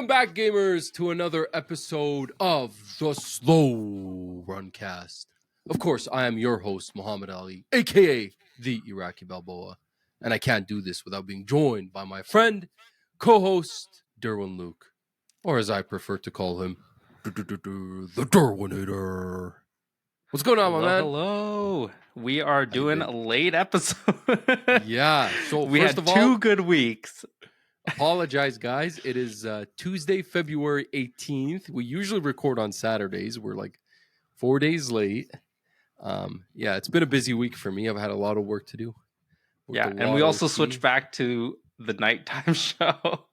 Welcome back, gamers, to another episode of the Slow Runcast. Of course, I am your host, Muhammad Ali, aka the Iraqi Balboa, and I can't do this without being joined by my friend, co-host, Derwin Luke, or as I prefer to call him, the Derwinator. What's going on, my man? Hello. We are doing a late episode. Yeah, so we first had of all, 2 good weeks. Apologize, guys. It is Tuesday, February 18th. We usually record on Saturdays. We're like 4 days late. Yeah, it's been a busy week for me. I've had a lot of work to do. Yeah, and we also switched back to the nighttime show.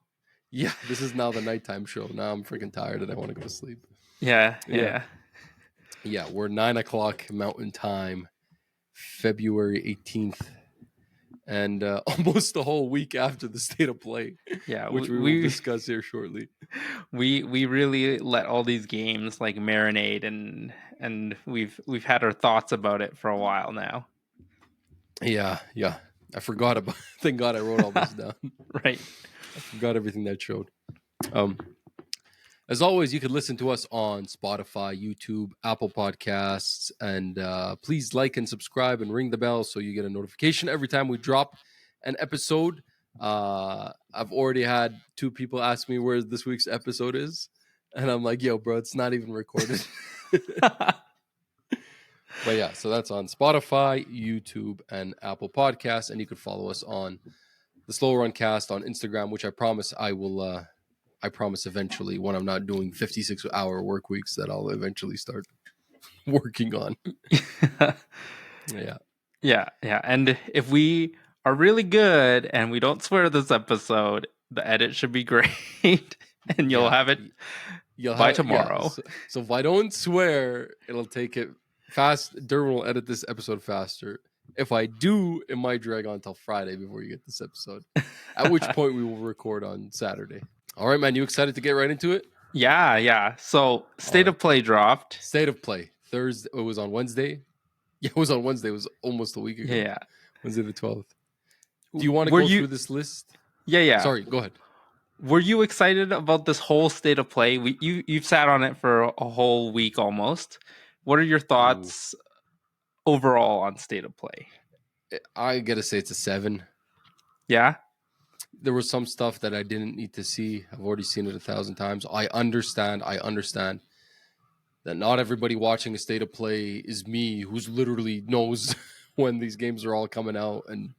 Yeah, this is now the nighttime show. Now I'm freaking tired and I want to go to sleep. Yeah. Yeah, we're 9 o'clock Mountain Time, February 18th. And almost the whole week after the state of play, which we will discuss here shortly. We really let all these games like marinate, and we've had our thoughts about it for a while now. Yeah. I forgot about. Thank God I wrote all this down. Right. I forgot everything that showed. As always, you can listen to us on Spotify, YouTube, Apple Podcasts, and please like and subscribe and ring the bell so you get a notification every time we drop an episode. I've already had 2 people ask me where this week's episode is, and I'm like, yo, bro, it's not even recorded. But yeah, so that's on Spotify, YouTube, and Apple Podcasts, and you can follow us on the Slow Run Cast on Instagram, which I promise I will... I promise eventually, when I'm not doing 56-hour work weeks, that I'll eventually start working on. Yeah. And if we are really good and we don't swear this episode, the edit should be great, and you'll have it by tomorrow. Yeah. So if I don't swear, it'll take it fast. Derwin will edit this episode faster. If I do, it might drag on until Friday before you get this episode, at which point we will record on Saturday. All right, man. You excited to get right into it? Yeah. So, State of Play dropped. State of Play. Thursday. It was on Wednesday. Yeah, it was on Wednesday. It was almost a week ago. Yeah. Wednesday the 12th. Do you want to go through this list? Yeah. Sorry, go ahead. Were you excited about this whole State of Play? You've sat on it for a whole week almost. What are your thoughts overall on State of Play? I gotta say it's a 7. Yeah? There was some stuff that I didn't need to see. I've already seen it 1,000 times. I understand that not everybody watching a State of Play is me, who's literally knows when these games are all coming out. And,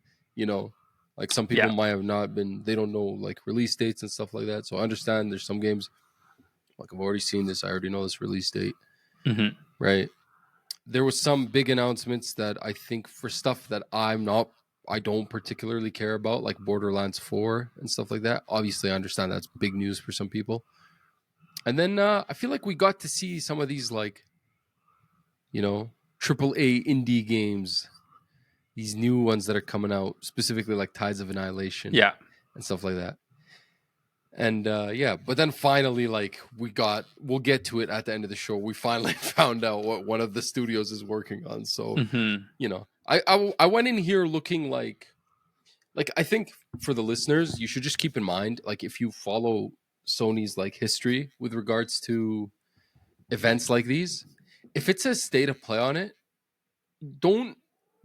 like some people might have not been, they don't know like release dates and stuff like that. So I understand there's some games, like I've already seen this. I already know this release date. Mm-hmm. Right. There was some big announcements that I think for stuff that I don't particularly care about, like Borderlands 4 and stuff like that. Obviously, I understand that's big news for some people. And then I feel like we got to see some of these, like, AAA indie games, these new ones that are coming out, specifically like Tides of Annihilation, and stuff like that. And but then finally, like we'll get to it at the end of the show. We finally found out what one of the studios is working on. So, I went in here looking like I think for the listeners, you should just keep in mind, like if you follow Sony's like history with regards to events like these, if it says State of Play on it, don't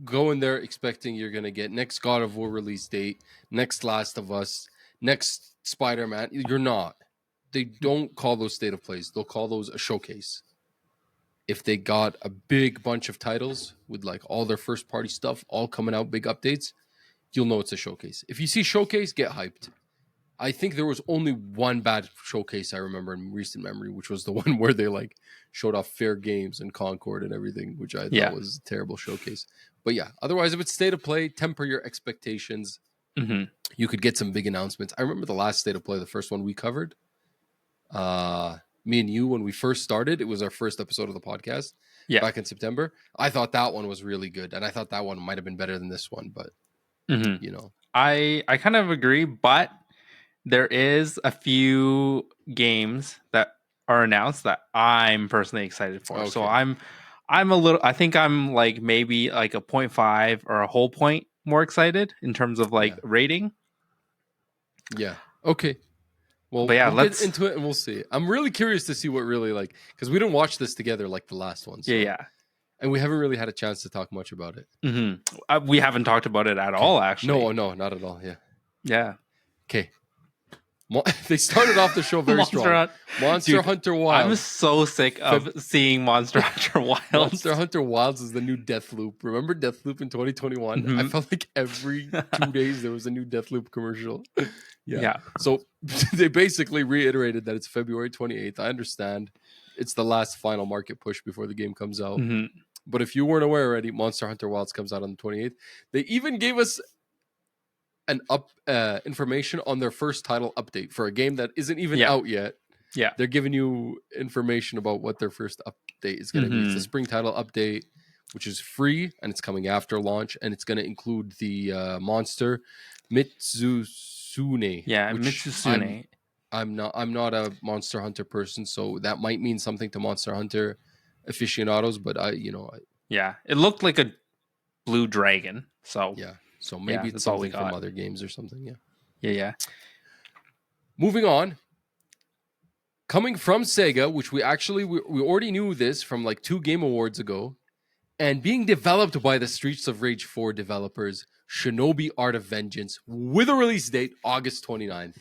go in there expecting you're going to get next God of War release date, next Last of Us, next Spider-Man. You're not. They don't call those State of Plays. They'll call those a showcase. If they got a big bunch of titles with like all their first party stuff all coming out, big updates, you'll know it's a showcase. If you see showcase, get hyped. I think there was only one bad showcase I remember in recent memory, which was the one where they like showed off Fair Games and Concord and everything, which I thought was a terrible showcase. But yeah, otherwise, if it's State of Play, temper your expectations. Mm-hmm. You could get some big announcements. I remember the last State of Play, the first one we covered. Me and you, when we first started, it was our first episode of the podcast back in September. I thought that one was really good, and I thought that one might have been better than this one, but I kind of agree, but there is a few games that are announced that I'm personally excited for. Okay. So I'm a little, I think I'm like maybe like a 0.5 or a whole point more excited in terms of like rating. Yeah. Okay. Well, but yeah, we'll get into it and we'll see. I'm really curious to see what really like, because we didn't watch this together like the last one. So. Yeah. And we haven't really had a chance to talk much about it. Mm-hmm. We haven't talked about it at all, actually. No, not at all. Yeah. Yeah. Okay. They started off the show very strong. Monster Hunter Wilds. I'm so sick of seeing Monster Hunter Wilds. Monster Hunter Wilds is the new Deathloop. Remember Deathloop in 2021? Mm-hmm. I felt like every 2 days there was a new Deathloop commercial. Yeah. So they basically reiterated that it's February 28th. I understand. It's the last final market push before the game comes out. Mm-hmm. But if you weren't aware already, Monster Hunter Wilds comes out on the 28th. They even gave us an information on their first title update for a game that isn't even out yet. Yeah. They're giving you information about what their first update is going to be. It's the spring title update, which is free, and it's coming after launch, and it's going to include the monster Mitsuzune. Yeah, Mitsuzune. I'm not a Monster Hunter person, so that might mean something to Monster Hunter aficionados, but yeah, it looked like a blue dragon. So yeah, so maybe it's something from other games or something. Yeah. Moving on, coming from Sega, which we already knew this from like 2 Game Awards ago, and being developed by the Streets of Rage 4 developers, Shinobi Art of Vengeance, with a release date August 29th.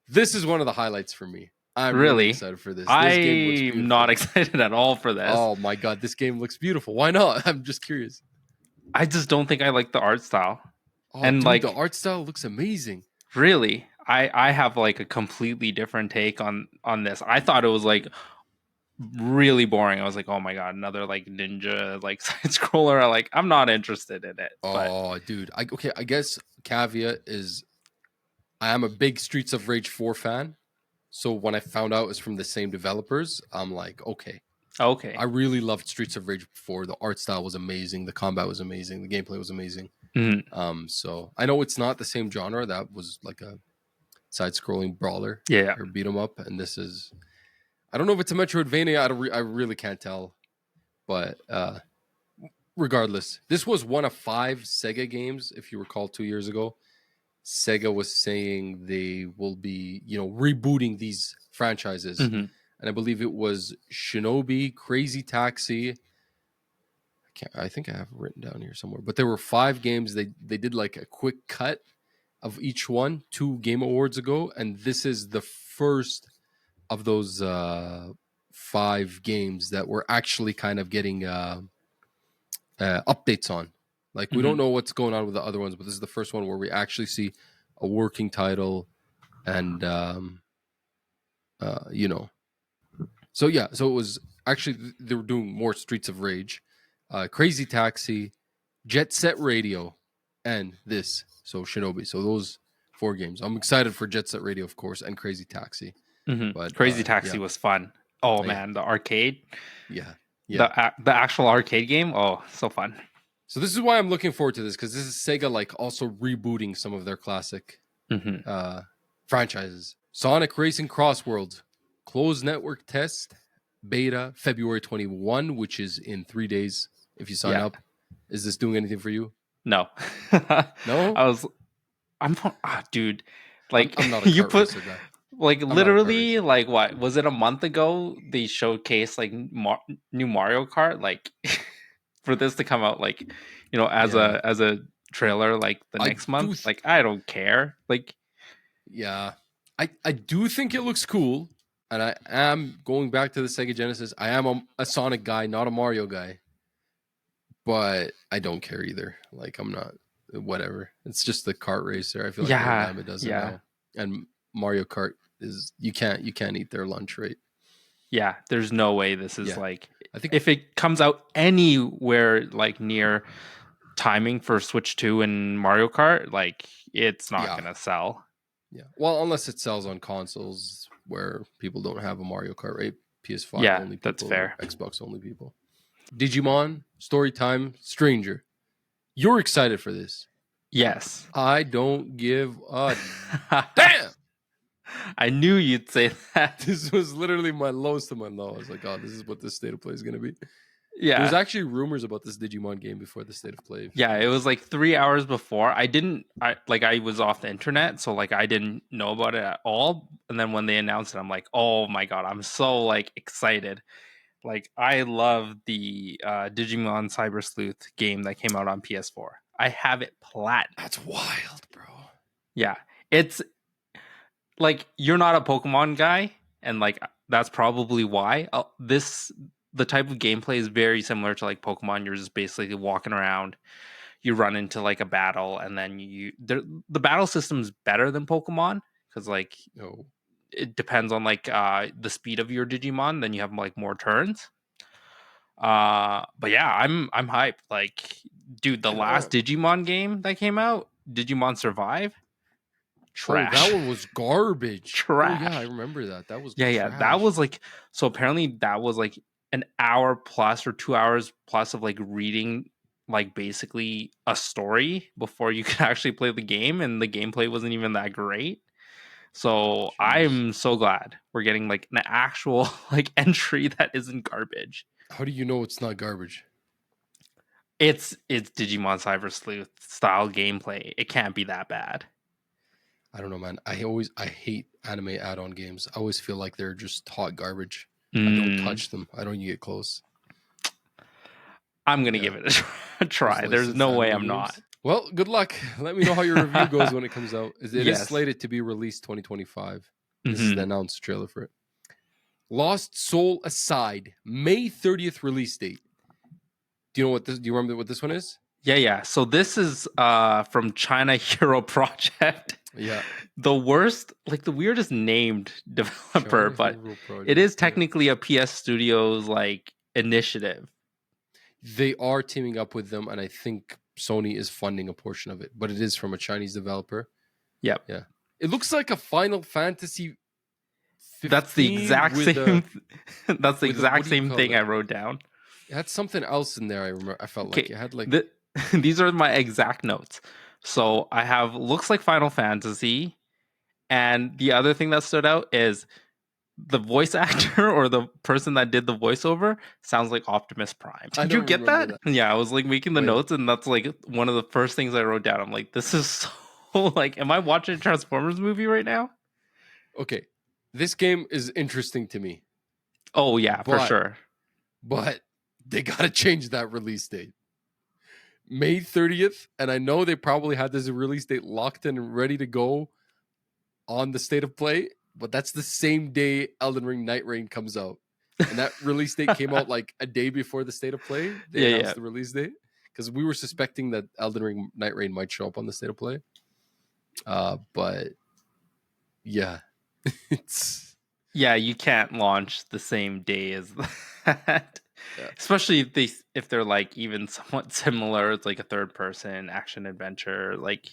This is one of the highlights for me. I'm really excited for this. I'm not excited at all for this. Oh my god, this game looks beautiful. Why not? I'm just curious. I just don't think I like the art style. Oh, and dude, the art style looks amazing. Really? I have like a completely different take on this. I thought it was like really boring. I was like, oh my god, another like ninja like side scroller. I'm not interested in it. Oh, dude. I guess caveat is I am a big Streets of Rage 4 fan. So when I found out it's from the same developers, I'm like, okay. I really loved Streets of Rage 4. The art style was amazing. The combat was amazing. The gameplay was amazing. Mm-hmm. So I know it's not the same genre. That was like a side-scrolling brawler. Yeah. Or beat 'em up. And this is, I don't know if it's a Metroidvania. I really can't tell. But regardless, this was one of 5 Sega games, if you recall, 2 years ago. Sega was saying they will be, rebooting these franchises. Mm-hmm. And I believe it was Shinobi, Crazy Taxi. I think I have it written down here somewhere. But there were 5 games. They did like a quick cut of each one 2 Game Awards ago. And this is the first of those 5 games that we're actually kind of getting updates on. Like, we don't know what's going on with the other ones, but this is the first one where we actually see a working title and, So, yeah, so it was actually, they were doing more Streets of Rage, Crazy Taxi, Jet Set Radio, and this, so Shinobi. So those 4 games. I'm excited for Jet Set Radio, of course, and Crazy Taxi. Mm-hmm. But Crazy Taxi was fun. Oh, man, the arcade. Yeah. The actual arcade game. Oh, so fun. So this is why I'm looking forward to this, because this is Sega also rebooting some of their classic franchises. Sonic Racing Cross Worlds, closed network test, beta, February 21, which is in 3 days if you sign up. Is this doing anything for you? No. No? Dude. Like, I'm not a kart racer guy. Like, literally, like, what? Was it a month ago they showcased, like, new Mario Kart? Like... for this to come out as a trailer the next month, I don't care. I do think it looks cool, and I am going back to the Sega Genesis. I am a Sonic guy, not a Mario guy, but I don't care either. I'm not whatever. It's just the kart racer. I feel like it doesn't know. And Mario Kart is you can't eat their lunch, right? Yeah, there's no way this is I think if it comes out anywhere near timing for Switch 2 and Mario Kart, it's not gonna sell. Yeah. Well, unless it sells on consoles where people don't have a Mario Kart, right? PS5 only people. That's fair. Xbox only people. Digimon Storytime Stranger. You're excited for this? Yes. I don't give a damn. I knew you'd say that. This was literally my lowest of my low. I was like, oh, this is what this state of play is going to be. Yeah. There was actually rumors about this Digimon game before the State of Play. Yeah, it was like 3 hours before. I was off the internet, so like I didn't know about it at all. And then when they announced it, I'm like, oh my god, I'm so like excited. Like I love the Digimon Cyber Sleuth game that came out on PS4. I have it platinum. That's wild, bro. Yeah. It's like you're not a Pokemon guy, and like that's probably why. The type of gameplay is very similar to like Pokemon. You're just basically walking around, you run into like a battle, and then the battle system's better than Pokemon because like it depends on like the speed of your Digimon. Then you have like more turns. But yeah, I'm hyped. Like, dude, the last Digimon game that came out, Digimon Survive, trash. Oh, that one was garbage. Trash. Oh yeah, I remember that. That was yeah. trash. That was like, so apparently that was like an hour plus or 2 hours plus of like reading like basically a story before you could actually play the game, and the gameplay wasn't even that great. So I'm so glad we're getting like an actual like entry that isn't garbage. How do you know it's not garbage? It's Digimon Cyber Sleuth style gameplay. It can't be that bad. I don't know, man. I hate anime add-on games. I always feel like they're just hot garbage. I don't touch them. I don't even get close. I'm gonna give it a try. There's no way I'm not. Well, good luck. Let me know how your review goes when it comes out. It is slated to be released 2025. This is the announced trailer for it. Lost Soul Aside, May 30th release date. Do you know what this? Do you remember what this one is? Yeah. So this is from China Hero Project. Yeah. The weirdest named developer, but it is technically a PS Studios like initiative. They are teaming up with them, and I think Sony is funding a portion of it, but it is from a Chinese developer. Yep. Yeah. It looks like a Final Fantasy 15. That's the exact same. That's the exact same thing I wrote down. It had something else in there. I remember. I felt like it had like. These are my exact notes. So I have looks like Final Fantasy, and the other thing that stood out is the voice actor or the person that did the voiceover sounds like Optimus Prime. Did you get that? Yeah, I was like making the notes, and that's like one of the first things I wrote down. I'm like, this is so like, am I watching a Transformers movie right now? Okay, this game is interesting to me. Oh yeah, for sure. But they gotta change that release date. May 30th, and I know they probably had this release date locked in and ready to go on the State of Play, but that's the same day Elden Ring Nightreign comes out. And that release date came out like a day before the State of Play. They announced the release date. Because we were suspecting that Elden Ring Nightreign might show up on the State of Play. But yeah. Yeah, you can't launch the same day as that. Yeah. Especially if they're like even somewhat similar. It's like a third person action adventure. Like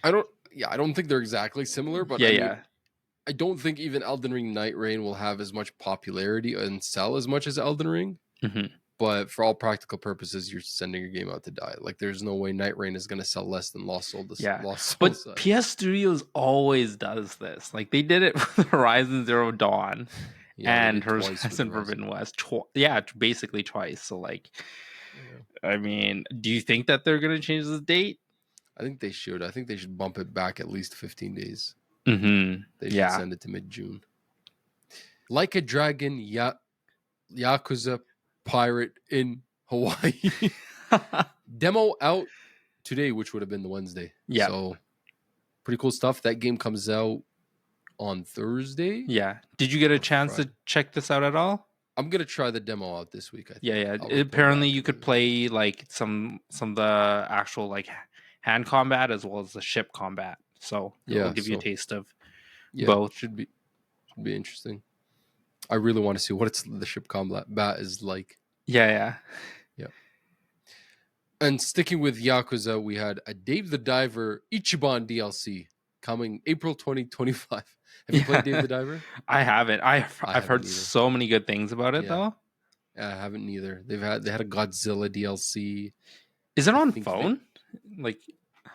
I don't think they're exactly similar, but I don't think even Elden Ring Nightreign will have as much popularity and sell as much as Elden Ring. Mm-hmm. But for all practical purposes, you're sending your game out to die. Like, there's no way Nightreign is going to sell less than Lost Soul. But PS Studios always does this. Like, they did it with Horizon Zero Dawn and Horizon Forbidden West. Basically twice. So, like, I mean, do you think that they're going to change the date? I think they should. I think they should bump it back at least 15 days. Mm-hmm. They should send it to mid-June. Like a Dragon, Yakuza Pirate in Hawaii. Demo out today, which would have been the Wednesday. Yeah. So, pretty cool stuff. That game comes out on Thursday. Yeah. Did you get a chance to check this out at all? I'm going to try the demo out this week, I think. Yeah. Apparently, you could play like some of the actual like hand combat as well as the ship combat. So it'll give you a taste of both. Should be interesting. I really want to see what the ship combat is like. Yeah. And sticking with Yakuza, we had a Dave the Diver Ichiban DLC coming April 2025. Have you played Dave the Diver? I haven't. I've heard so many good things about it though. Yeah, I haven't either. They had a Godzilla DLC. Is it on phone?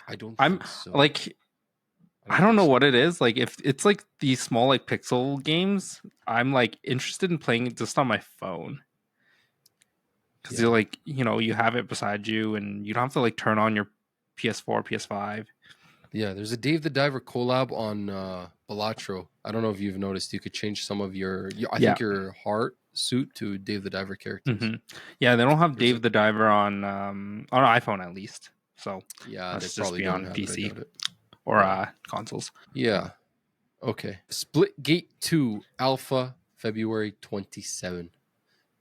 I don't think so. Like, I don't know what it is. Like, if it's like these small like pixel games, I'm like interested in playing it just on my phone. because you're like, you have it beside you, and you don't have to like turn on your PS4, PS5. Yeah, there's a Dave the Diver collab on Balatro. I don't know if you've noticed. You could change some of your I think your heart suit to Dave the Diver characters. Mm-hmm. Yeah, they don't have Dave the Diver on iPhone at least. So yeah, let's just be on PC or consoles. Yeah. Okay. Splitgate 2 Alpha February 27.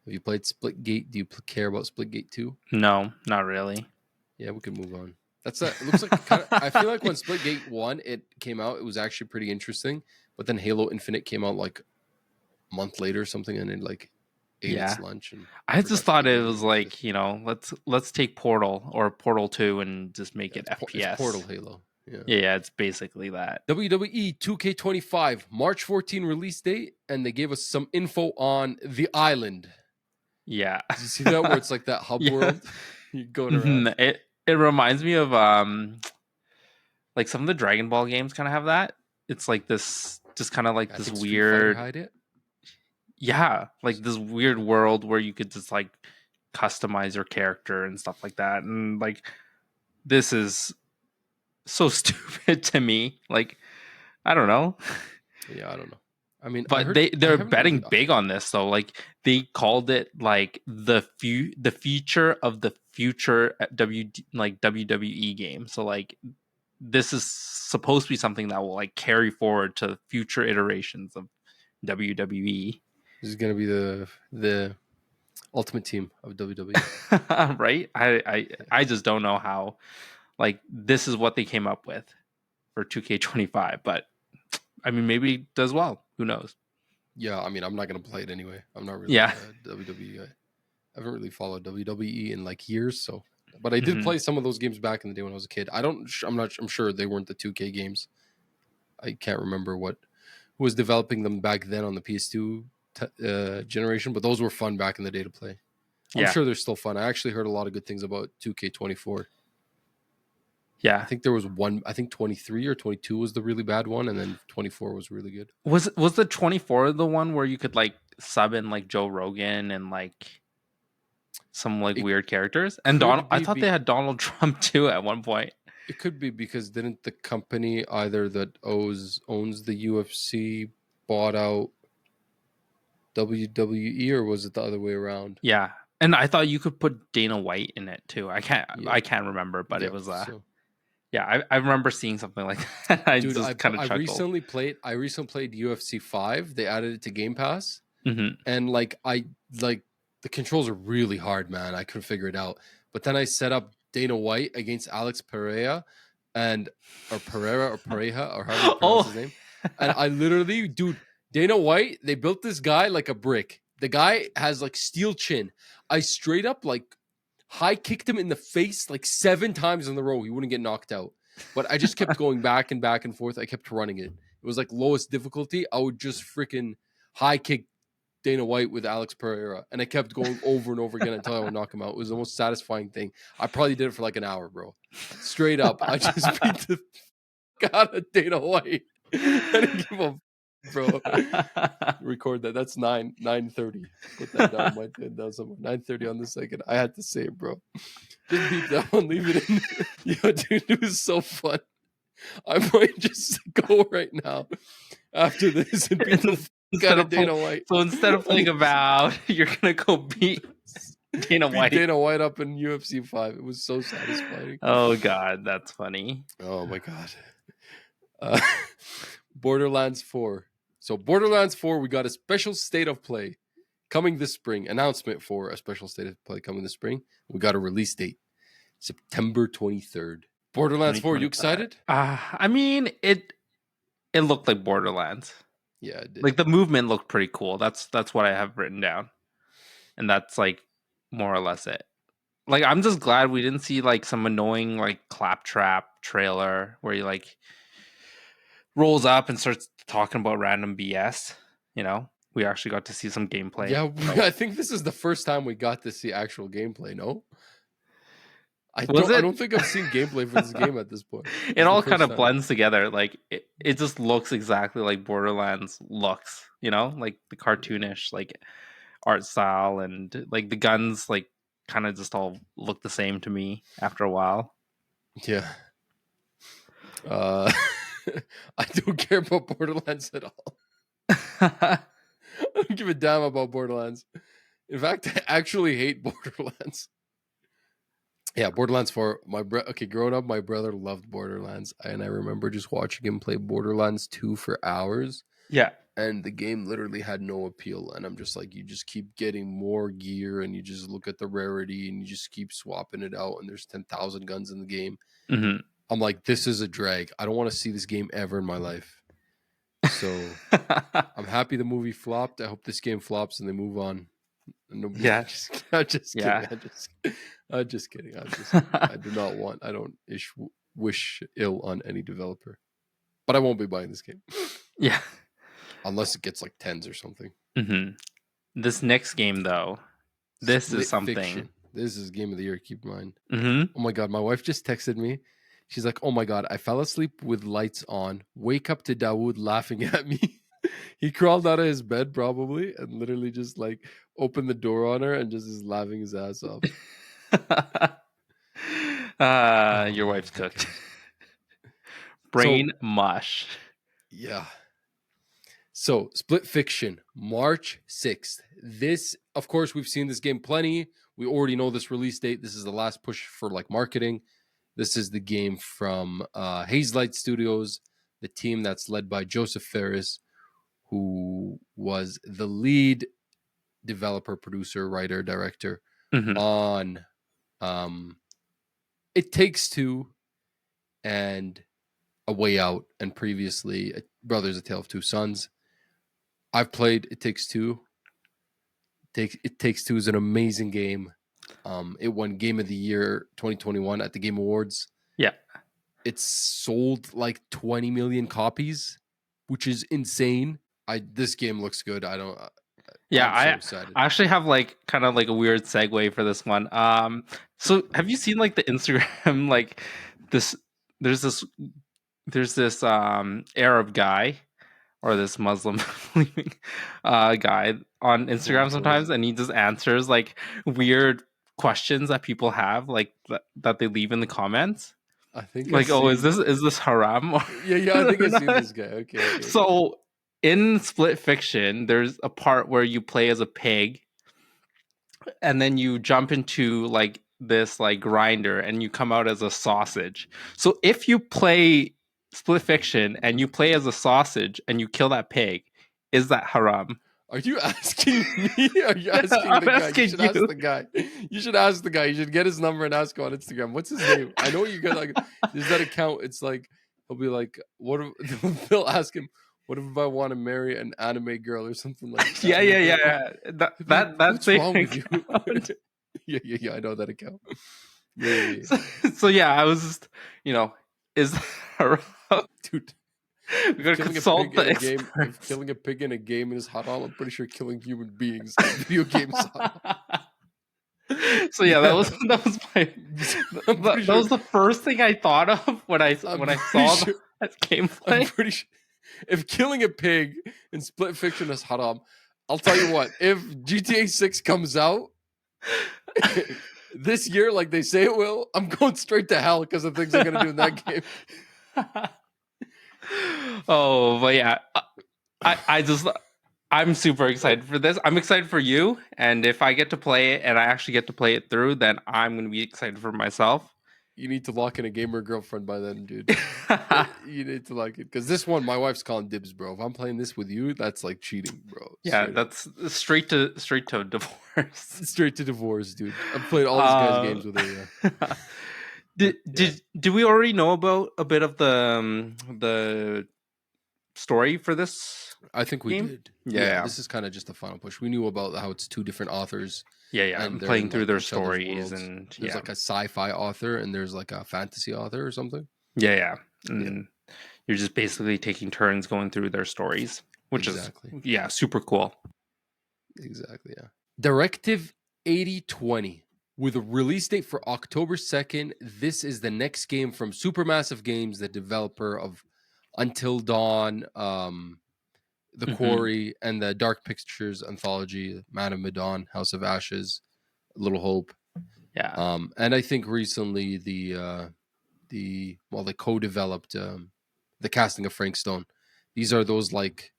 Have you played Splitgate? Do you care about Splitgate 2? No, not really. Yeah, we can move on. It looks like I feel like when Splitgate 1 it came out, it was actually pretty interesting. But then Halo Infinite came out like a month later or something, and it like ate its lunch. And I just thought it was like, let's take Portal or Portal 2 and just make it FPS. It's Portal Halo. Yeah, it's basically that. WWE 2K25 March 14 release date, and they gave us some info on the island. Yeah. Did you see that where it's like that hub world? You're going around. It reminds me of like some of the Dragon Ball games kind of have that. It's like this, just kind of like this weird. Hide it. Yeah, like this weird world where you could just like customize your character and stuff like that, and like this is so stupid to me. Like, I don't know. Yeah, I don't know. I mean, but they're betting big on this though. Like they called it like the feature of the future WWE game. So like this is supposed to be something that will like carry forward to future iterations of WWE. This is gonna be the ultimate team of WWE. Right? I just don't know how like this is what they came up with for 2K25, but I mean maybe it does well. Who knows? Yeah, I mean I'm not gonna play it anyway. I'm not really WWE. I haven't really followed WWE in like years, so but I did play some of those games back in the day when I was a kid. I'm sure they weren't the 2K games. I can't remember who was developing them back then on the PS2 generation, but those were fun back in the day to play. I'm sure they're still fun. I actually heard a lot of good things about 2K24. Yeah, I think there was one. I think 23 or 22 was the really bad one, and then 24 was really good. Was the 24 the one where you could like sub in like Joe Rogan and like some like weird characters? And I thought they had Donald Trump too at one point. It could be because didn't the company either that owns the UFC bought out WWE, or was it the other way around? Yeah, and I thought you could put Dana White in it too. I can't remember, but it was yeah, I remember seeing something like that. I recently played UFC 5. They added it to Game Pass, and like the controls are really hard, man. I couldn't figure it out. But then I set up Dana White against Alex Pereira, or Pereira or Pareja or however you pronounce his name. And I literally, dude, Dana White, they built this guy like a brick. The guy has like steel chin. I straight up like high kicked him in the face like 7 times in a row. He wouldn't get knocked out. But I just kept going back and back and forth. I kept running it. It was like lowest difficulty. I would just freaking high kick Dana White with Alex Pereira. And I kept going over and over again until I would knock him out. It was the most satisfying thing. I probably did it for like an hour, bro. Straight up. I just beat the out of Dana White. I didn't give a bro. Record that. That's 9:30. Put that down. Might get down somewhere. 9:30 on the second. I had to say it, bro. Just beep that one. Leave it in. Yo, dude, it was so fun. I might just go right now after this and beat the fuck out of Dana White. So instead of playing about, you're gonna go beat Dana White. Dana White up in UFC 5. It was so satisfying. Oh god, that's funny. Oh my god. Borderlands 4. So Borderlands 4, we got a special state of play coming this spring. Announcement for a special state of play coming this spring. We got a release date, September 23rd. Borderlands 4, you excited? I mean, it looked like Borderlands. Yeah, it did. Like the movement looked pretty cool. That's what I have written down. And that's like more or less it. Like I'm just glad we didn't see like some annoying like claptrap trailer where he like rolls up and starts talking about random BS, We actually got to see some gameplay. Yeah, I think this is the first time we got to see actual gameplay, no? I don't think I've seen gameplay for this game at this point. It all kind of blends together. Like it just looks exactly like Borderlands looks, like the cartoonish like art style and like the guns like kind of just all look the same to me after a while. Yeah. I don't care about Borderlands at all. I don't give a damn about Borderlands. In fact, I actually hate Borderlands. Yeah, Borderlands 4. Growing up, my brother loved Borderlands, and I remember just watching him play Borderlands 2 for hours. Yeah. And the game literally had no appeal. And I'm just like, you just keep getting more gear, and you just look at the rarity, and you just keep swapping it out, and there's 10,000 guns in the game. Mm-hmm. I'm like, this is a drag. I don't want to see this game ever in my life. So I'm happy the movie flopped. I hope this game flops and they move on. Nobody, yeah. I'm just kidding. I'm just kidding. I do not want. I don't wish ill on any developer, but I won't be buying this game. Yeah, unless it gets like 10s or something. Mm-hmm. This next game, though, this Split is something. Fiction. This is game of the year. Keep in mind. Mm-hmm. Oh my god, my wife just texted me. She's like, "Oh my god, I fell asleep with lights on. Wake up to Dawood laughing at me." He crawled out of his bed probably and literally just like opened the door on her and just is laughing his ass off. Your wife's cooked. Brain mush. Yeah. So, Split Fiction, March 6th. This, of course, we've seen this game plenty. We already know this release date. This is the last push for like marketing. This is the game from Lite Studios, the team that's led by Joseph Ferris, who was the lead developer, producer, writer, director on It Takes Two and A Way Out, and previously Brothers: A Tale of Two Sons. I've played It Takes Two. It Takes Two is an amazing game. It won Game of the Year 2021 at the Game Awards. Yeah. It's sold like 20 million copies, which is insane. This game looks good. I'm so excited. I actually have like kind of like a weird segue for this one. So have you seen like the Instagram like this? There's this Arab guy or this Muslim guy on Instagram sometimes, and he just answers like weird questions that people have, like that they leave in the comments. I think like, is this haram? Yeah, I think I've seen this guy. Okay. So in Split Fiction, there's a part where you play as a pig, and then you jump into like this like grinder, and you come out as a sausage. So if you play Split Fiction and you play as a sausage and you kill that pig, is that haram? Are you asking me? Are you asking the guy? You should ask the guy. You should ask the guy. You should get his number and ask him on Instagram. What's his name? I know you got like. There's that account. It's like he'll be like, "What?" They'll ask him, "What if I want to marry an anime girl or something like that?" Yeah. That's wrong with you? Yeah. I know that account. Yeah. So I was just, is haram? Dude. We gotta consult the experts. If killing a pig in a game is haram, I'm pretty sure killing human beings in video games is haram. So that was was the first thing I thought of when I saw that gameplay. I'm pretty sure if killing a pig in Split Fiction is haram, I'll tell you what, if GTA 6 comes out this year like they say it will, I'm going straight to hell because of things I'm gonna do in that game. Oh, but yeah, I'm super excited for this. I'm excited for you, and if I get to play it and I actually get to play it through, then I'm going to be excited for myself. You need to lock in a gamer girlfriend by then, dude. You need to lock it, because this one, my wife's calling dibs, bro. If I'm playing this with you, that's like cheating, bro. Yeah, that's straight to divorce. Straight to divorce, dude. I've played all these guys' games with her. Yeah. Did we already know about a bit of the story for this? I think we game? did. Yeah. This is kind of just the final push. We knew about how it's two different authors. Yeah. And playing through their stories, and there's like a sci-fi author and there's like a fantasy author or something. Yeah. And you're just basically taking turns going through their stories, which is super cool. Exactly. Yeah. Directive 8020. With a release date for October 2nd, this is the next game from Supermassive Games, the developer of Until Dawn, The Quarry, and the Dark Pictures anthology, Man of Medan, House of Ashes, Little Hope. Yeah. And I think recently they co-developed the casting of Frank Stone. These are those like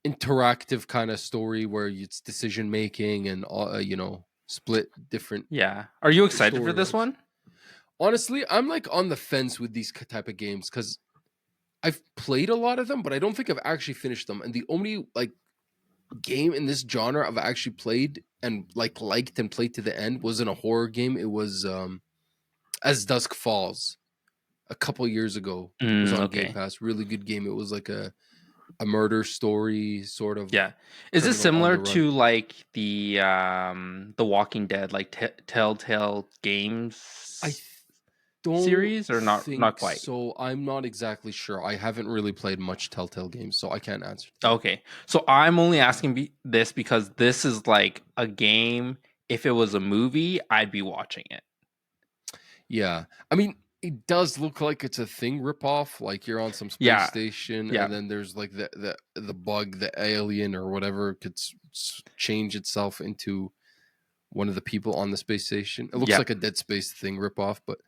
interactive kind of story where it's decision making and split different Yeah. Are you excited for story this arcs. one? Honestly, I'm like on the fence with these type of games because I've played a lot of them, but I don't think I've actually finished them. And the only like game in this genre I've actually played and liked and played to the end wasn't a horror game. It was As Dusk Falls a couple years ago. It was on Game Okay. Pass. Really good game. It was like a murder story sort of. Yeah. Is this Criminal on similar the run. to like the Walking Dead like Telltale I Games don't series or not think quite? so. I'm not exactly sure. I haven't really played much Telltale games, so I can't answer. Okay. So I'm only asking this because this is like a game. If it was a movie, I'd be watching it. Yeah. I mean, it does look like it's a Thing ripoff. Like you're on some space station, and then there's like the bug, the alien or whatever could change itself into one of the people on the space station. It looks like a Dead Space Thing ripoff, but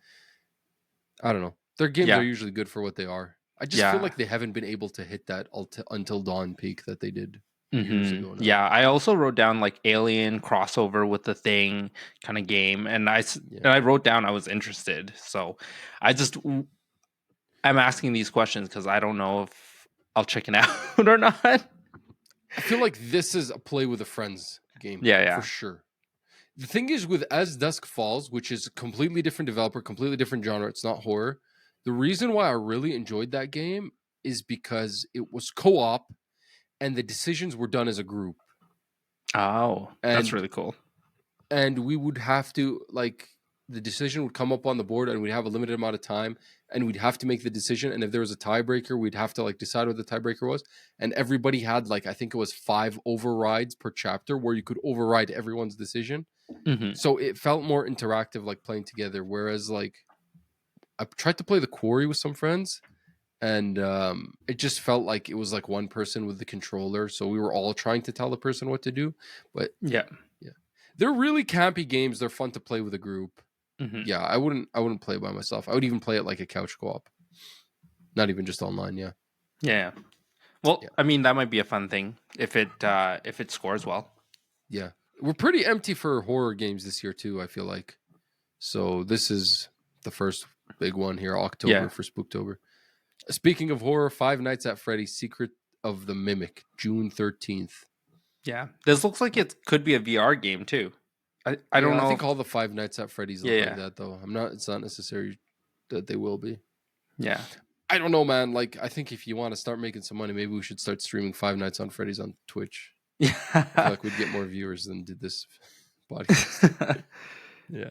I don't know. Their games are usually good for what they are. I just feel like they haven't been able to hit that Until Dawn peak that they did years ago now. Yeah, I also wrote down like Alien crossover with the Thing kind of game, and I wrote down I was interested. So I'm asking these questions because I don't know if I'll check it out or not. I feel like this is a play with a friends game. Yeah. For sure. The thing is with As Dusk Falls, which is a completely different developer, completely different genre, it's not horror. The reason why I really enjoyed that game is because it was co-op and the decisions were done as a group. Oh, that's really cool. And we would have to the decision would come up on the board and we'd have a limited amount of time and we'd have to make the decision. And if there was a tiebreaker, we'd have to decide what the tiebreaker was. And everybody had I think it was 5 overrides per chapter where you could override everyone's decision. Mm-hmm. So it felt more interactive, playing together. Whereas I tried to play The Quarry with some friends and it just felt like it was one person with the controller. So we were all trying to tell the person what to do. But yeah. They're really campy games. They're fun to play with a group. Mm-hmm. Yeah, I wouldn't play by myself. I would even play it like a couch co-op. Not even just online, yeah. Yeah. Well, I mean that might be a fun thing if it scores well. Yeah. We're pretty empty for horror games this year too, I feel like. So this is the first big one here, October for Spooktober. Speaking of horror, Five Nights at Freddy's Secret of the Mimic, June 13th. Yeah. This looks like it could be a VR game too. I don't know. I think all the Five Nights at Freddy's look like that though. It's not necessary that they will be. Yeah. I don't know, man. I think if you want to start making some money, maybe we should start streaming Five Nights on Freddy's on Twitch. Yeah. I feel like we'd get more viewers than did this podcast. Yeah.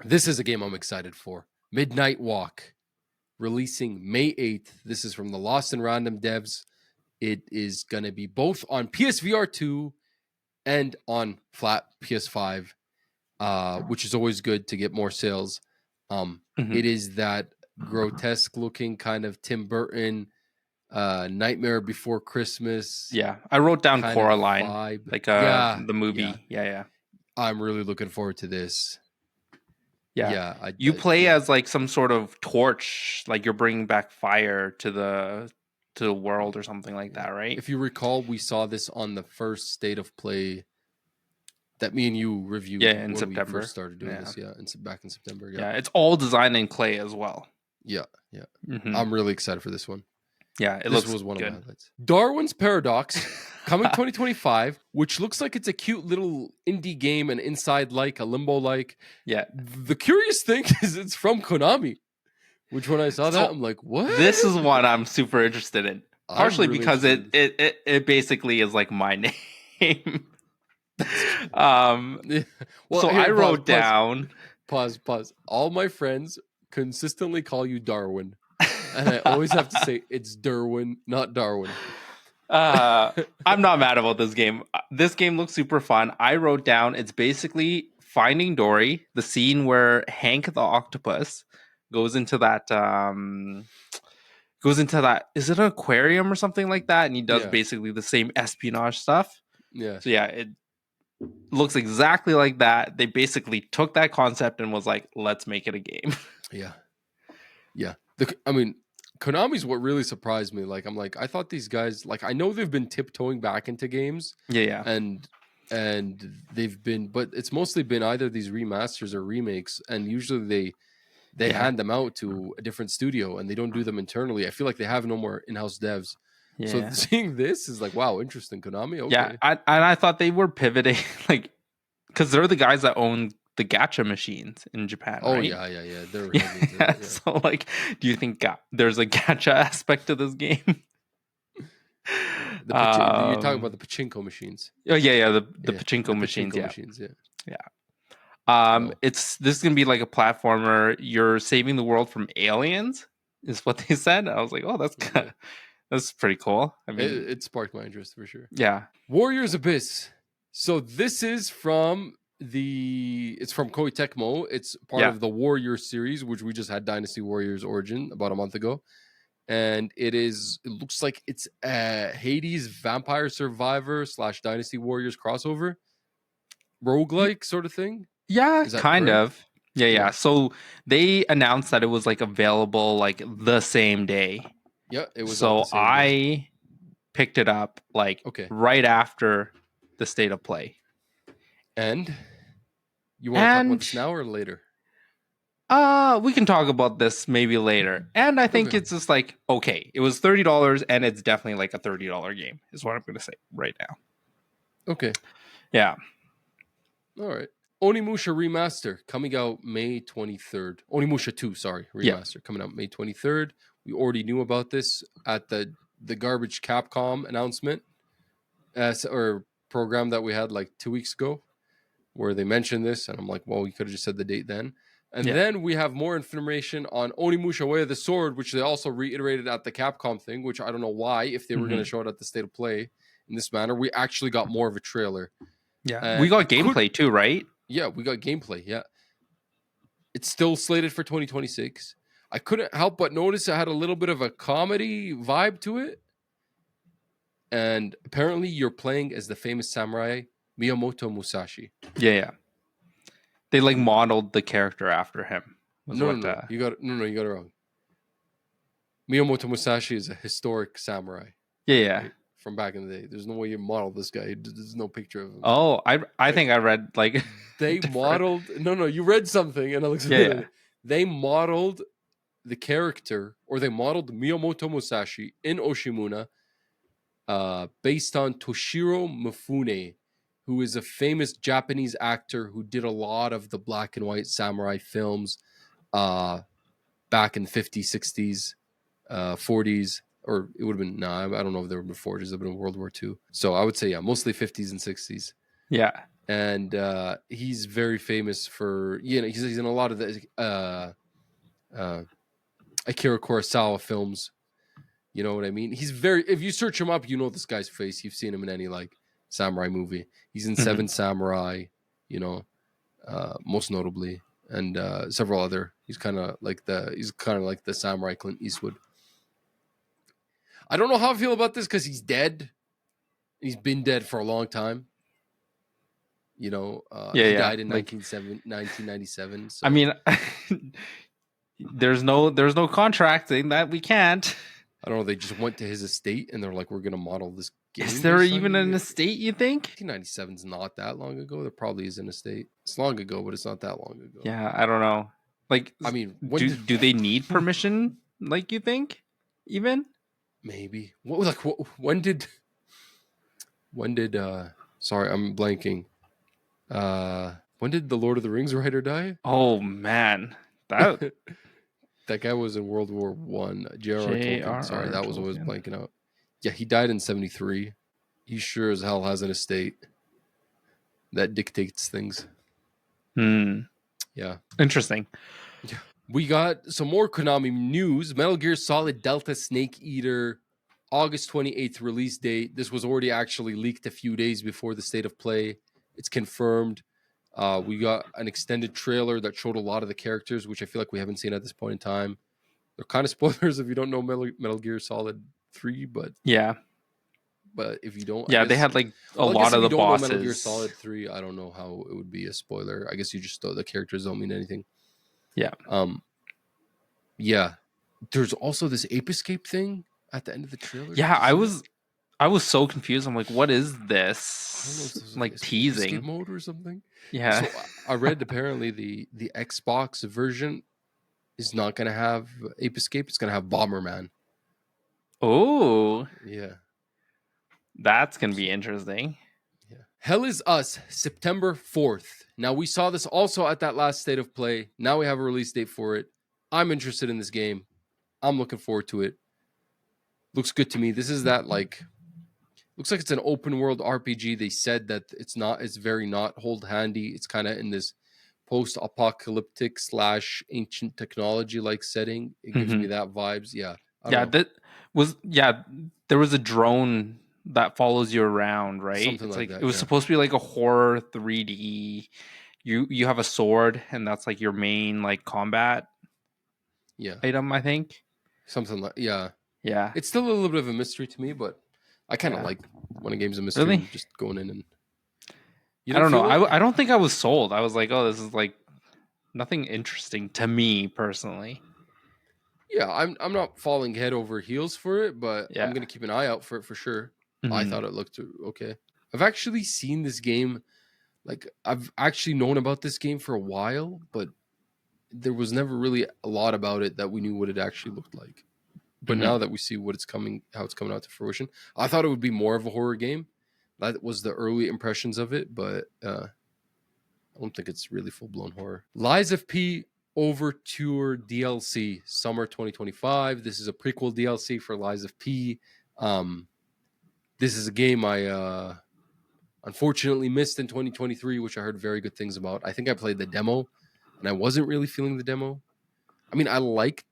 This is a game I'm excited for. Midnight Walk, releasing May 8th. This is from the Lost and Random devs. It is going to be both on PSVR 2 and on flat PS5, which is always good to get more sales. It is that grotesque looking kind of Tim Burton Nightmare Before Christmas. Yeah, I wrote down Coraline, vibe. The movie. Yeah. I'm really looking forward to this. Yeah. You play as some sort of torch, you're bringing back fire to the world or something like that, right? If you recall, we saw this on the first State of Play that me and you reviewed in September. We first started doing this. Back in September. Yeah, it's all designed in clay as well. Yeah. Mm-hmm. I'm really excited for this one. Yeah, this was one of my highlights. Darwin's Paradox, coming 2025, which looks like it's a cute little indie game, and inside a Limbo Yeah. The curious thing is it's from Konami, which when I saw that, I'm like, what? This is one I'm super interested in. Partially really because it basically is my name. Well, so I wrote down. Pause. All my friends consistently call you Darwin. And I always have to say it's Derwin, not Darwin. I'm not mad about this game. This game looks super fun. I wrote down it's basically Finding Dory, the scene where Hank the octopus goes into that is it an aquarium or something like that? And he does basically the same espionage stuff. Yeah. So looks exactly like that. They basically took that concept and was like, let's make it a game. Yeah. I mean, Konami's what really surprised me. Like, I'm like, I thought these guys, like, I know they've been tiptoeing back into games. Yeah. And they've been, but it's mostly been either these remasters or remakes, and usually they hand them out to a different studio and they don't do them internally. I feel like they have no more in-house devs. Yeah. So seeing this is like, wow, interesting. Konami. Okay. Yeah, I thought they were pivoting, like, because they're the guys that own the gacha machines in Japan. Oh, right? Yeah. They're heavy into that, yeah. So, like, do you think there's a gacha aspect to this game? You're talking about the pachinko machines. Oh yeah, the pachinko machines. Machines, yeah. This is gonna be like a platformer. You're saving the world from aliens, is what they said. I was like, oh, that's pretty cool. I mean, it sparked my interest for sure. Yeah. Warriors Abyss. So this is from it's from Koei Tecmo. It's part of the Warrior series, which we just had Dynasty Warriors Origin about a month ago. And it looks like it's a Hades Vampire Survivor / Dynasty Warriors crossover. Roguelike sort of thing. Yeah, kind of. Yeah. So they announced that it was like available like the same day. Yeah, it was. So I picked it up like right after the state of play. And you want to talk about this now or later? We can talk about this maybe later. And I think it's just like, okay, it was $30 and it's definitely like a $30 game is what I'm going to say right now. Okay. Yeah. All right. Onimusha Remaster coming out May 23rd. Onimusha 2, Remaster coming out May 23rd. We already knew about this at the garbage Capcom announcement or program that we had like 2 weeks ago where they mentioned this. And I'm like, well, you could have just said the date then. And then we have more information on Onimusha Way of the Sword, which they also reiterated at the Capcom thing, which I don't know why, if they were going to show it at the State of Play in this manner. We actually got more of a trailer. Yeah. We got gameplay too, right? Yeah, we got gameplay. Yeah. It's still slated for 2026. I couldn't help but notice it had a little bit of a comedy vibe to it. And apparently you're playing as the famous samurai Miyamoto Musashi. Yeah. They like modeled the character after him. No, you got it wrong. Miyamoto Musashi is a historic samurai. Yeah. Right? From back in the day. There's no way you model this guy. There's no picture of him. Oh, I think I read like they modeled. No, you read something, and I looked at it. They modeled the character, or they modeled Miyamoto Musashi in Oshimuna, based on Toshiro Mifune, who is a famous Japanese actor who did a lot of the black and white samurai films, back in the 50s, 60s, 40s. Or it would have been, I don't know if they were before, it would have been World War II. So I would say, mostly 50s and 60s. Yeah. And he's very famous for, he's in a lot of the Akira Kurosawa films. You know what I mean? If you search him up, you know this guy's face. You've seen him in any like samurai movie. He's in Seven Samurai, most notably, and several other. He's kind of like the samurai Clint Eastwood. I don't know how I feel about this because he's dead. He's been dead for a long time. He died in 1997. So. I mean, there's no contract saying that we can't. I don't know. They just went to his estate and they're like, we're going to model this game. Is there even an estate, you think? 1997 is not that long ago. There probably is an estate. It's long ago, but it's not that long ago. Yeah, I don't know. Like, I mean, do they need permission? Like, you think? Even? Maybe. When did sorry, I'm blanking. When did the Lord of the Rings writer die? Oh man. That guy was in World War I. J.R.R. Tolkien. Sorry, that was always blanking out. Yeah, he died in 1973. He sure as hell has an estate that dictates things. Yeah. Interesting. Yeah. We got some more Konami news. Metal Gear Solid Delta Snake Eater, August 28th release date. This was already actually leaked a few days before the State of Play. It's confirmed. We got an extended trailer that showed a lot of the characters, which I feel like we haven't seen at this point in time. They're kind of spoilers if you don't know Metal Gear Solid 3, but yeah. But if you don't, they had like a lot of the bosses. Metal Gear Solid 3, I don't know how it would be a spoiler. I guess you just thought the characters don't mean anything. Yeah. Yeah. There's also this Ape Escape thing at the end of the trailer. Yeah, I was so confused. I'm like, what is this? Like teasing Escape mode or something. Yeah. So I read apparently the Xbox version is not going to have Ape Escape. It's going to have Bomberman. Oh. Yeah. That's going to be interesting. Yeah. Hell is Us, September 4th. Now, we saw this also at that last State of Play. Now we have a release date for it. I'm interested in this game. I'm looking forward to it. Looks good to me. This is that, like, looks like it's an open world RPG. They said that it's very not hold handy. It's kind of in this post-apocalyptic / ancient technology like setting. It gives me that vibes. Yeah. There was a drone that follows you around, right? Something like that. It was supposed to be like a horror 3D. You have a sword, and that's like your main like combat item, I think. Something like yeah. Yeah. It's still a little bit of a mystery to me, but I kind of like when a game's a mystery, just going in and I don't know. I don't think I was sold. I was like, oh, this is like nothing interesting to me personally. Yeah, I'm not falling head over heels for it, but I'm gonna keep an eye out for it for sure. Mm-hmm. I thought it looked okay. I've actually seen this game, like I've actually known about this game for a while, but there was never really a lot about it that we knew what it actually looked like. But now that we see how it's coming out to fruition, I thought it would be more of a horror game. That was the early impressions of it, but I don't think it's really full-blown horror. Lies of P Overture DLC, summer 2025. This is a prequel DLC for Lies of P. This is a game I unfortunately missed in 2023, which I heard very good things about. I think I played the demo, and I wasn't really feeling the demo. I mean, I like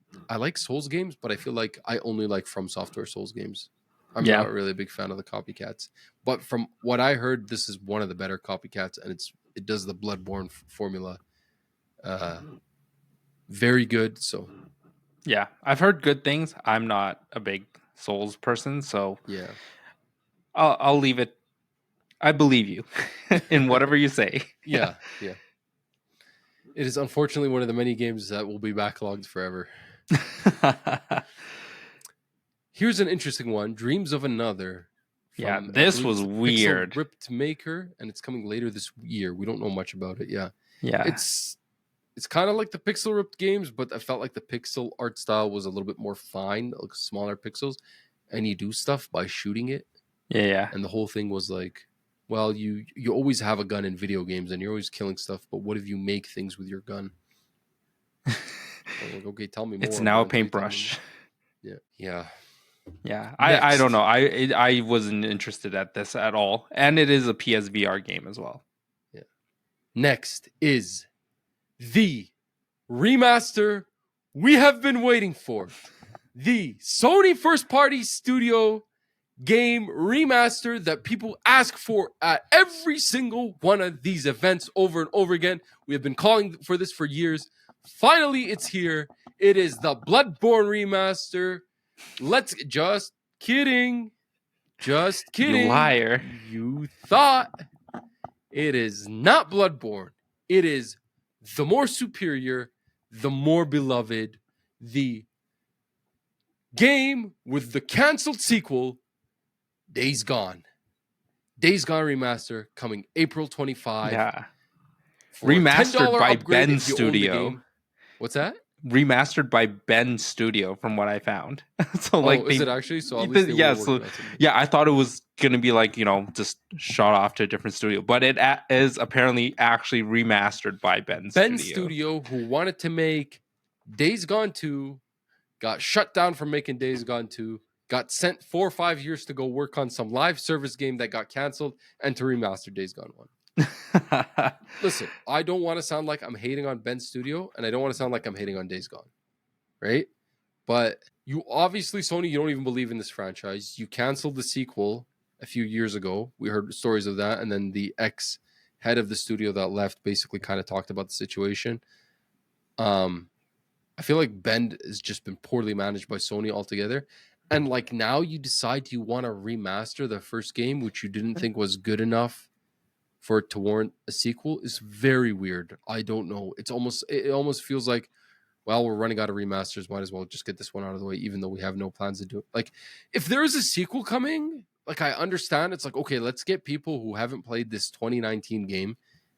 Souls games, but I feel like I only like From Software Souls games. I'm not really a big fan of the copycats. But from what I heard, this is one of the better copycats, and it does the Bloodborne formula very good. So yeah, I've heard good things. I'm not a big Souls person, so yeah, I'll leave it. I believe you in whatever you say. Yeah. It is unfortunately one of the many games that will be backlogged forever. Here's an interesting one: Dreams of Another. From, this was weird. Ripped Maker, and it's coming later this year. We don't know much about it. Yeah. It's kind of like the Pixel Ripped games, but I felt like the pixel art style was a little bit more fine, like smaller pixels, and you do stuff by shooting it. Yeah. And the whole thing was like, well, you always have a gun in video games, and you're always killing stuff. But what if you make things with your gun? Like, okay, tell me more. It's now a paintbrush. Yeah. I don't know. I wasn't interested at this at all, and it is a PSVR game as well. Yeah. Next is the remaster we have been waiting for, the Sony first-party studio game remaster that people ask for at every single one of these events over and over again. We have been calling for this for years. Finally, it's here. It is the Bloodborne remaster. Just kidding. You liar. You thought it is not Bloodborne. It is the more superior, the more beloved, the game with the canceled sequel, Days Gone. Days Gone remaster coming April 25. Yeah. Remastered by Ben Studio. What's that? Remastered by Ben Studio, from what I found. So like, is it actually? So at least I thought it was gonna be like, just shot off to a different studio, but it is apparently actually remastered by Ben Studio, who wanted to make Days Gone 2, got shut down from making Days Gone 2, got sent 4 or 5 years to go work on some live service game that got canceled, and to remaster Days Gone 1. Listen, I don't want to sound like I'm hating on Ben Studio, and I don't want to sound like I'm hating on Days Gone, right? But you obviously, Sony, you don't even believe in this franchise. You canceled the sequel a few years ago. We heard stories of that, and then the ex-head of the studio that left basically kind of talked about the situation. I feel like Ben has just been poorly managed by Sony altogether, and like now you decide you want to remaster the first game, which you didn't think was good enough for it to warrant a sequel, is very weird. I don't know. It almost feels like, well, we're running out of remasters. Might as well just get this one out of the way, even though we have no plans to do it. Like, if there is a sequel coming, like, I understand. It's like, okay, let's get people who haven't played this 2019 game.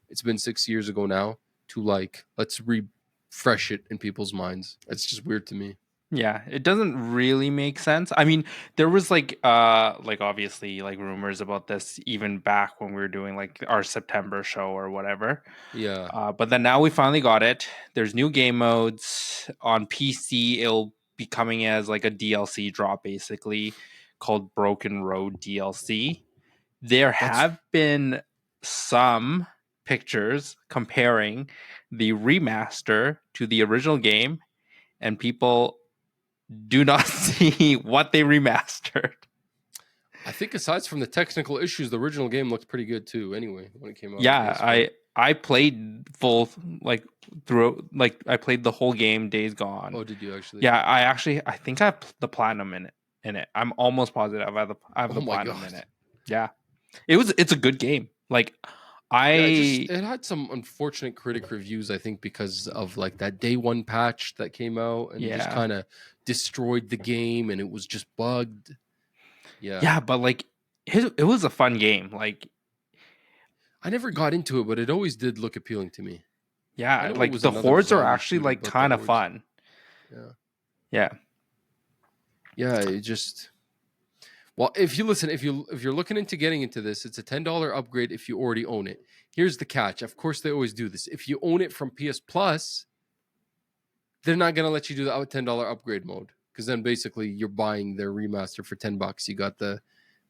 It's been 6 years ago now. To like, let's refresh it in people's minds. It's just weird to me. Yeah, it doesn't really make sense. I mean, there was like obviously like rumors about this even back when we were doing like our September show or whatever. Yeah. But then now we finally got it. There's new game modes on PC. It'll be coming as like a DLC drop, basically called Broken Road DLC. There have been some pictures comparing the remaster to the original game, and people do not see what they remastered. I think aside from the technical issues, the original game looked pretty good too. Anyway, when it came out. Yeah, I played full like through like I played the whole game, Days Gone. Oh, did you actually? Yeah, I think I have the platinum in it. I'm almost positive I have the platinum in it. Yeah, it's a good game. Like it had some unfortunate critic reviews, I think, because of like that day one patch that came out and just kind of destroyed the game, and it was just bugged. Yeah, but like it was a fun game. Like I never got into it, but it always did look appealing to me. Yeah, like the hordes are actually like kind of fun. Yeah. It just. Well, if you're looking into getting into this, it's a $10 upgrade if you already own it. Here's the catch. Of course, they always do this. If you own it from PS Plus, they're not going to let you do the $10 upgrade mode, because then basically you're buying their remaster for $10. You got the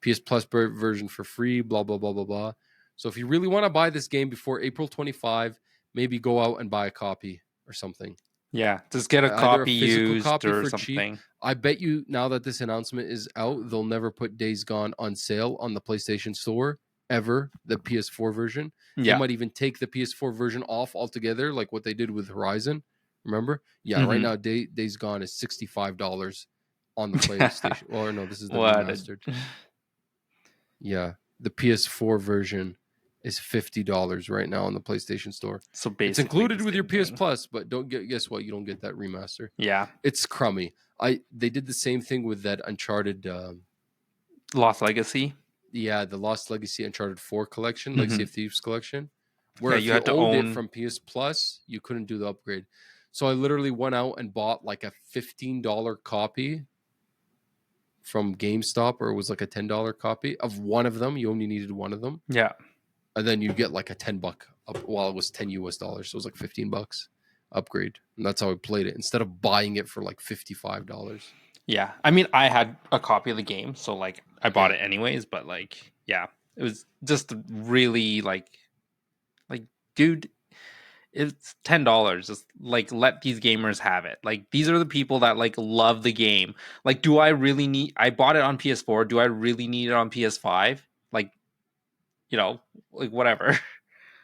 PS Plus version for free, blah, blah, blah, blah, blah. So if you really want to buy this game before April 25, maybe go out and buy a copy or something. Yeah, just get a copy used copy or something. Cheap. I bet you now that this announcement is out, they'll never put Days Gone on sale on the PlayStation Store ever, the PS4 version. Yeah. They might even take the PS4 version off altogether, like what they did with Horizon. Remember? Yeah, right now Days Gone is $65 on the PlayStation. Or no, this is the remastered. Yeah, the PS4 version is $50 right now on the PlayStation Store. So basically, it's included with your PS Plus, but guess what? You don't get that remaster. Yeah, it's crummy. They did the same thing with that Uncharted Lost Legacy. Yeah, the Lost Legacy Uncharted 4 collection, Legacy of Thieves collection, where if you had to own it from PS Plus, you couldn't do the upgrade. So I literally went out and bought like a $15 copy from GameStop, or it was like a $10 copy of one of them. You only needed one of them. Yeah. And then you get like a $10 it was $10 US, so it was like $15 upgrade. And that's how I played it instead of buying it for like $55. Yeah. I mean, I had a copy of the game, so like I bought it anyways, but like, yeah, it was just really like dude, it's $10. Just like let these gamers have it. Like these are the people that like love the game. Like, do I really need? I bought it on PS4. Do I really need it on PS5? Like, like whatever.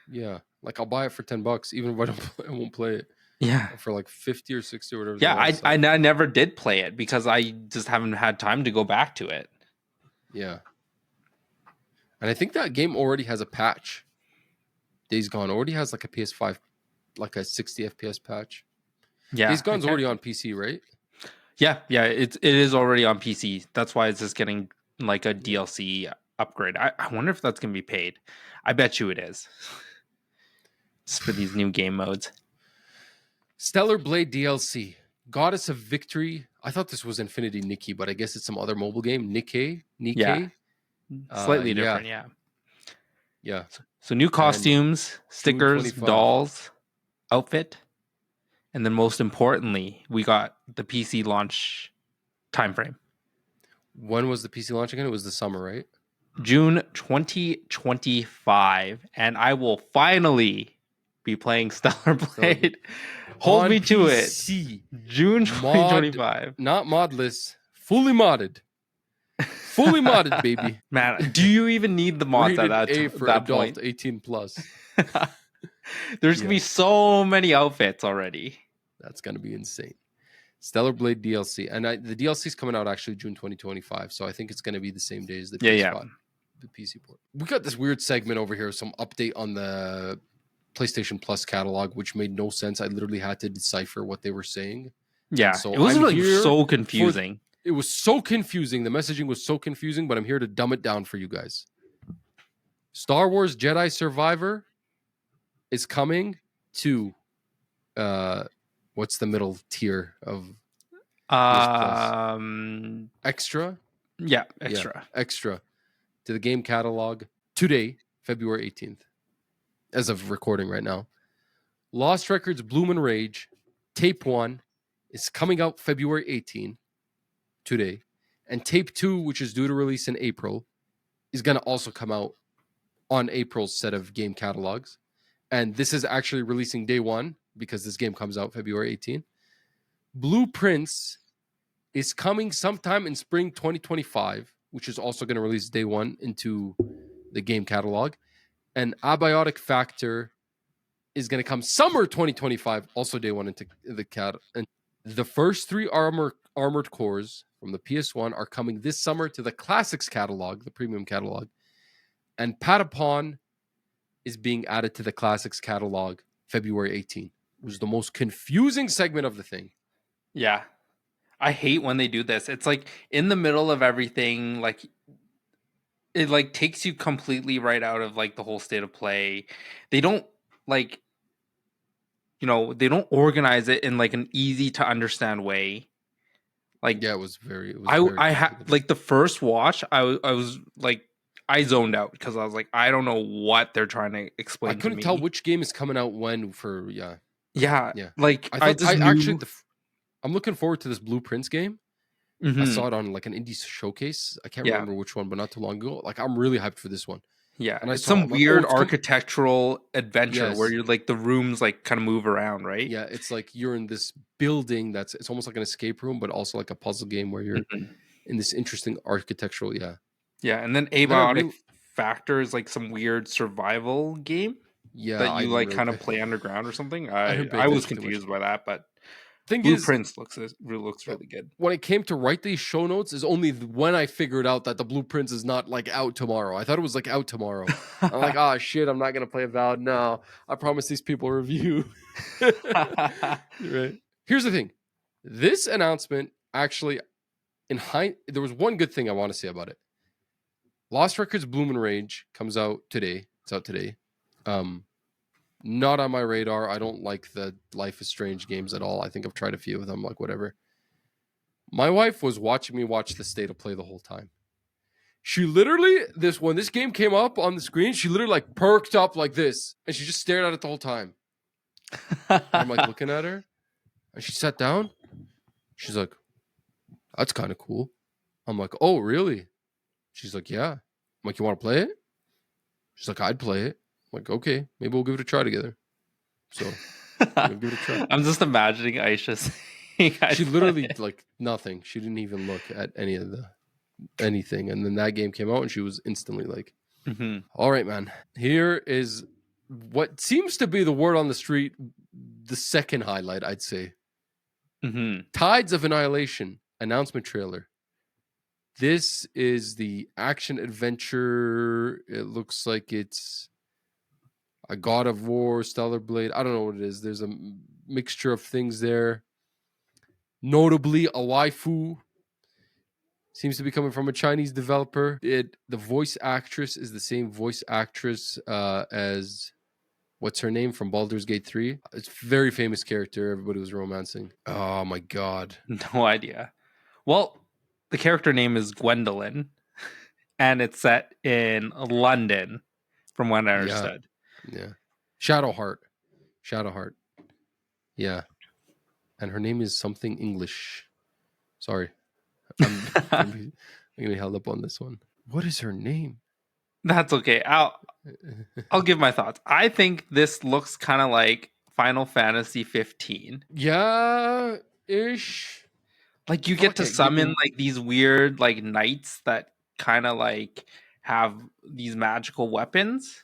Yeah, like I'll buy it for $10, even if I won't play it. Yeah, for like 50 or 60 or whatever. Yeah, I never did play it because I just haven't had time to go back to it. Yeah, and I think that game already has a patch. Days Gone already has like a PS5, like a 60 FPS patch. Yeah, Days Gone's already on PC, right? Yeah, it is already on PC. That's why it's just getting like a DLC upgrade. I wonder if that's gonna be paid. I bet you it is. Just for these new game modes. Stellar Blade DLC, Goddess of Victory. I thought this was Infinity Nikki, but I guess it's some other mobile game. Nikkei. Yeah. Slightly different, yeah. So new costumes, stickers, dolls, outfit, and then most importantly, we got the PC launch timeframe. When was the PC launch again? It was the summer, right? June 2025, and I will finally be playing Stellar Blade. Hold me to PC. It. June 2025. Not modless, fully modded. Fully modded, baby. Man, do you even need the mods at that, for that adult point? 18 plus. There's gonna be so many outfits already. That's gonna be insane. Stellar Blade DLC, and the DLC is coming out actually June 2025. So I think it's going to be the same day as the PS5, the PC port. We got this weird segment over here, some update on the PlayStation Plus catalog, which made no sense. I literally had to decipher what they were saying. Yeah, so it was like so confusing. It was so confusing. The messaging was so confusing, but I'm here to dumb it down for you guys. Star Wars Jedi Survivor is coming to what's the middle tier of Extra? Yeah, Extra. Yeah, Extra to the game catalog today, February 18th, as of recording right now. Lost Records Bloom and Rage Tape 1 is coming out February 18th today. And Tape 2, which is due to release in April, is going to also come out on April's set of game catalogs. And this is actually releasing day one because this game comes out February 18th. Blueprints is coming sometime in spring 2025, which is also going to release day one into the game catalog. And Abiotic Factor is going to come summer 2025, also day one into the cat. And the first three Armored Cores from the PS1 are coming this summer to the Classics catalog, the premium catalog. And Patapon is being added to the Classics catalog February 18th. It was the most confusing segment of the thing. Yeah. I hate when they do this. It's like in the middle of everything, like it like takes you completely right out of like the whole state of play. They don't like, you know, they don't organize it in like an easy to understand way. Like, yeah, it was very I had like the first watch, I was like, I zoned out because I was like, I don't know what they're trying to explain. I couldn't tell which game is coming out when for yeah. Like I'm looking forward to this Blueprints game. Mm-hmm. I saw it on like an indie showcase. I can't remember which one, but not too long ago. Like I'm really hyped for this one. Yeah, and it's some weird architectural adventure where you're like the rooms like kind of move around, right? Yeah, it's like you're in this building it's almost like an escape room, but also like a puzzle game where you're in this interesting architectural. Yeah, and then Abiotic Factor is like some weird survival game. Yeah, that you like kind of play underground or something. I was confused by that, but Blueprints looks really good. When it came to write these show notes is only when I figured out that the Blueprints is not like out tomorrow. I thought it was like out tomorrow. I'm like, oh shit, I'm not gonna play Avowed. No, I promise these people a review. Right. Here's the thing. This announcement actually, there was one good thing I want to say about it. Lost Records Bloom and Rage comes out today. It's out today. Not on my radar. I don't like the Life is Strange games at all. I think I've tried a few of them, like whatever. My wife was watching me watch the state of play the whole time. She literally, when this game came up on the screen, she literally like perked up like this, and she just stared at it the whole time. I'm like looking at her, and she sat down. She's like, "That's kind of cool." I'm like, "Oh, really?" She's like, "Yeah." I'm like, "You want to play it?" She's like, "I'd play it." I'm like, okay, maybe we'll give it a try together. So we'll give it a try. I'm just imagining Aisha saying she literally like nothing. She didn't even look at anything. And then that game came out and she was instantly like, all right, man. Here is what seems to be the word on the street, the second highlight, I'd say. Tides of Annihilation announcement trailer. This is the action adventure. It looks like it's a God of War, Stellar Blade. I don't know what it is. There's a mixture of things there. Notably, a waifu seems to be coming from a Chinese developer. The voice actress is the same voice actress as what's her name from Baldur's Gate 3. It's a very famous character. Everybody was romancing. Oh my god. No idea. Well, the character name is Gwendolyn, and it's set in London, from what I understood. Yeah. Shadowheart. Yeah. And her name is something English. Sorry. I'm going to be held up on this one. What is her name? That's okay. I'll give my thoughts. I think this looks kind of like Final Fantasy 15. Yeah, ish. Like you get to summon like these weird like knights that kind of like have these magical weapons,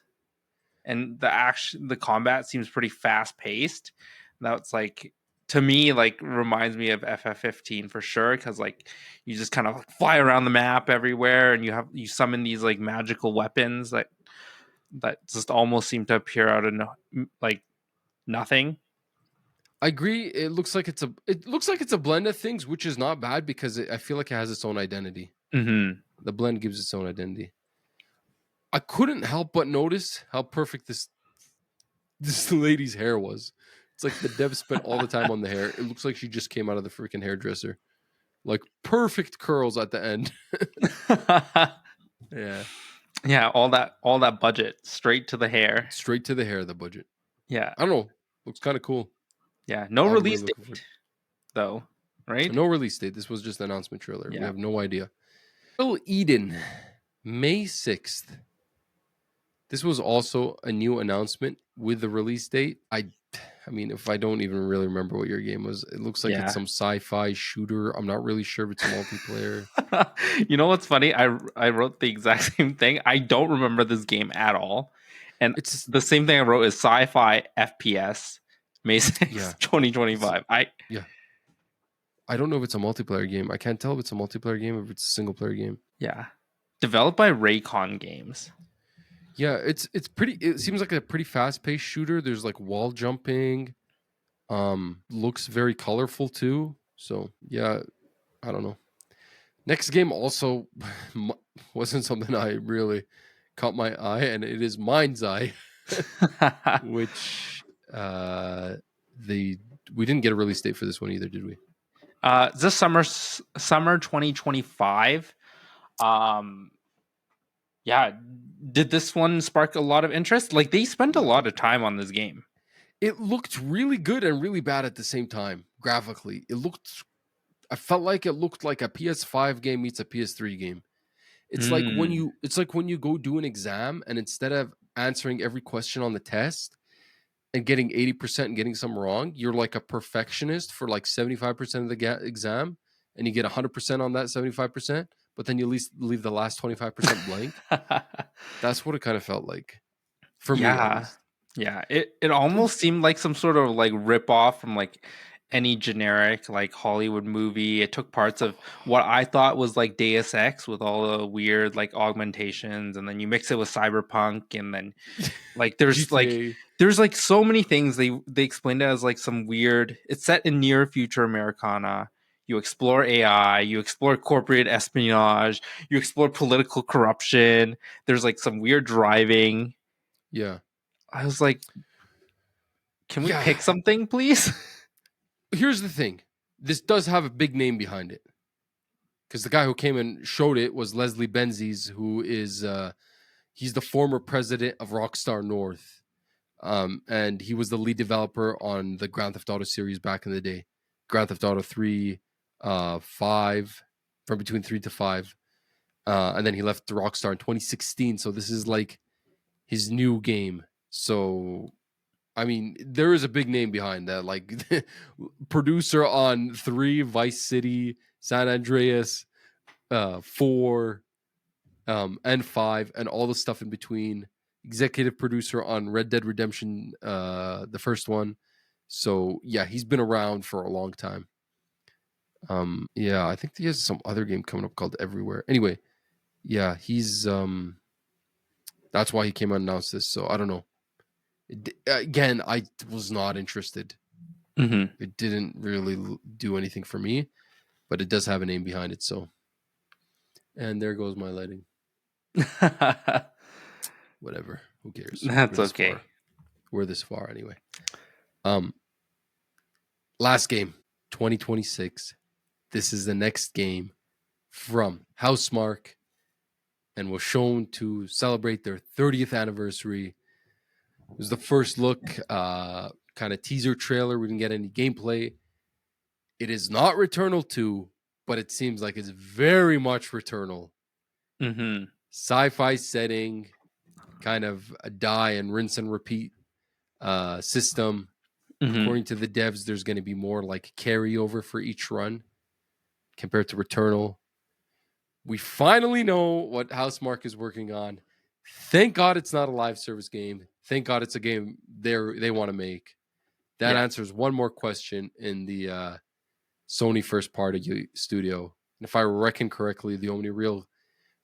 and the combat seems pretty fast paced. That's like to me, like, reminds me of FF15 for sure, because like you just kind of like fly around the map everywhere, and you summon these like magical weapons that just almost seem to appear out of like nothing. I agree. It looks like it's a blend of things, which is not bad because I feel like it has its own identity. Mm-hmm. The blend gives its own identity. I couldn't help but notice how perfect this lady's hair was. It's like the dev spent all the time on the hair. It looks like she just came out of the freaking hairdresser. Like perfect curls at the end. Yeah. Yeah, all that budget straight to the hair. Straight to the hair, the budget. Yeah. I don't know. Looks kind of cool. Yeah. No I'm release really date, though, right? No release date. This was just an announcement trailer. Yeah. We have no idea. Little Eden, May 6th. This was also a new announcement with the release date. I mean, if I don't even really remember what your game was, it looks like it's some sci-fi shooter. I'm not really sure if it's multiplayer. You know what's funny? I wrote the exact same thing. I don't remember this game at all. And it's the same thing I wrote is sci-fi FPS May 6th, 2025. I don't know if it's a multiplayer game. I can't tell if it's a multiplayer game or if it's a single player game. Yeah. Developed by Raycon Games. Yeah, it's pretty. It seems like a pretty fast-paced shooter. There's like wall jumping. Looks very colorful too. So yeah, I don't know. Next game also wasn't something I really caught my eye, and it is Mind's Eye, which we didn't get a release date for this one either, did we? This summer 2025. Yeah, did this one spark a lot of interest? Like, they spent a lot of time on this game. It looked really good and really bad at the same time. Graphically, I felt like it looked like a PS5 game meets a PS3 game. It's like when you go do an exam, and instead of answering every question on the test and getting 80% and getting some wrong, you're like a perfectionist for like 75% of the exam, and you get 100% on that 75%, but then you leave the last 25% blank. That's what it kind of felt like for me, at least. Yeah, it almost seemed like some sort of like rip off from like any generic like Hollywood movie. It took parts of what I thought was like Deus Ex with all the weird like augmentations, and then you mix it with Cyberpunk, and then like there's like so many things. They explained it as like some weird. It's set in near future Americana. You explore AI, you explore corporate espionage, you explore political corruption. There's like some weird driving. Yeah. I was like, can we pick something, please? Here's the thing. This does have a big name behind it. Because the guy who came and showed it was Leslie Benzies, who is he's the former president of Rockstar North. And he was the lead developer on the Grand Theft Auto series back in the day. Grand Theft Auto 3, 5, from between 3 to 5. And then he left Rockstar in 2016. So this is like his new game. So, I mean, there is a big name behind that. Like, producer on 3, Vice City, San Andreas, 4, and 5, and all the stuff in between. Executive producer on Red Dead Redemption, the first one. So yeah, he's been around for a long time. Yeah, I think he has some other game coming up called Everywhere. Anyway, yeah, he's that's why he came out and announced this. So I don't know. Again, I was not interested. Mm-hmm. It didn't really do anything for me, but it does have a name behind it. So, and there goes my lighting. Whatever. Who cares? That's okay. We're this far anyway. Last game, 2026. This is the next game from Housemarque, and was shown to celebrate their 30th anniversary. It was the first look, kind of teaser trailer. We didn't get any gameplay. It is not Returnal 2, but it seems like it's very much Returnal. Mm-hmm. Sci-fi setting, kind of a die and rinse and repeat system. Mm-hmm. According to the devs, there's going to be more like carryover for each run compared to Returnal. We finally know what Housemarque is working on. Thank God it's not a live service game. Thank God it's a game they want to make. that answers one more question in the Sony first party studio. And if I reckon correctly, the only real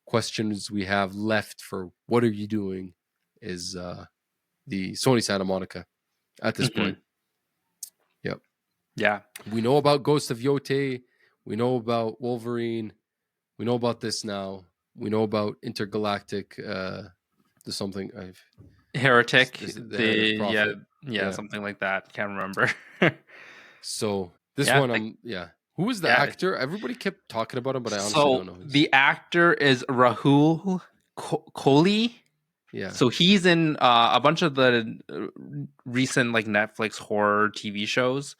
questions we have left for what are you doing is the Sony Santa Monica at this point. Yep. Yeah. We know about Ghost of Yote. We know about Wolverine. We know about this now. We know about Intergalactic. The something I've Heretic. the yeah, something like that. Can't remember. So this one, Who was the actor? Everybody kept talking about him, but I honestly don't know. The actor is Rahul Kohli. Yeah. So he's in a bunch of the recent like Netflix horror TV shows,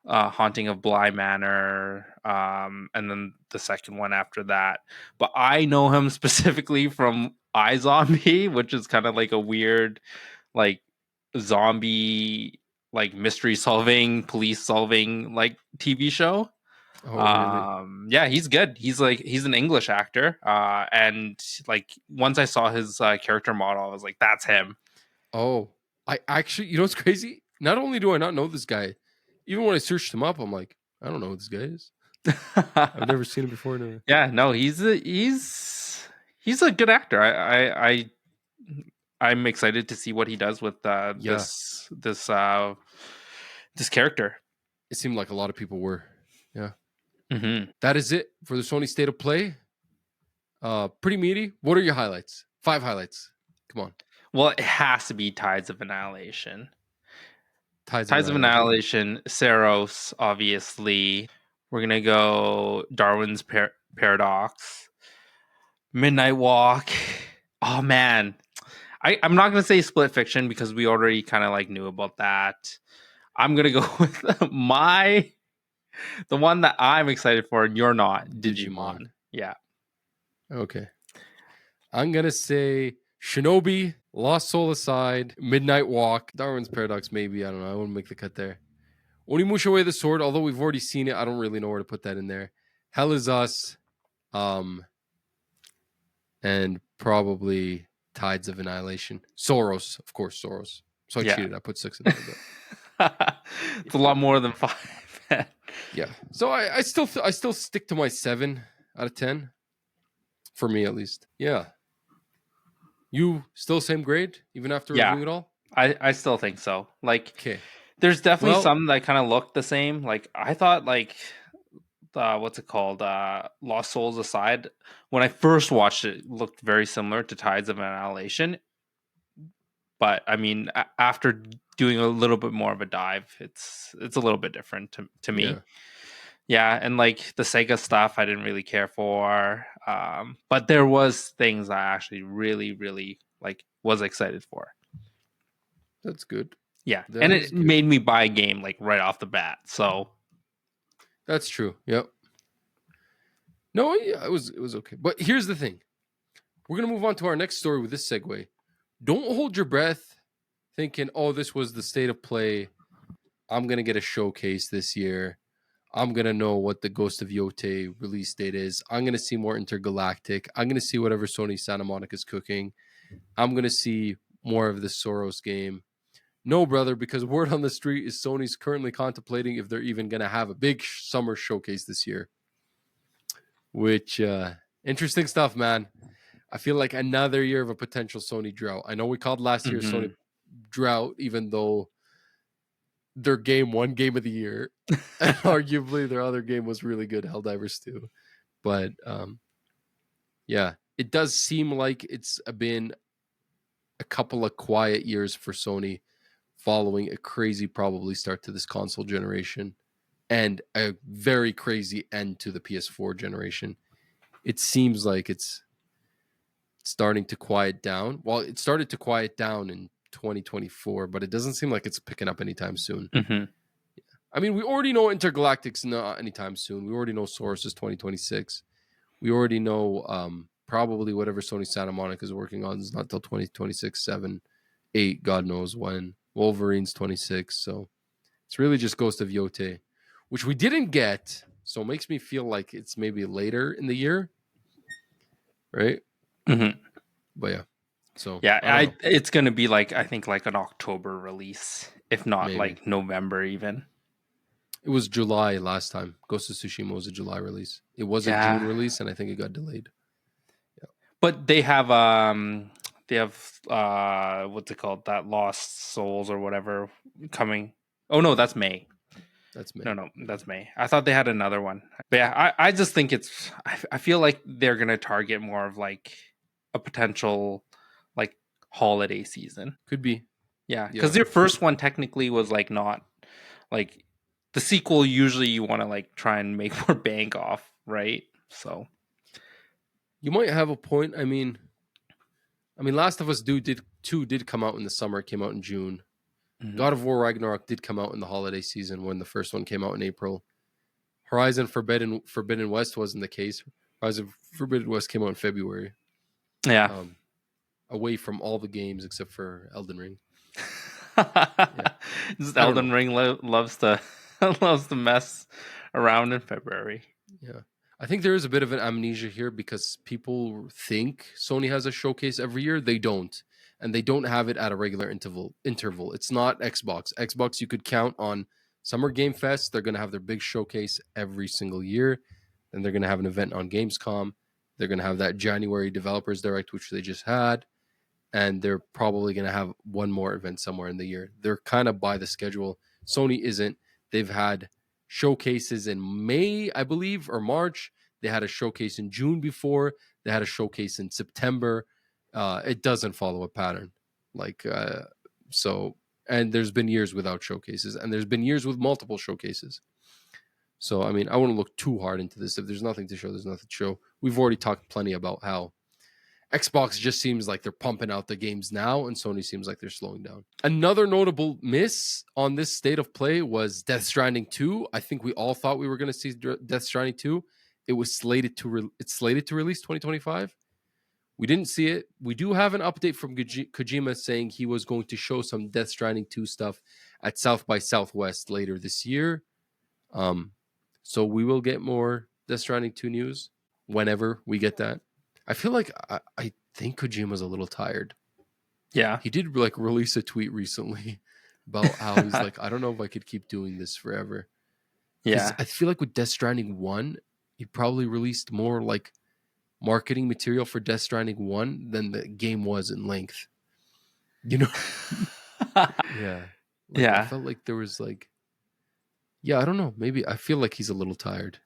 Haunting of Bly Manor, and then the second one after that. But I know him specifically from iZombie, which is kind of like a weird, like zombie, like mystery solving, police solving like TV show. Oh, really? Yeah, he's good. He's an English actor. And like once I saw his character model, I was like, that's him. Oh, I actually, you know what's crazy? Not only do I not know this guy, even when I searched him up, I'm like, I don't know who this guy is. I've never seen him before. No. Yeah, no, he's a good actor. I'm excited to see what he does with this character. It seemed like a lot of people were. Yeah. Mm-hmm. That is it for the Sony State of Play. Pretty meaty. What are your highlights? 5 highlights. Come on. Well, it has to be Tides of Annihilation. Tides of Annihilation. Saros, obviously. We're going to go Darwin's Paradox. Midnight Walk. Oh, man. I'm not going to say Split Fiction because we already kind of like knew about that. I'm going to go with the one that I'm excited for and you're not. Digimon. Yeah. Okay. I'm going to say Shinobi, Lost Soul Aside, Midnight Walk, Darwin's Paradox, maybe. I don't know. I wouldn't make the cut there. Onimusha Way of the Sword, although we've already seen it, I don't really know where to put that in there. Hell Is Us, and probably Tides of Annihilation. Soros, of course, Soros. So I cheated. I put 6 in there. It's a lot more than 5. Yeah. So I still stick to my 7 out of 10. For me, at least. Yeah. You still same grade, even after reviewing it all? I still think so. Like, okay. There's definitely some that kind of look the same. Like, I thought, like, what's it called? Lost Souls Aside. When I first watched it, looked very similar to Tides of Annihilation. But, I mean, after doing a little bit more of a dive, it's a little bit different to me. Yeah, and, like, the Sega stuff I didn't really care for. But there was things I actually really, really, like, was excited for. That's good. Yeah, and it made me buy a game like right off the bat. So that's true. Yep. No, yeah, it was okay. But here's the thing: we're gonna move on to our next story with this segue. Don't hold your breath, thinking, "Oh, this was the state of play. I'm gonna get a showcase this year. I'm gonna know what the Ghost of Yote release date is. I'm gonna see more Intergalactic. I'm gonna see whatever Sony Santa Monica is cooking. I'm gonna see more of the Soros game." No, brother, because word on the street is Sony's currently contemplating if they're even going to have a big summer showcase this year. Which, interesting stuff, man. I feel like another year of a potential Sony drought. I know we called last year Sony drought, even though their game won Game of the Year. And arguably their other game was really good, Helldivers 2. But, yeah, it does seem like it's been a couple of quiet years for Sony, following a crazy probably start to this console generation and a very crazy end to the PS4 generation. It seems like it's starting to quiet down. Well, it started to quiet down in 2024, but it doesn't seem like it's picking up anytime soon. Mm-hmm. I mean, we already know Intergalactic's not anytime soon. We already know Source is 2026. We already know probably whatever Sony Santa Monica is working on is not till 2026, 7, 8, God knows when. Wolverine's 26, so it's really just Ghost of Yote, which we didn't get, so it makes me feel like it's maybe later in the year, right? Mm-hmm. But yeah, so yeah, it's gonna be like I think like an October release if not like November even. It was July last time. Ghost of Tsushima was a July release. It was a June release, and I think it got delayed. Yeah. But they have what's it called? That Lost Souls or whatever coming. Oh no, that's May. That's May. No, that's May. I thought they had another one. But yeah, I just think I feel like they're gonna target more of like a potential like holiday season. Could be. Yeah, because their first one technically was like not like the sequel. Usually, you want to like try and make more bank off, right? So you might have a point. I mean, Last of Us 2 did come out in the summer. It came out in June. Mm-hmm. God of War Ragnarok did come out in the holiday season when the first one came out in April. Horizon Forbidden West wasn't the case. Horizon Forbidden West came out in February. Yeah. Away from all the games except for Elden Ring. Elden Ring loves to mess around in February. Yeah. I think there is a bit of an amnesia here because people think Sony has a showcase every year. They don't. And they don't have it at a regular interval. It's not Xbox. Xbox, you could count on Summer Game Fest. They're going to have their big showcase every single year. Then they're going to have an event on Gamescom. They're going to have that January Developers Direct, which they just had. And they're probably going to have one more event somewhere in the year. They're kind of by the schedule. Sony isn't. They've had showcases in May, I believe, or March. They had a showcase in June before. They had a showcase in September. It doesn't follow a pattern. And there's been years without showcases, and there's been years with multiple showcases. So, I wouldn't look too hard into this. If there's nothing to show, there's nothing to show. We've already talked plenty about how Xbox just seems like they're pumping out the games now, and Sony seems like they're slowing down. Another notable miss on this state of play was Death Stranding 2. I think we all thought we were going to see Death Stranding 2. It was slated to release 2025. We didn't see it. We do have an update from Kojima saying he was going to show some Death Stranding 2 stuff at South by Southwest later this year. So we will get more Death Stranding 2 news whenever we get that. I feel like I think Kojima's a little tired. Yeah. He did release a tweet recently about how he's like, I don't know if I could keep doing this forever. Yeah. I feel like with Death Stranding 1, he probably released more like marketing material for Death Stranding 1 than the game was in length. You know? Yeah. I felt like there was I don't know. Maybe I feel like he's a little tired.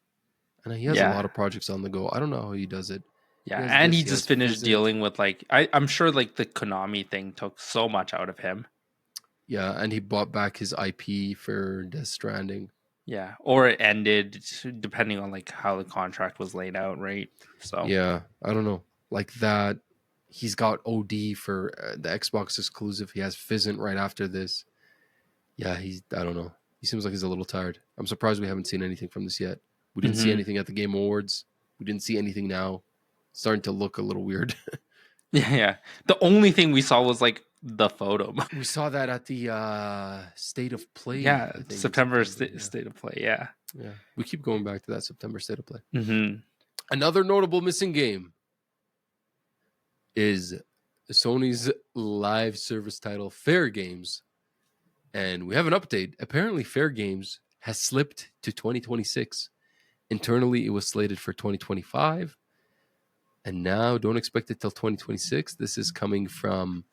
And he has a lot of projects on the go. I don't know how he does it. Yeah, and he just finished dealing with I'm sure the Konami thing took so much out of him. Yeah, and he bought back his IP for Death Stranding. Yeah, or it ended depending on how the contract was laid out, right? So yeah, I don't know. Like that, he's got OD for the Xbox exclusive. He has Fizzant right after this. Yeah, I don't know. He seems like he's a little tired. I'm surprised we haven't seen anything from this yet. We didn't see anything at the Game Awards. We didn't see anything now. It's starting to look a little weird. Yeah. The only thing we saw was the photo. We saw that at the State of Play. Yeah, September State of Play. Yeah. Yeah. We keep going back to that September State of Play. Mm-hmm. Another notable missing game is Sony's live service title, Fair Games. And we have an update. Apparently, Fair Games has slipped to 2026. Internally, it was slated for 2025. And now, don't expect it till 2026. This is coming from,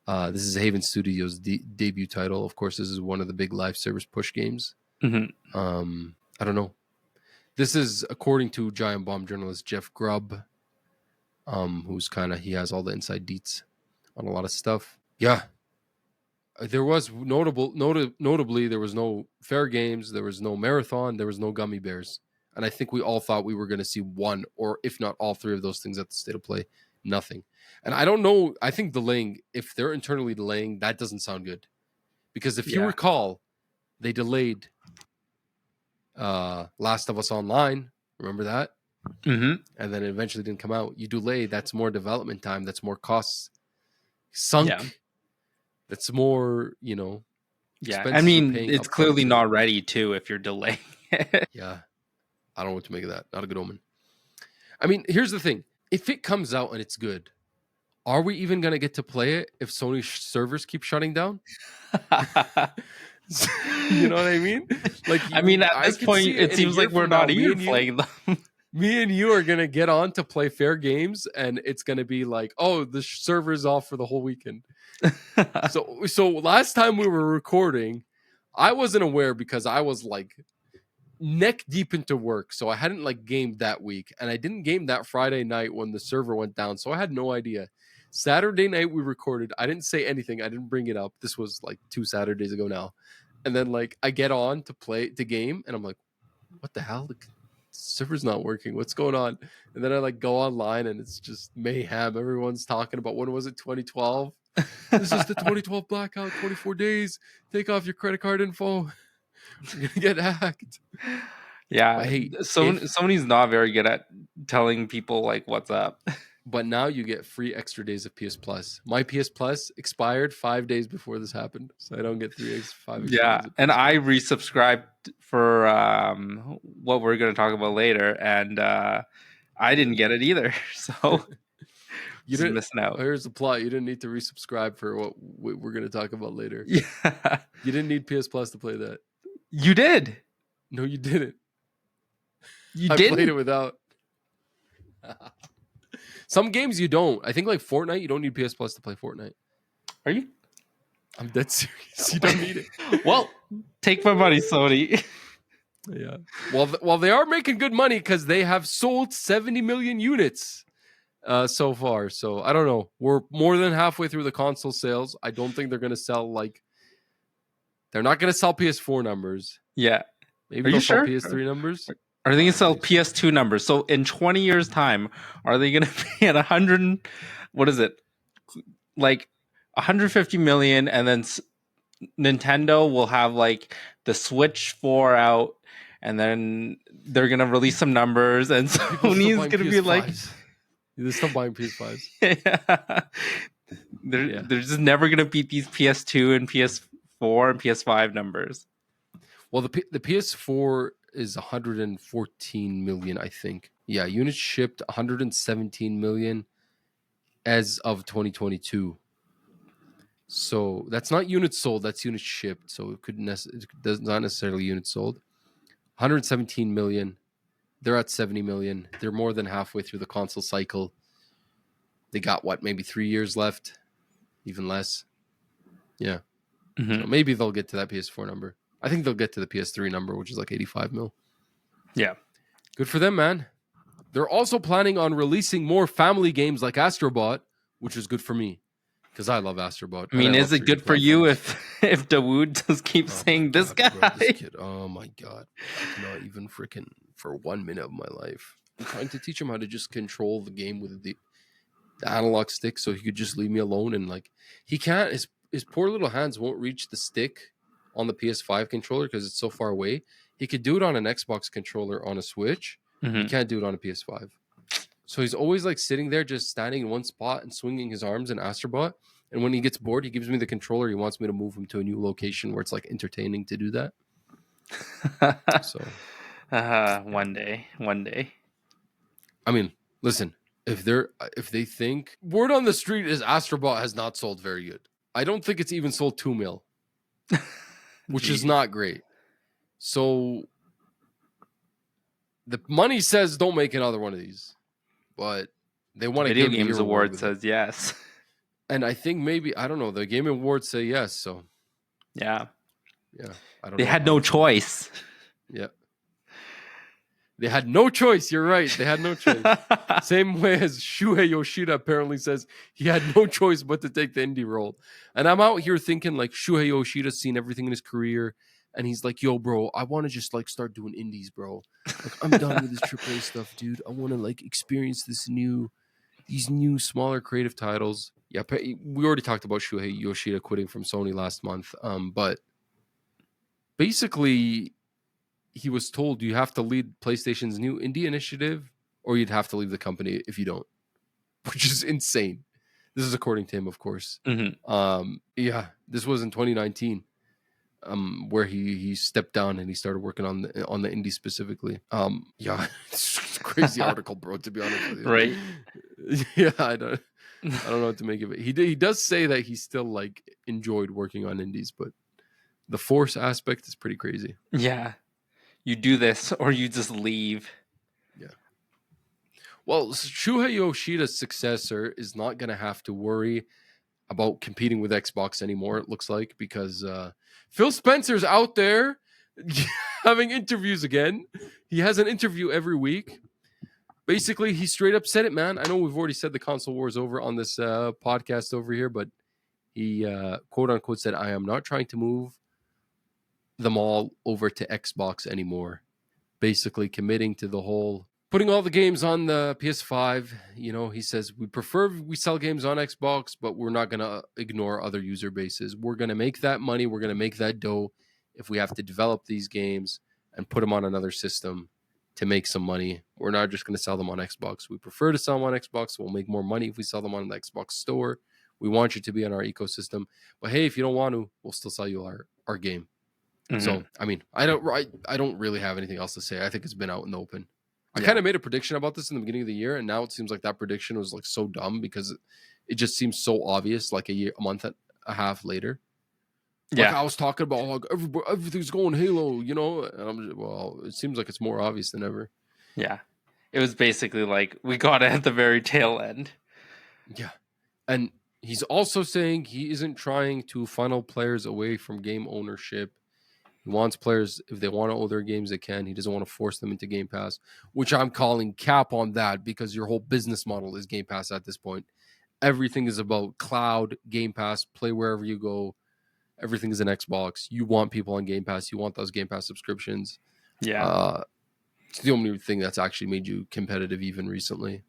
this is Haven Studios' debut title. Of course, this is one of the big live service push games. Mm-hmm. I don't know. This is according to Giant Bomb journalist Jeff Grubb, who's he has all the inside deets on a lot of stuff. Yeah. There was notably, there was no Fair Games, there was no Marathon, there was no Gummy Bears. And I think we all thought we were going to see one, or if not all three of those things at the State of Play. Nothing. And I don't know. I think delaying, if they're internally delaying, that doesn't sound good. Because if you recall, they delayed Last of Us Online. Remember that? Mm-hmm. And then it eventually didn't come out. You delay, that's more development time. That's more costs sunk. Yeah. That's more, Yeah, it's clearly not ready too if you're delaying it. Yeah. I don't know what to make of that. Not a good omen. Here's the thing. If it comes out and it's good, Are we even gonna get to play it if Sony servers keep shutting down? You know what I mean? Like, I mean, at this point, it seems like we're not even playing them. Me and you are gonna get on to play fair games, and it's gonna be like, oh, the server's off for the whole weekend. So last time we were recording, I wasn't aware because I was like neck deep into work, so I hadn't like gamed that week, and I didn't game that Friday night when the server went down, so I had no idea. Saturday night we recorded. I didn't say anything. I didn't bring it up. This was like 2 Saturdays ago now. And then like I get on to play the game, and I'm like, what the hell? The server's not working. What's going on? And then I like go online, and it's just mayhem. Everyone's talking about, when was it? 2012. This is the 2012 blackout. 24 days. Take off your credit card info. You're gonna get hacked. Yeah, Sony's not very good at telling people like what's up. But now you get free extra days of PS Plus. My PS Plus expired 5 days before this happened, so I don't get 5 extra days. Yeah, and I resubscribed for what we're going to talk about later, and I didn't get it either. So you didn't missing out. Here's the plot: you didn't need to resubscribe for what we're going to talk about later. Yeah, you didn't need PS Plus to play that. You did. No, you didn't. I played it without. Some games you don't. I think like Fortnite, you don't need PS Plus to play Fortnite. Are you? I'm dead serious. You don't need it. Well, take my money, Sony. Yeah. Well, they are making good money because they have sold 70 million units so far. So I don't know. We're more than halfway through the console sales. I don't think they're going to sell they're not going to sell PS4 numbers. Yeah. Maybe they'll sell PS3 numbers. Are they going to sell PS2 numbers? So in 20 years' time, are they going to be at 100? What is it? Like 150 million, and then Nintendo will have like the Switch 4 out, and then they're going to release some numbers, and Sony's going to be like, they're still buying PS5s. Yeah. They're just never going to beat these PS2 and PS4 and PS5 numbers. Well, the PS4 is 114 million, I think. Yeah, units shipped 117 million as of 2022. So that's not units sold, that's units shipped. So it does not necessarily units sold. 117 million. They're at 70 million. They're more than halfway through the console cycle. They got maybe 3 years left, even less. Yeah. Mm-hmm. So maybe they'll get to that PS4 number. I think they'll get to the PS3 number, which is like 85 mil. Yeah. Good for them, man. They're also planning on releasing more family games like Astrobot, which is good for me because I love Astrobot. I mean, is it good for you if Dawood just keeps saying this guy? Bro, this kid, oh my God. I cannot even freaking for 1 minute of my life. I'm trying to teach him how to just control the game with the analog stick so he could just leave me alone. And like, he can't, his poor little hands won't reach the stick on the PS5 controller because it's so far away. He could do it on an Xbox controller on a Switch. Mm-hmm. He can't do it on a PS5. So he's always like sitting there just standing in one spot and swinging his arms in Astrobot. And when he gets bored, he gives me the controller. He wants me to move him to a new location where it's like entertaining to do that. So one day. I mean, listen, if they think word on the street is Astrobot has not sold very good. I don't think it's even sold 2 mil. Which is not great. So the money says don't make another one of these, but they want to Video Games Award says yes. And I think maybe, I don't know, the Game Awards say yes. So yeah, I don't know. They had no choice. Yeah, they had no choice. You're right. They had no choice. Same way as Shuhei Yoshida apparently says he had no choice but to take the indie role. And I'm out here thinking like Shuhei Yoshida's seen everything in his career. And he's like, yo, bro, I want to just like start doing indies, bro. Like, I'm done with this AAA stuff, dude. I want to like experience these new smaller creative titles. Yeah, we already talked about Shuhei Yoshida quitting from Sony last month. But basically, he was told you have to lead PlayStation's new indie initiative or you'd have to leave the company if you don't, which is insane. This is according to him, of course. Mm-hmm. This was in 2019 where he stepped down and he started working on the indie specifically. It's a crazy article, bro, to be honest with you. Right. Yeah, I don't. I don't know what to make of it. He does say that he still like enjoyed working on indies, but the force aspect is pretty crazy. Yeah. You do this or you just leave. Yeah. Well, Shuhei Yoshida's successor is not going to have to worry about competing with Xbox anymore, it looks like, because Phil Spencer's out there having interviews again. He has an interview every week. Basically, he straight up said it, man. I know we've already said the console war is over on this podcast over here, but he quote unquote said, I am not trying to move them all over to Xbox anymore. Basically committing to the whole putting all the games on the PS5. You know, he says we prefer we sell games on Xbox, but we're not going to ignore other user bases. We're going to make that money. We're going to make that dough if we have to develop these games and put them on another system to make some money. We're not just going to sell them on Xbox. We prefer to sell them on Xbox. We'll make more money if we sell them on the Xbox store. We want you to be on our ecosystem. But hey, if you don't want to, we'll still sell you our game. Mm-hmm. So, I mean, I don't really have anything else to say. I think it's been out in the open. I kind of made a prediction about this in the beginning of the year, and now it seems like that prediction was like so dumb because it just seems so obvious. Like a month and a half later, like I was talking about, like everything's going Halo, you know. And I'm just, well, it seems like it's more obvious than ever. Yeah, it was basically like we got it at the very tail end. Yeah, and he's also saying he isn't trying to funnel players away from game ownership. He wants players, if they want to own their games, they can. He doesn't want to force them into Game Pass, which I'm calling cap on that because your whole business model is Game Pass at this point. Everything is about cloud, Game Pass, play wherever you go. Everything is an Xbox. You want people on Game Pass. You want those Game Pass subscriptions. Yeah. It's the only thing that's actually made you competitive even recently.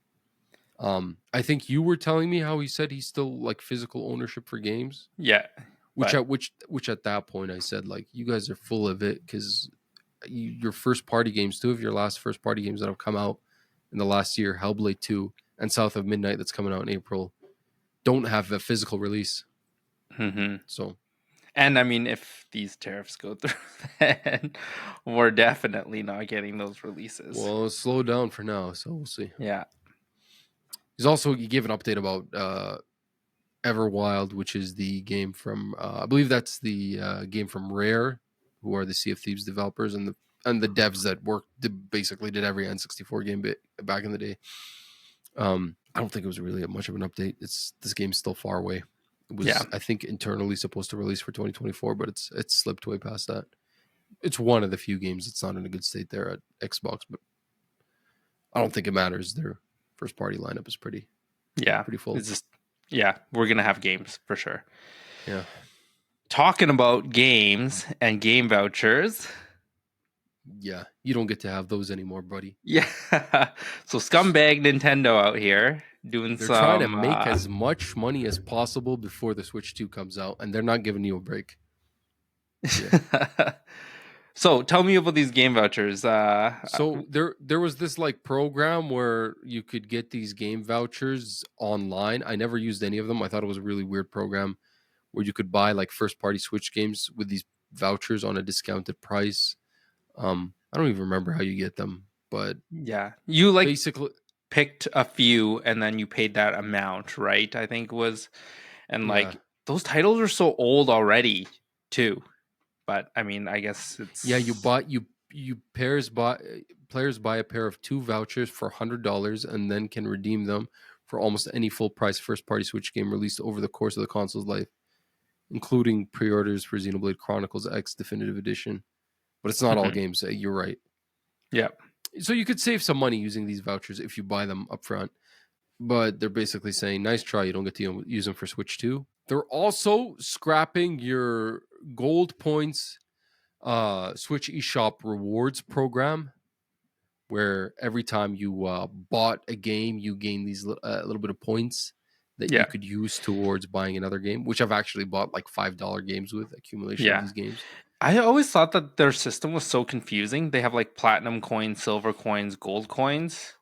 I think you were telling me how he said he's still like physical ownership for games. Yeah. Which at that point I said, like, you guys are full of it because your first party games, two of your last first party games that have come out in the last year, Hellblade 2 and South of Midnight that's coming out in April, don't have a physical release. Mm-hmm. So, and I mean, if these tariffs go through, then we're definitely not getting those releases. Well, slow down for now, so we'll see. Yeah. He gave an update about Everwild, which is the game from I believe that's the game from Rare, who are the Sea of Thieves developers and the devs that basically did every N64 game back in the day. I don't think it was really much of an update. This game's still far away. It was, I think, internally supposed to release for 2024, but it's slipped way past that. It's one of the few games that's not in a good state there at Xbox, but I don't think it matters. Their first party lineup is pretty full. It's just, we're gonna have games for sure. Yeah. Talking about games and game vouchers. Yeah, you don't get to have those anymore, buddy. Yeah. So scumbag Nintendo out here doing they're trying to make as much money as possible before the Switch 2 comes out, and they're not giving you a break. Yeah. So tell me about these game vouchers. So there was this like program where you could get these game vouchers online. I never used any of them. I thought it was a really weird program where you could buy like first party Switch games with these vouchers on a discounted price. I don't even remember how you get them, but you like basically picked a few and then you paid that amount, right? I think was, and like those titles are so old already too. But I mean, I guess it's players buy a pair of 2 vouchers for $100 and then can redeem them for almost any full price first party Switch game released over the course of the console's life, including pre-orders for Xenoblade Chronicles X Definitive Edition. But it's not all games. You're right. Yeah. So you could save some money using these vouchers if you buy them up front. But they're basically saying, nice try, you don't get to use them for Switch 2. They're also scrapping your gold points Switch eShop rewards program, where every time you bought a game, you gain these little bit of points that you could use towards buying another game, which I've actually bought like $5 games with accumulation of these games. I always thought that their system was so confusing. They have like platinum coins, silver coins, gold coins.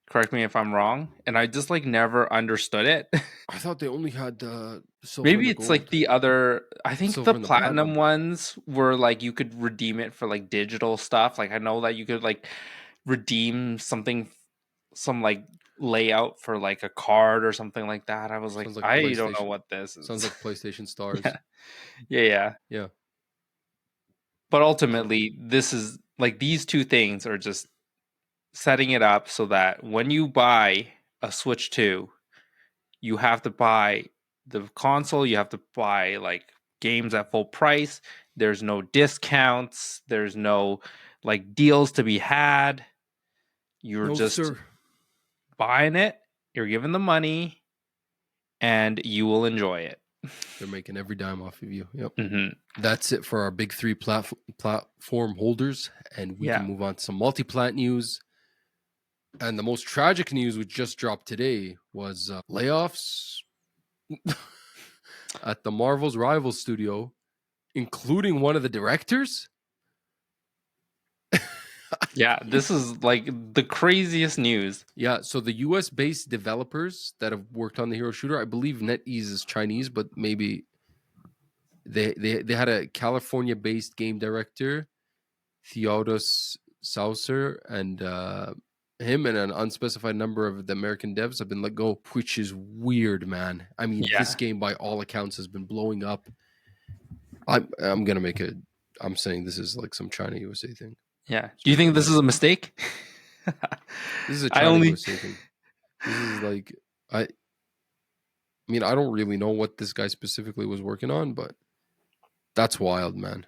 Correct me if I'm wrong. And I just like never understood it. I thought they only had silver. Maybe it's gold. Like the other. I think silver the platinum ones were like you could redeem it for like digital stuff. Like I know that you could like redeem something, some like layout for like a card or something like that. I was like I don't know what this is. Sounds like PlayStation Stars. Yeah. But ultimately, this is like these two things are just setting it up so that when you buy a Switch 2, you have to buy the console, you have to buy like games at full price. There's no discounts, there's no like deals to be had. You're just buying it, you're giving the money, and you will enjoy it. They're making every dime off of you. Yep. Mm-hmm. That's it for our big three platform holders, and we can move on to some multi-plat news. And the most tragic news we just dropped today was layoffs at the Marvel's rival studio, including one of the directors. Yeah, this is like the craziest news. Yeah, so the US-based developers that have worked on the hero shooter, I believe NetEase is Chinese, but maybe they had a California-based game director, Theodos Saucer, and him and an unspecified number of the American devs have been let go, which is weird, man. I mean, this game by all accounts has been blowing up. I'm saying this is like some China USA thing. Yeah. Do you think this is a mistake? This is a China USA thing. This is like I mean, I don't really know what this guy specifically was working on, but that's wild, man.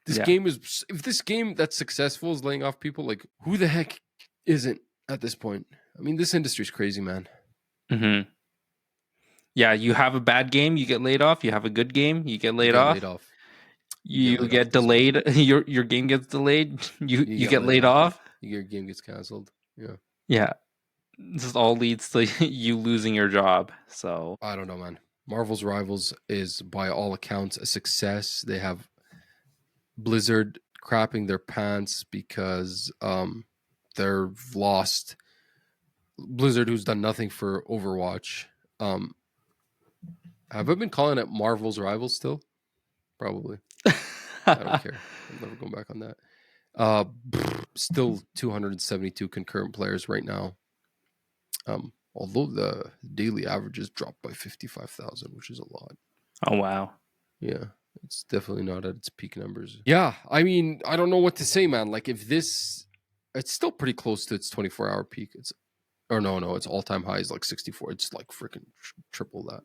This game is, if this game that's successful is laying off people, like who the heck isn't at this point? I mean, this industry's crazy, man. Mm-hmm. Yeah, you have a bad game, you get laid off. You have a good game, you get laid off. You get delayed. Your game gets delayed. You get laid off. Your game gets canceled. Yeah. Yeah. This all leads to you losing your job. So I don't know, man. Marvel's Rivals is by all accounts a success. They have Blizzard crapping their pants because they're lost. Blizzard, who's done nothing for Overwatch. Have I been calling it Marvel's Rivals still? Probably. I don't care. I'm never going back on that. Still 272 concurrent players right now. Although the daily averages dropped by 55,000, which is a lot. Oh, wow. Yeah, it's definitely not at its peak numbers. Yeah, I mean, I don't know what to say, man. Like, if this, it's still pretty close to its 24-hour peak. It's all-time high is like 64. It's like freaking triple that.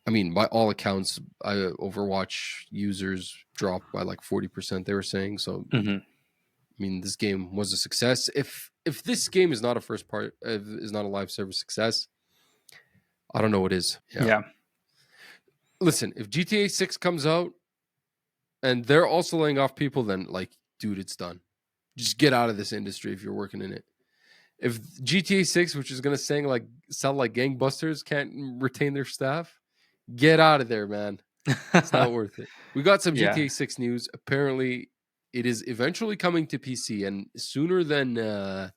I mean, by all accounts, Overwatch users dropped by like 40%. They were saying so. Mm-hmm. I mean, this game was a success. If this game is not is not a live service success, I don't know what is. Yeah. Listen, if GTA 6 comes out and they're also laying off people, then like, dude, it's done. Just get out of this industry if you're working in it. If GTA 6, which is gonna sell like gangbusters, can't retain their staff, get out of there, man. It's not worth it. We got some GTA 6 news. Apparently, it is eventually coming to PC, and sooner than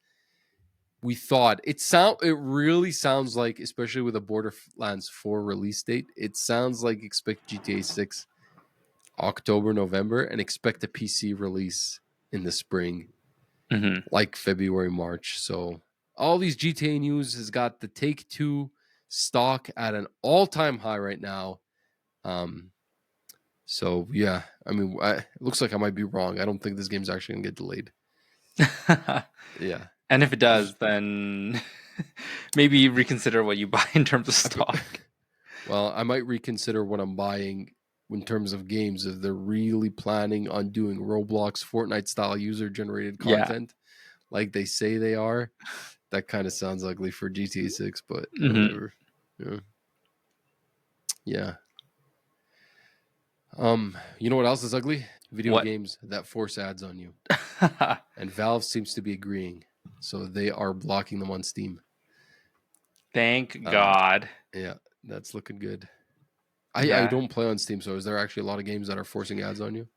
we thought. It really sounds like, especially with a Borderlands 4 release date, it sounds like expect GTA 6 October, November, and expect a PC release in the spring, like February, March. So all these GTA news has got the Take-Two stock at an all-time high right now. So yeah, I mean, it looks like I might be wrong. I don't think this game's actually gonna get delayed. Yeah. And if it does, then maybe reconsider what you buy in terms of stock. Well, I might reconsider what I'm buying in terms of games if they're really planning on doing Roblox, Fortnite style user generated content like they say they are. That kind of sounds ugly for GTA 6, but whatever. Yeah. You know what else is ugly? Video games that force ads on you. And Valve seems to be agreeing. So they are blocking them on Steam. Thank God. Yeah, that's looking good. I don't play on Steam, so is there actually a lot of games that are forcing ads on you?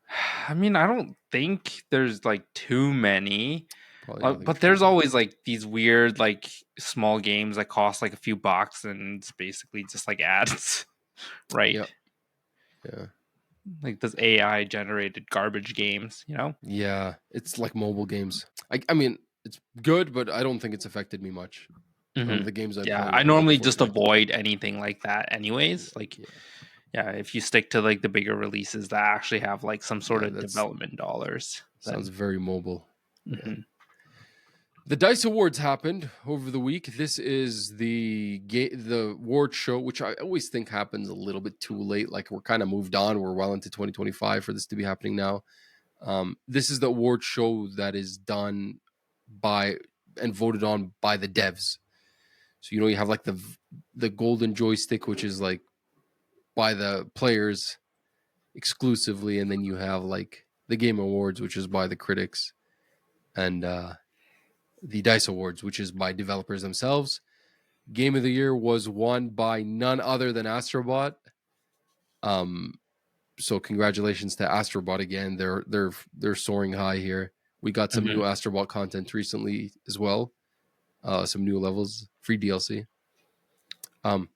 I mean, I don't think there's like too many. But there's always like these weird like small games that cost like a few bucks and it's basically just like ads. Right? Yeah. Like those AI generated garbage games, you know? Yeah, it's like mobile games. I mean, it's good, but I don't think it's affected me much. None of the games I'm playing. I normally just avoid anything like that, anyways. Like, if you stick to like the bigger releases that actually have like some sort of development dollars, sounds very mobile. Mm-hmm. The DICE Awards happened over the week. This is the award show, which I always think happens a little bit too late. Like, we're kind of moved on. We're well into 2025 for this to be happening now. This is the award show that is done by and voted on by the devs. So, you have like the golden joystick, which is like by the players exclusively, and then you have like the Game Awards, which is by the critics, and the DICE Awards, which is by developers themselves. Game of the Year was won by none other than Astrobot. So congratulations to Astrobot again. They're soaring high here. We got some new Astrobot content recently as well. Some new levels, free DLC.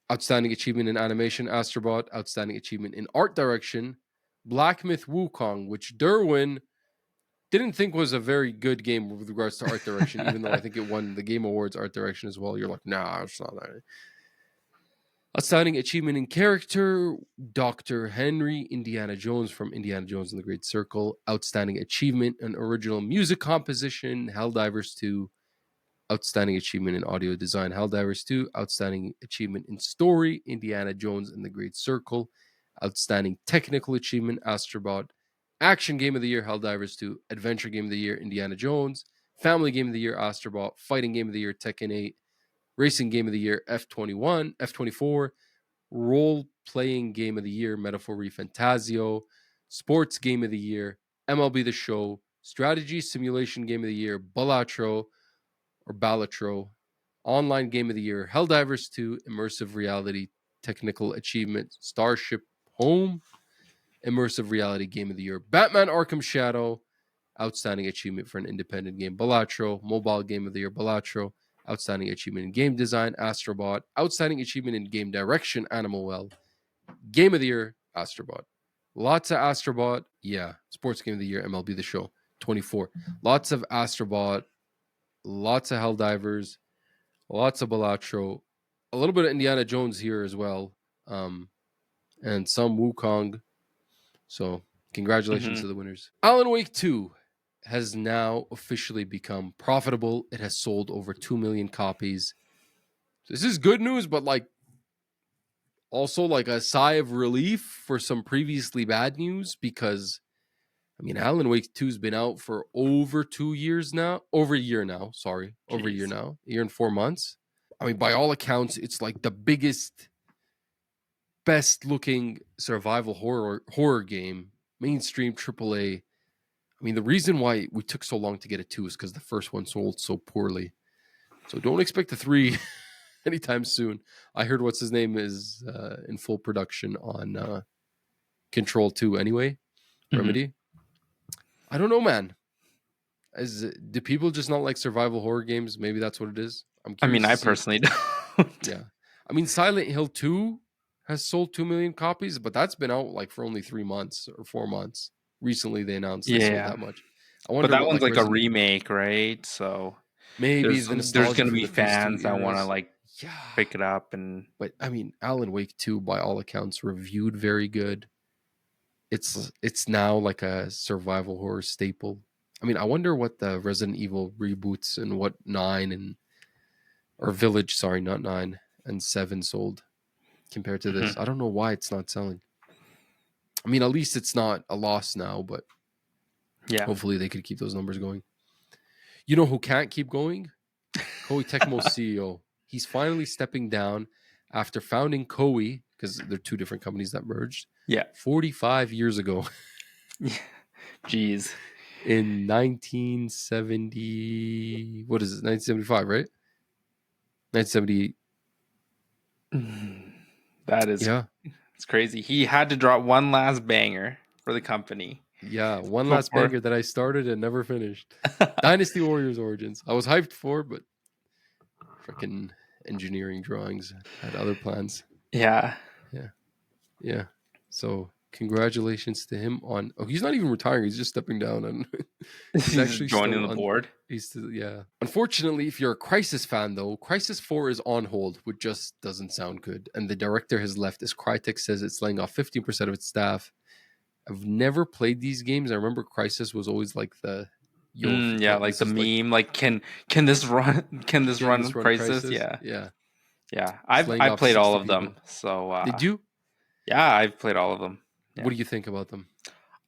Outstanding achievement in animation, Astrobot. Outstanding achievement in art direction, Black Myth Wukong, which Derwin didn't think was a very good game with regards to art direction, even though I think it won the Game Awards art direction as well. You're like, nah, it's not that. Outstanding achievement in character, Dr. Henry Indiana Jones from Indiana Jones and the Great Circle. Outstanding achievement in original music composition, Helldivers 2. Outstanding achievement in audio design, Helldivers 2. Outstanding achievement in story, Indiana Jones and the Great Circle. Outstanding technical achievement, Astrobot. Action Game of the Year, Helldivers 2. Adventure Game of the Year, Indiana Jones. Family Game of the Year, Astrobot. Fighting Game of the Year, Tekken 8. Racing Game of the Year, F24. Role-Playing Game of the Year, Metaphor Fantasio. Sports Game of the Year, MLB The Show. Strategy Simulation Game of the Year, Balatro. Online Game of the Year, Helldivers 2. Immersive Reality Technical Achievement, Starship Home. Immersive Reality Game of the Year, Batman Arkham Shadow. Outstanding achievement for an independent game, Balatro. Mobile Game of the Year, Balatro. Outstanding achievement in game design, Astrobot. Outstanding achievement in game direction, Animal Well. Game of the Year, Astrobot. Lots of Astrobot. Yeah. Sports Game of the Year, MLB The Show, 24. Lots of Astrobot. Lots of Helldivers. Lots of Balatro. A little bit of Indiana Jones here as well. And some Wukong. So congratulations to the winners. Alan Wake 2 has now officially become profitable. It has sold over 2 million copies. This is good news, but like also like a sigh of relief for some previously bad news, because I mean, Alan Wake 2 has been out for over 2 years now. Over a year now. Sorry. Over a year now. A year and 4 months. I mean, by all accounts, it's like the biggest, best looking survival horror game, mainstream AAA. I mean, the reason why we took so long to get a 2 is because the first one sold so poorly. So don't expect a 3 anytime soon. I heard what's his name is in full production on Control 2 anyway. Remedy. I don't know, man. Do people just not like survival horror games? Maybe that's what it is. I'm curious. I personally don't. Yeah. I mean, Silent Hill 2 has sold 2 million copies, but that's been out like for only 3 months or 4 months. Recently, they announced they sold that much. I wonder, but that one's like a remake, right? So maybe there's going to be fans that want to like pick it up. But I mean, Alan Wake 2, by all accounts, reviewed very good. It's now like a survival horror staple. I mean, I wonder what the Resident Evil reboots and what 9 or Village, sorry, not 9 and 7 sold compared to this. I don't know why it's not selling. I mean, at least it's not a loss now, but hopefully they could keep those numbers going. You know who can't keep going? Koei Tecmo's CEO. He's finally stepping down after founding Koei, because they're two different companies that merged. 45 years ago. Jeez. In 1970, what is it? 1975, right? 1978. That is, it's crazy. He had to drop one last banger for the company. Yeah, one last banger that I started and never finished. Dynasty Warriors Origins. I was hyped for, but freaking engineering drawings had other plans. Yeah. So Congratulations to him on. Oh, he's not even retiring. He's just stepping down, and he's actually joining the board. He's still, yeah. Unfortunately, if you're a Crysis fan, though, Crysis 4 is on hold, which just doesn't sound good. And the director has left as Crytek says it's laying off 15% of its staff. I've never played these games. I remember Crysis was always like the like the meme. Like can this run? Can this run Crysis? Yeah. I've played all of them. So did you? Yeah, I've played all of them. Yeah. What do you think about them?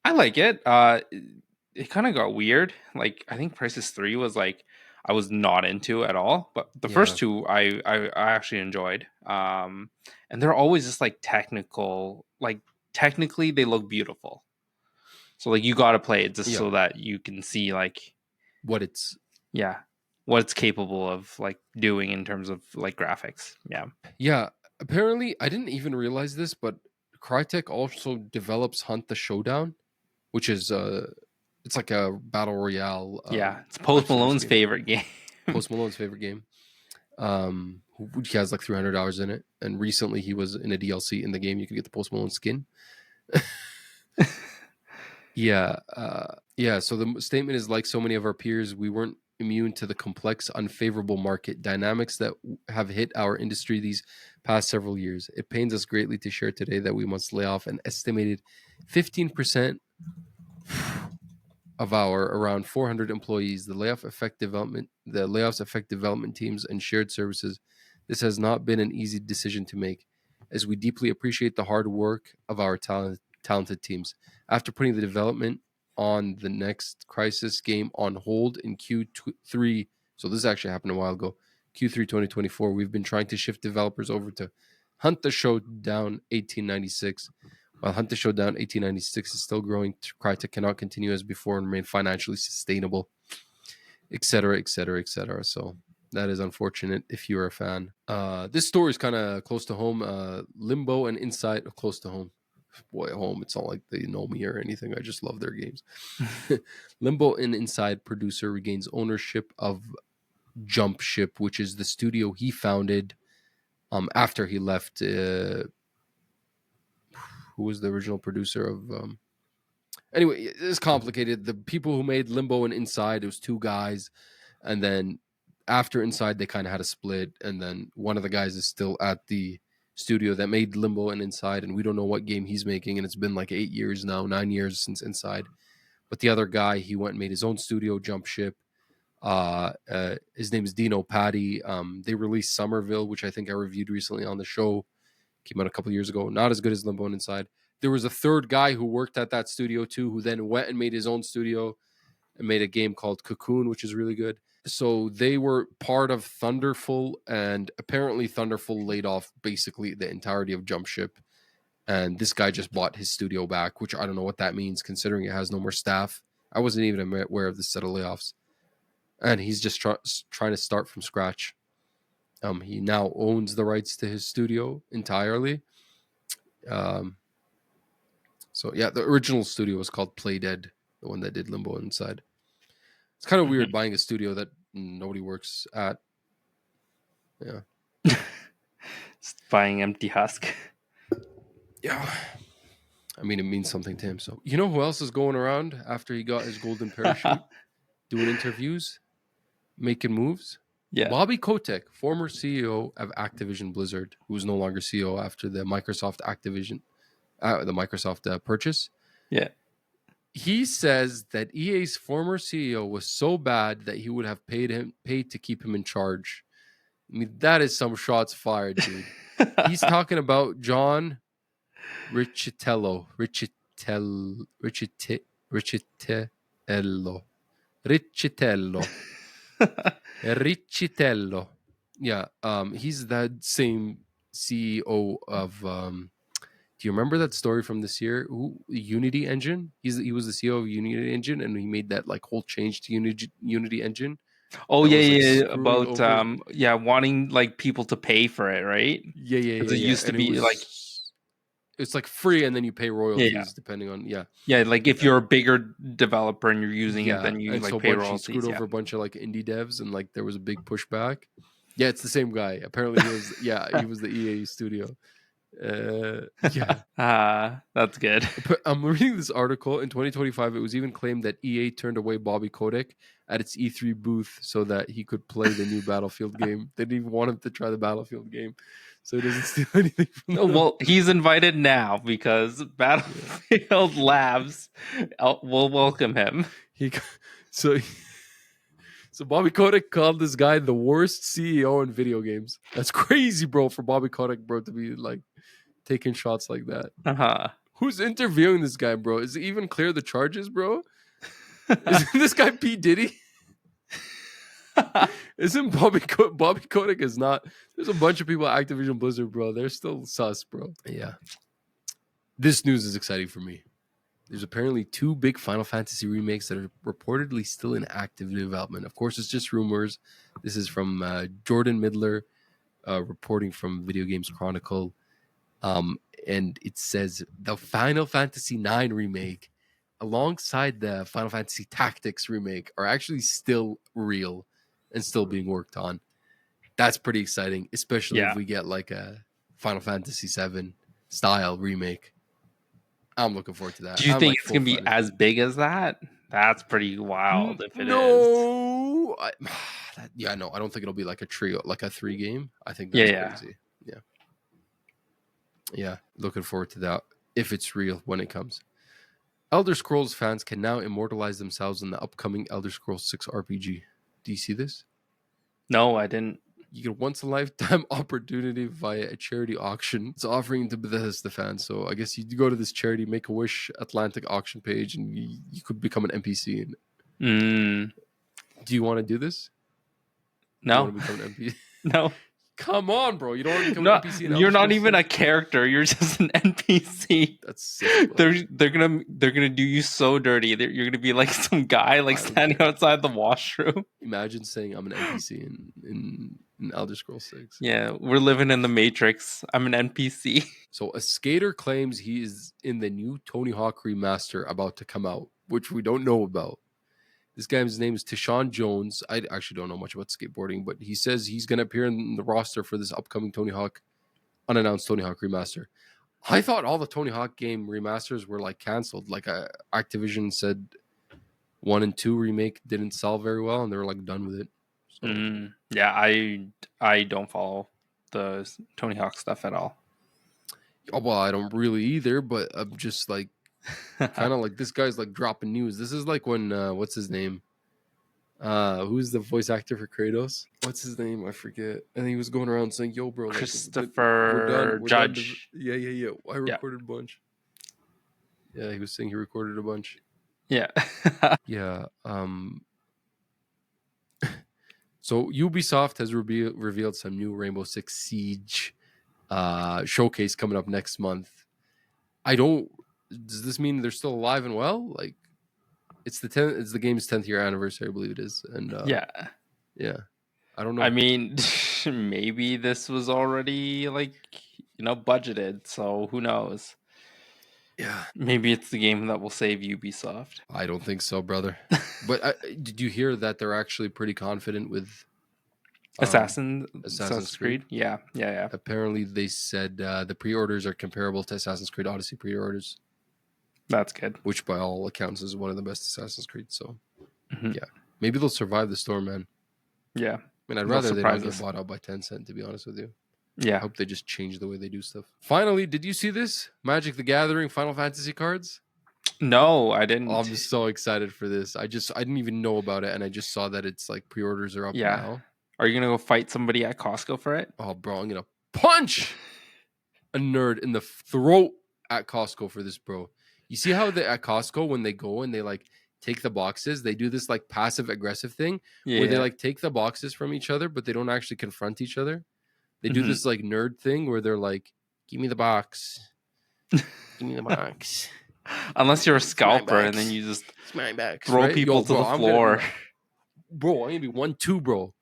I like it. It kind of got weird. Like I think Crysis 3 was like I was not into at all, but the first two I actually enjoyed. And they're always just like technical. Like technically they look beautiful. So like you got to play it just so that you can see like what it's capable of like doing in terms of like graphics. Yeah. Apparently, I didn't even realize this, but Crytek also develops Hunt the Showdown, which is it's like a battle royale. It's Post Malone's favorite game. Post Malone's favorite game. He has like 300 hours in it, and recently he was in a DLC in the game. You could get the Post Malone skin. So the statement is like so many of our peers, we weren't immune to the complex, unfavorable market dynamics that have hit our industry these past several years. It pains us greatly to share today that we must lay off an estimated 15% of our around 400 employees. The layoffs affect development teams and shared services. This has not been an easy decision to make, as we deeply appreciate the hard work of our talented teams. After putting the development on the next Crysis game on hold in Q3, so this actually happened a while ago, Q3 2024, we've been trying to shift developers over to Hunt the Showdown 1896. While Hunt the Showdown 1896 is still growing, Crytek cannot continue as before and remain financially sustainable, etc., etc., etc. So that is unfortunate if you're a fan. This story is kind of close to home. Limbo and Inside, close to home. Boy, at home, it's not like they know me or anything. I just love their games. Limbo and Inside producer regains ownership of Jump Ship, which is the studio he founded after he left. Who was the original producer of? Anyway, it's complicated. The people who made Limbo and Inside, it was two guys, and then after Inside, they kind of had a split, and then one of the guys is still at the studio that made Limbo and Inside, and we don't know what game he's making, and it's been like 9 years since Inside. But the other guy, he went and made his own studio, Jump Ship. His name is Dino Patti. They released Somerville, which I think I reviewed recently on the show. Came out a couple years ago. Not as good as Limbo and Inside. There was a third guy who worked at that studio too, who then went and made his own studio and made a game called Cocoon, which is really good. So they were part of Thunderful, and apparently Thunderful laid off basically the entirety of Jump Ship. And this guy just bought his studio back, which I don't know what that means, considering it has no more staff. I wasn't even aware of this set of layoffs. And he's just trying to start from scratch. He now owns the rights to his studio entirely. So yeah, the original studio was called Playdead, the one that did Limbo Inside. It's kind of weird buying a studio that nobody works at. Yeah. Just buying empty husk. Yeah. I mean, it means something to him. So, you know who else is going around after he got his golden parachute? Doing interviews, making moves? Yeah. Bobby Kotick, former CEO of Activision Blizzard, who is no longer CEO after the Microsoft purchase. Yeah. He says that EA's former CEO was so bad that he would have paid to keep him in charge. I mean, that is some shots fired, dude. He's talking about John Riccitello. Yeah, he's that same CEO of do you remember that story from this year? Unity Engine? He was the CEO of Unity Engine, and he made that like whole change to Unity Engine. Oh yeah, about wanting like people to pay for it, right? Yeah. It used to be like it's like free, and then you pay royalties depending on like if you're a bigger developer and you're using it, then you and like so pay royalties. He screwed over a bunch of like indie devs, and like there was a big pushback. Yeah, it's the same guy. Apparently, he was the EA studio. Yeah. That's good. But I'm reading this article. In 2025, it was even claimed that EA turned away Bobby Kotick at its E3 booth so that he could play the new Battlefield game. They didn't even want him to try the Battlefield game, so he doesn't steal anything from them. Well, he's invited now because Battlefield Labs will welcome him. So Bobby Kotick called this guy the worst CEO in video games. That's crazy, bro, for Bobby Kotick, bro, to be like taking shots like that. Who's interviewing this guy, bro? Is it even clear the charges, bro? Isn't this guy P. Diddy? Isn't Bobby Kotick is not? There's a bunch of people at Activision Blizzard, bro. They're still sus, bro. Yeah. This news is exciting for me. There's apparently 2 big Final Fantasy remakes that are reportedly still in active development. Of course, it's just rumors. This is from Jordan Midler, reporting from Video Games Chronicle. And it says the Final Fantasy IX remake alongside the Final Fantasy Tactics remake are actually still real and still being worked on. That's pretty exciting, especially if we get like a Final Fantasy VII style remake. I'm looking forward to that. Do you think it's going to be as big as that? That's pretty wild if it is. No. I don't think it'll be like a trio, like a 3 game. I think that's crazy. Yeah, looking forward to that if it's real when it comes. Elder Scrolls fans can now immortalize themselves in the upcoming Elder Scrolls 6 RPG. Do you see this? No, I didn't. You get once-a-lifetime opportunity via a charity auction. It's offering to Bethesda fans. So I guess you go to this charity, Make-A-Wish Atlantic auction page, and you could become an NPC. Do you want to do this? No. You want to become an NPC? No. Come on, bro. You don't want to become an NPC. You're not even a character. You're just an NPC. That's sick, they're gonna do you so dirty. You're gonna be like some guy like standing outside the washroom. Imagine saying I'm an NPC in Elder Scrolls 6. Yeah, we're living in the Matrix. I'm an NPC. So a skater claims he is in the new Tony Hawk remaster about to come out, which we don't know about. This guy's name is Tyshawn Jones. I actually don't know much about skateboarding, but he says he's going to appear in the roster for this upcoming unannounced Tony Hawk remaster. I thought all the Tony Hawk game remasters were like canceled. Like Activision said 1 and 2 remake didn't sell very well, and they were like done with it. So. Yeah, I don't follow the Tony Hawk stuff at all. Oh, well, I don't really either, but I'm just like, kind of like this guy's like dropping news. This is like when what's his name? Who's the voice actor for Kratos? What's his name? I forget. And he was going around saying, "Yo, bro, Christopher Judge." Yeah. I recorded a bunch. Yeah, he was saying he recorded a bunch. Yeah. Yeah. So Ubisoft has revealed some new Rainbow Six Siege showcase coming up next month. Does this mean they're still alive and well? Like, it's the game's 10th year anniversary, I believe it is. And yeah. I don't know. I mean, maybe this was already budgeted, so who knows? Yeah. Maybe it's the game that will save Ubisoft. I don't think so, brother. But did you hear that they're actually pretty confident with Assassin's Creed? Yeah. Apparently they said the pre-orders are comparable to Assassin's Creed Odyssey pre-orders. That's good. Which by all accounts is one of the best Assassin's Creed. So yeah, maybe they'll survive the storm, man. Yeah. I mean, I'd rather they not get bought out by Tencent, to be honest with you. Yeah. I hope they just change the way they do stuff. Finally, did you see this? Magic the Gathering Final Fantasy cards? No, I didn't. I'm so excited for this. I didn't even know about it, and I just saw that it's like pre-orders are up now. Are you gonna go fight somebody at Costco for it? Oh, bro, I'm gonna punch a nerd in the throat at Costco for this, bro. You see how at Costco, when they go and they like take the boxes, they do this like passive aggressive thing where they like take the boxes from each other, but they don't actually confront each other. They do this like nerd thing where they're like, "Give me the box, give me the box." Unless you're a scalper and then you just throw people to the floor. Bro, I'm gonna be 1-2, bro.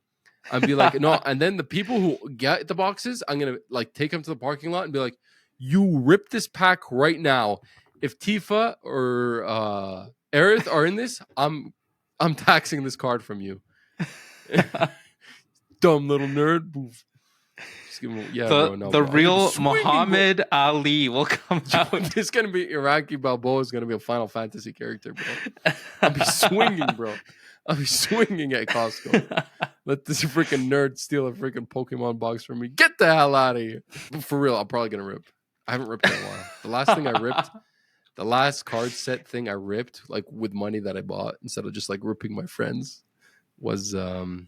I'd be like, no, and then the people who get the boxes, I'm gonna like take them to the parking lot and be like, "You rip this pack right now. If Tifa or Aerith are in this, I'm taxing this card from you." Dumb little nerd. Just give him, bro. No, the bro. real Muhammad Ali will come out. It's gonna be Iraqi Balboa is gonna be a Final Fantasy character, bro. I'll be swinging, bro. I'll be swinging at Costco. Let this freaking nerd steal a freaking Pokemon box from me. Get the hell out of here. But for real, I'm probably gonna rip. I haven't ripped in a while. The last thing I ripped, the last card set thing I ripped, like with money that I bought instead of just like ripping my friends, was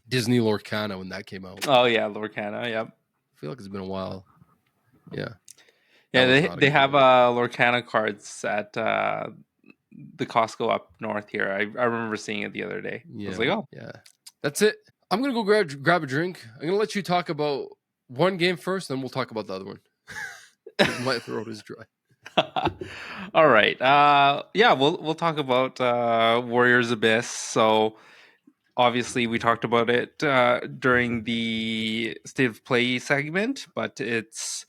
Disney Lorcana when that came out. Oh yeah, Lorcana. Yep. I feel like it's been a while. Yeah. Yeah, they have Lorcana cards at the Costco up north here. I remember seeing it the other day. Yeah. I was like, oh. Yeah. That's it. I'm going to go grab a drink. I'm going to let you talk about one game first, then we'll talk about the other one. My throat is dry. All right. Yeah, we'll talk about Warriors Abyss. So obviously we talked about it during the State of Play segment, but it's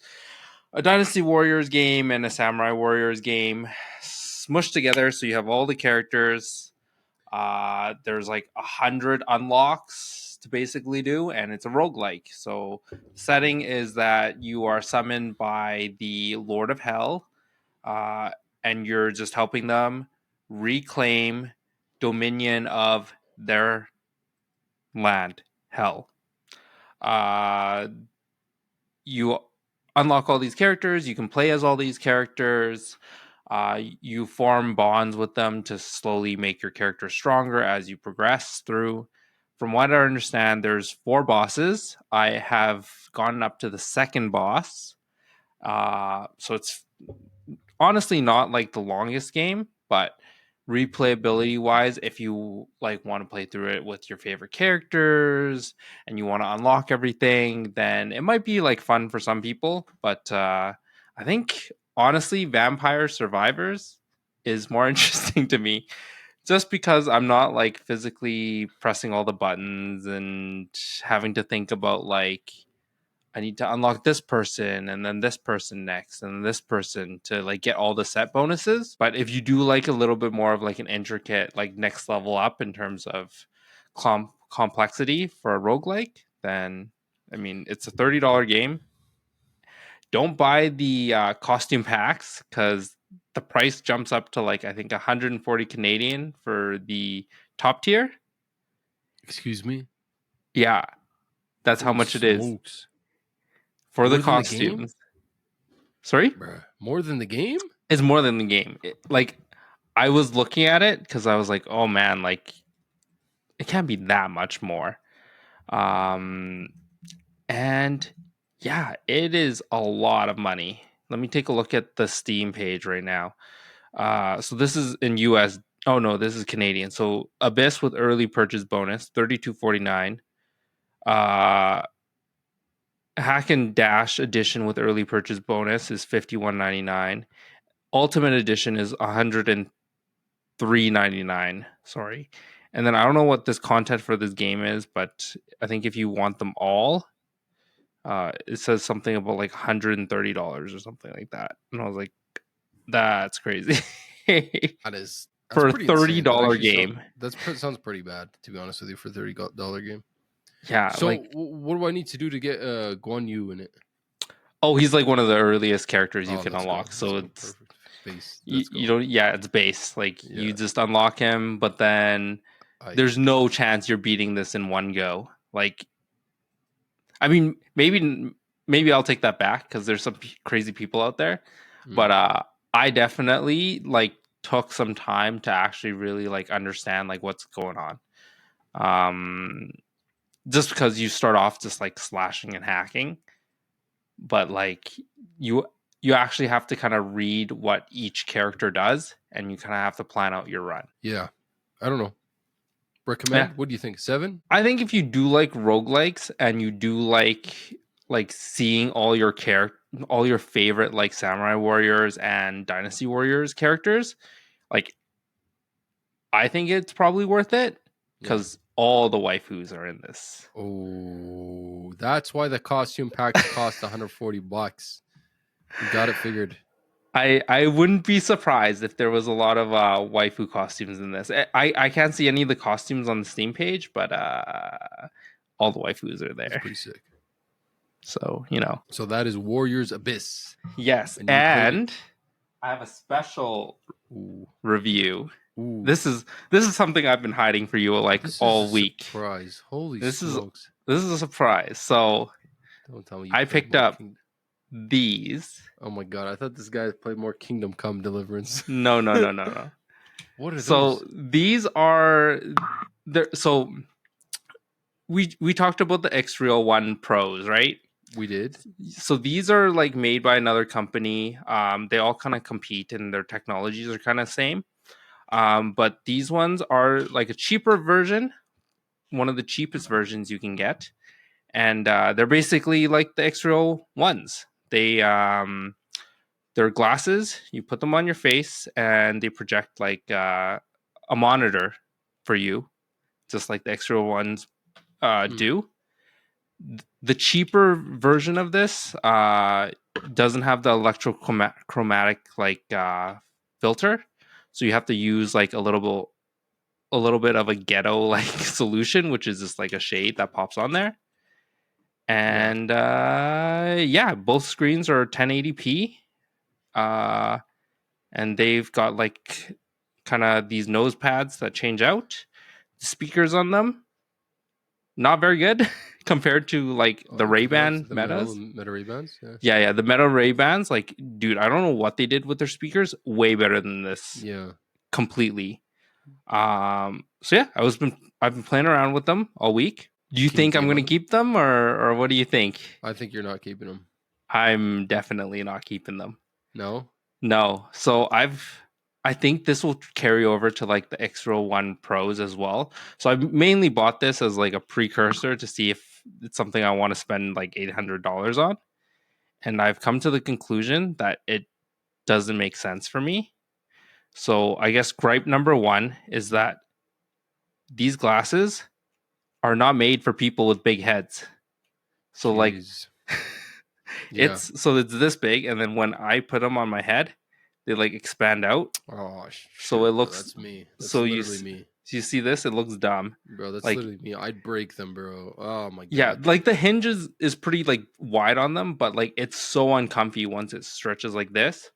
a Dynasty Warriors game and a Samurai Warriors game smushed together. So you have all the characters. There's like 100 unlocks to basically do, and it's a roguelike. So setting is that you are summoned by the Lord of Hell, and you're just helping them reclaim dominion of their land, Hell. You unlock all these characters. You can play as all these characters. You form bonds with them to slowly make your character stronger as you progress through. From what I understand, there's 4 bosses. I have gone up to the second boss. So it's honestly not like the longest game, but replayability wise, if you like want to play through it with your favorite characters and you want to unlock everything, then it might be like fun for some people. But I think honestly, Vampire Survivors is more interesting to me, just because I'm not like physically pressing all the buttons and having to think about like, I need to unlock this person and then this person next and this person to like get all the set bonuses. But if you do like a little bit more of like an intricate, like next level up in terms of complexity for a roguelike, then I mean, it's a $30 game. Don't buy the costume packs because the price jumps up to like, I think 140 Canadian for the top tier. Excuse me? Yeah, that's how much it is. For the costumes. Sorry? Bruh, more than the game? It's more than the game. Like, I was looking at it because I was like, oh man, like, it can't be that much more. And yeah, it is a lot of money. Let me take a look at the Steam page right now. So this is in US. Oh no, this is Canadian. So Abyss with early purchase bonus, $32.49. Hack and Dash edition with early purchase bonus is $51.99. Ultimate edition is $103.99. Sorry. And then I don't know what this content for this game is, but I think if you want them all, it says something about like $130 or something like that. And I was like, that's crazy. That's for a $30 game. That sounds pretty bad, to be honest with you, for a $30 game. Yeah. So like, what do I need to do to get Guan Yu in it? Oh, he's like one of the earliest characters you can unlock. Good. So it's base. You don't. Yeah, it's base. Like you just unlock him, but then there's no chance you're beating this in one go. Like, I mean, maybe I'll take that back because there's some crazy people out there, but I definitely like took some time to actually really like understand like what's going on. Just because you start off just like slashing and hacking, but like you actually have to kind of read what each character does, and you kind of have to plan out your run. Yeah, I don't know. Recommend? Yeah. What do you think? 7? I think if you do like roguelikes and you do like seeing all your favorite like Samurai Warriors and Dynasty Warriors characters, like I think it's probably worth it because all the waifus are in this. Oh, that's why the costume packs cost $140. You got it figured. I wouldn't be surprised if there was a lot of waifu costumes in this. I can't see any of the costumes on the Steam page, but all the waifus are there. That's pretty sick. So, So that is Warriors Abyss. Yes, and I have a special review. Ooh. This is something I've been hiding for you all week. Surprise! Holy smokes! This is a surprise. So don't tell me I picked up these. Oh my god! I thought this guy played more Kingdom Come Deliverance. No. What are those? So these are there. So we talked about the Xreal 1 Pros, right? We did. So these are like made by another company. They all kind of compete and their technologies are kind of same. But these ones are like a cheaper version, one of the cheapest versions you can get. And they're basically like the Xreal ones. They're glasses. You put them on your face and they project like a monitor for you, just like the Xreal ones do. The cheaper version of this doesn't have the electrochromatic like filter, so you have to use like a little bit of a ghetto like solution, which is just like a shade that pops on there. And both screens are 1080p, and they've got like kind of these nose pads that change out. The speakers on them, not very good compared to like the Ray-Ban Metas. Meta Ray-Bans? Yeah, the Meta Ray-Bans. Like, dude, I don't know what they did with their speakers. Way better than this. Yeah. Completely. So yeah, I've been playing around with them all week. Do you think I'm going to keep them or what do you think? I think you're not keeping them. I'm definitely not keeping them. No. So I think this will carry over to like the Xreal 1 Pros as well. So I mainly bought this as like a precursor to see if it's something I want to spend like $800 on. And I've come to the conclusion that it doesn't make sense for me. So I guess gripe number one is that these glasses are not made for people with big heads. So like it's this big, and then when I put them on my head, they like expand out. Oh, so it looks. That's me. That's literally me. So you see this? It looks dumb, bro. That's like, literally me. I'd break them, bro. Oh my god. Yeah, like the hinge is pretty like wide on them, but like it's so uncomfy once it stretches like this.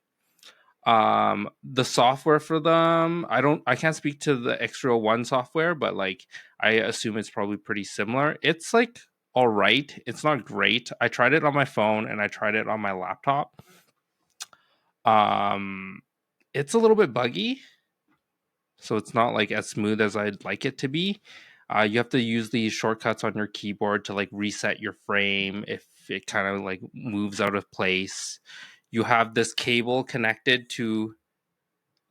The software for them, I can't speak to the Xreal 1 software, but like I assume it's probably pretty similar. It's like all right. It's not great. I tried it on my phone and I tried it on my laptop. It's a little bit buggy, so it's not like as smooth as I'd like it to be. You have to use these shortcuts on your keyboard to like reset your frame if it kind of like moves out of place. You have this cable connected to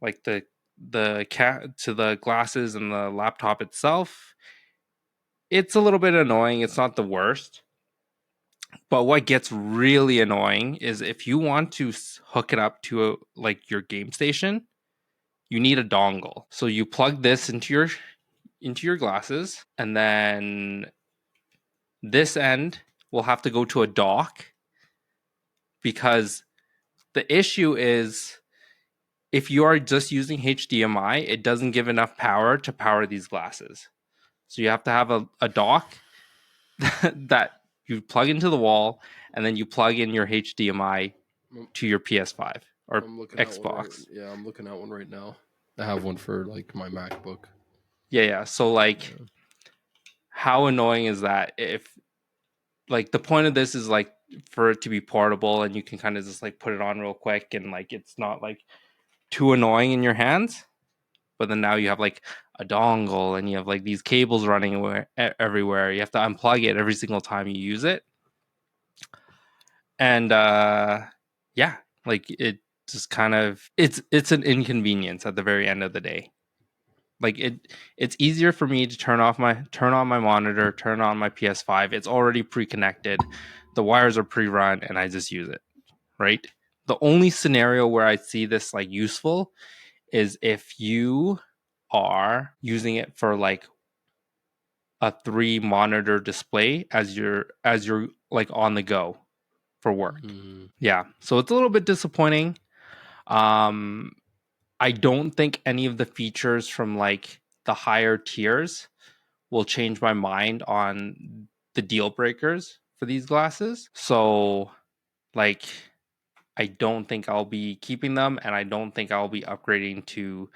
like to the glasses and the laptop itself. It's a little bit annoying. It's not the worst. But what gets really annoying is if you want to hook it up to like your game station, you need a dongle. So you plug this into your glasses, and then this end will have to go to a dock, because the issue is if you are just using HDMI, it doesn't give enough power to power these glasses. So you have to have a dock that you plug into the wall, and then you plug in your HDMI to your PS5 or Xbox. I'm looking at one right now. I have one for like my MacBook. Yeah. So like, how annoying is that? If like the point of this is like for it to be portable and you can kind of just like put it on real quick and like it's not like too annoying in your hands. But then now you have like a dongle and you have like these cables running everywhere. You have to unplug it every single time you use it. And like it just kind of it's an inconvenience at the very end of the day. Like it's easier for me to turn on my monitor, turn on my PS5. It's already pre-connected. The wires are pre-run and I just use it, right? The only scenario where I see this like useful is if you are using it for like a 3 monitor display as you're like on the go for work. Yeah, so it's a little bit disappointing. I don't think any of the features from like the higher tiers will change my mind on the deal breakers for these glasses. So, like, I don't think I'll be keeping them, and I don't think I'll be upgrading to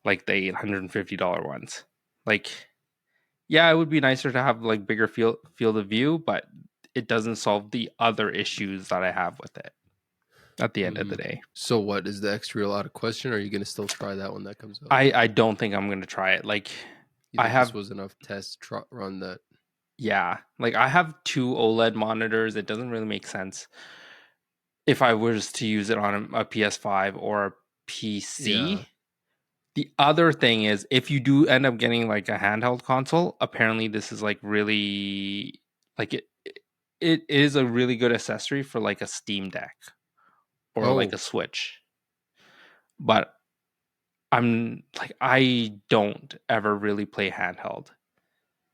like the $850 ones. Like, yeah, it would be nicer to have like bigger field of view, but it doesn't solve the other issues that I have with it at the end of the day. So what, is the X Real out of question, or are you going to still try that when that comes out? I don't think I'm going to try it. Like, you think this was enough test run that? Yeah, like I have 2 OLED monitors. It doesn't really make sense if I was to use it on a PS5 or a PC. Yeah. The other thing is, if you do end up getting like a handheld console, apparently this is like really like it is a really good accessory for like a Steam Deck or like a Switch. But I'm like, I don't ever really play handheld,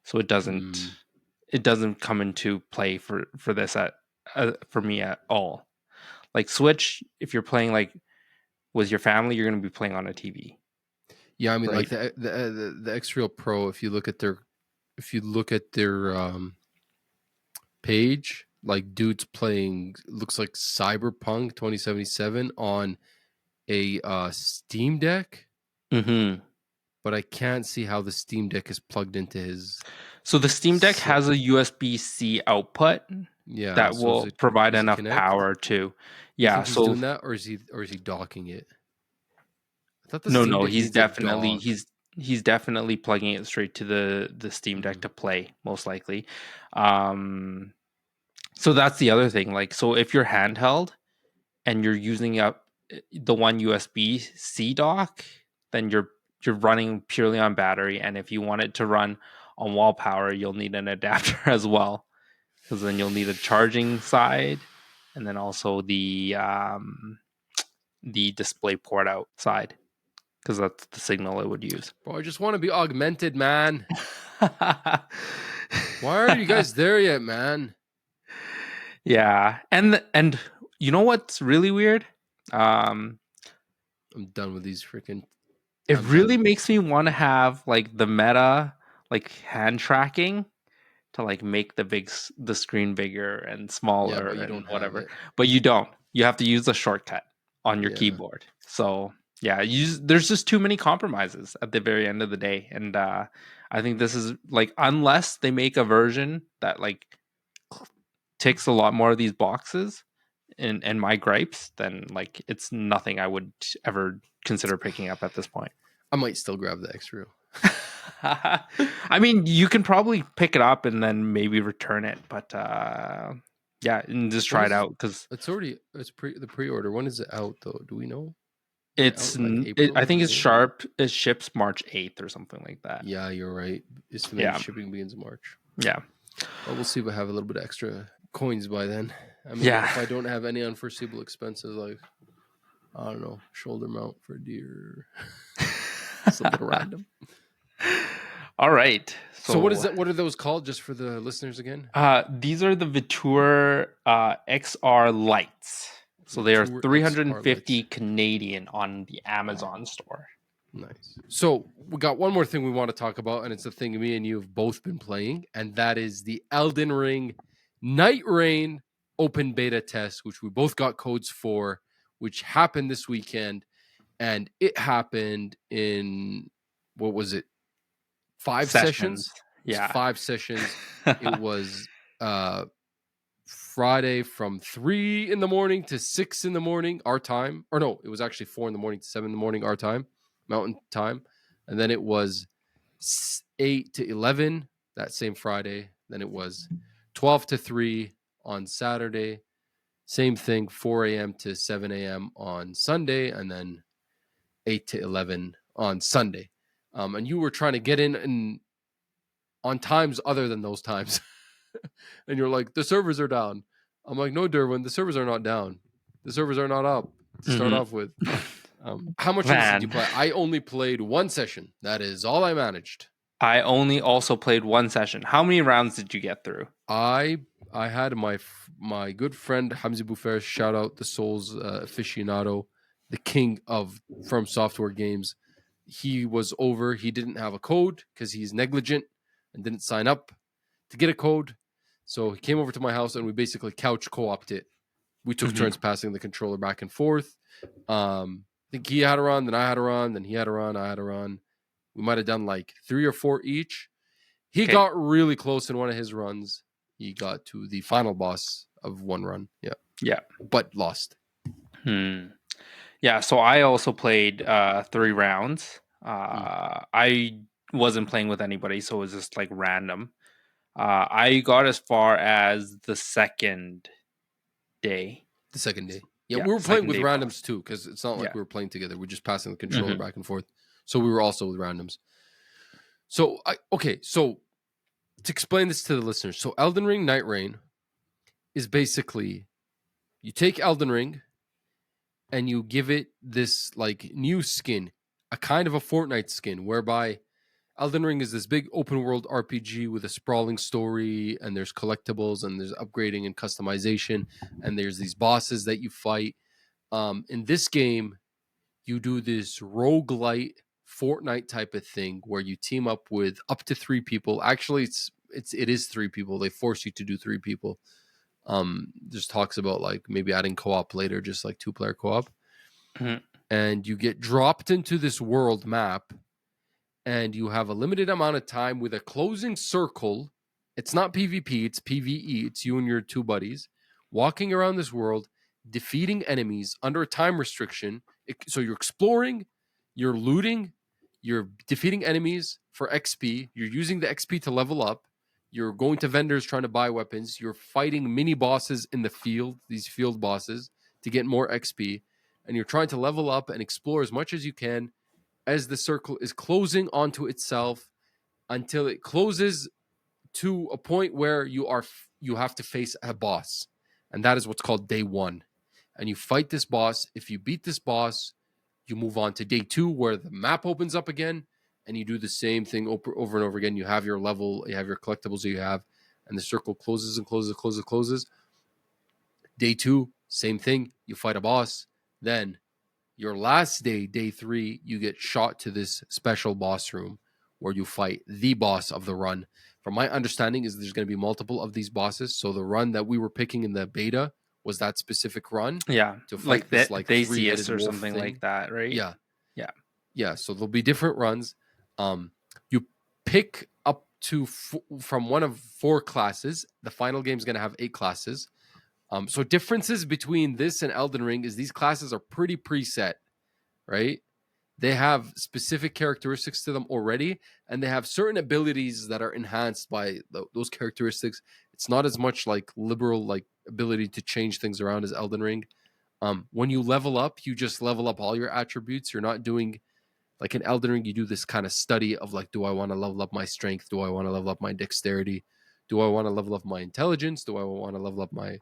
so it doesn't come into play for this for me at all. Like Switch, if you're playing like with your family, you're going to be playing on a TV. Yeah, I mean, right? Like the X Real Pro, if you look at their page, like dude's playing, looks like Cyberpunk 2077 on a Steam Deck. Mm-hmm. But I can't see how the Steam Deck is plugged into his. So the Steam Deck has a USB-C output. Yeah, that will provide enough power to. Yeah, you think he's doing that, or is he docking it? I thought no, he's definitely he's definitely plugging it straight to the Steam Deck to play, most likely. So that's the other thing. Like, so if you're handheld and you're using up the one USB-C dock, then you're running purely on battery. And if you want it to run on wall power, you'll need an adapter as well, because then you'll need a charging side and then also the display port outside, because that's the signal it would use. Bro, I just want to be augmented, man. Why aren't you guys there yet, man? Yeah, and you know what's really weird? I'm done with these freaking. It really makes me want to have like the Meta like hand tracking to like make the screen bigger and smaller, but you don't whatever. But you don't. You have to use the shortcut on your keyboard. So yeah, there's just too many compromises at the very end of the day, and I think this is like, unless they make a version that like ticks a lot more of these boxes and my gripes, then like it's nothing I would ever consider picking up at this point. I might still grab the X Real. I mean, you can probably pick it up and then maybe return it, but yeah, and just try it out, because it's the pre-order. When is it out though? Do we know? It's I think it's sharp. It ships March 8th or something like that. Yeah, you're right. Estimated shipping begins in March. Yeah. Well, we'll see if I have a little bit extra coins by then. I mean, if I don't have any unforeseeable expenses, like, I don't know, shoulder mount for a deer. It's a little random. All right. So what is that? What are those called, just for the listeners again? These are the Viture XR Lites. So they are 350 Canadian on the Amazon store. Nice. So we got one more thing we want to talk about, and it's a thing me and you have both been playing, and that is the Elden Ring Nightreign open beta test, which we both got codes for, which happened this weekend. And it happened in, what was it? 5 sessions? Yeah. 5 sessions. It was Friday from 3 in the morning to 6 in the morning, our time. Or no, it was actually 4 in the morning to 7 in the morning, our time, Mountain time. And then it was 8 to 11 that same Friday. Then it was 12 to 3 on Saturday. Same thing, 4 a.m. to 7 a.m. on Sunday. And then 8 to 11 on Sunday. And you were trying to get in on times other than those times. And you're like, the servers are down. I'm like, no, Derwin, the servers are not down. The servers are not up to start off with. How much did you play? I only played 1 session. That is all I managed. I only also played 1 session. How many rounds did you get through? I had my good friend Hamzi Boufer, shout out the Souls aficionado, the king of From Software games. He was over. He didn't have a code because he's negligent and didn't sign up to get a code. So he came over to my house and we basically couch co-opted it. We took turns passing the controller back and forth. I think he had a run, then I had a run, then he had a run, I had a run. We might have done like 3 or 4 each. He got really close in one of his runs. He got to the final boss of one run. Yeah. Yeah. But lost. Yeah, so I also played 3 rounds. I wasn't playing with anybody, so it was just like random. I got as far as the second day. The second day. Yeah, we were playing with randoms too, because it's not like we were playing together. We're just passing the controller back and forth. So we were also with randoms. So, so to explain this to the listeners. So Elden Ring Nightreign is basically, you take Elden Ring and you give it this like new skin, a kind of a Fortnite skin, whereby Elden Ring is this big open world RPG with a sprawling story, and there's collectibles, and there's upgrading and customization, and there's these bosses that you fight. In this game, you do this roguelite Fortnite type of thing where you team up with up to 3 people. Actually, it is 3 people. They force you to do 3 people. There's talks about like maybe adding co-op later, just like 2-player co-op. And you get dropped into this world map, and you have a limited amount of time with a closing circle. It's not PvP, it's PvE. It's you and your 2 buddies walking around this world, defeating enemies under a time restriction. So you're exploring, you're looting, you're defeating enemies for XP. You're using the XP to level up. You're going to vendors trying to buy weapons. You're fighting mini bosses in the field, these field bosses, to get more XP. And you're trying to level up and explore as much as you can as the circle is closing onto itself until it closes to a point where you have to face a boss. And that is what's called day 1. And you fight this boss. If you beat this boss, you move on to day 2, where the map opens up again, and you do the same thing over and over again. You have your level, you have your collectibles that you have, and the circle closes and closes. Day 2, same thing. You fight a boss. Then your last day, day 3, you get shot to this special boss room where you fight the boss of the run. From my understanding, is there's going to be multiple of these bosses. So the run that we were picking in the beta was that specific run. Yeah, to fight this like Theseus or something thing. Like that, right? Yeah. So there'll be different runs. You pick up to from one of 4 classes. The final game is going to have 8 classes. So differences between this and Elden Ring is these classes are pretty preset, right? They have specific characteristics to them already, and they have certain abilities that are enhanced by those characteristics. It's not as much like liberal like ability to change things around as Elden Ring. When you level up, you just level up all your attributes. You're not doing like in Elden Ring, you do this kind of study of like, do I want to level up my strength? Do I want to level up my dexterity? Do I want to level up my intelligence? Do I want to level up my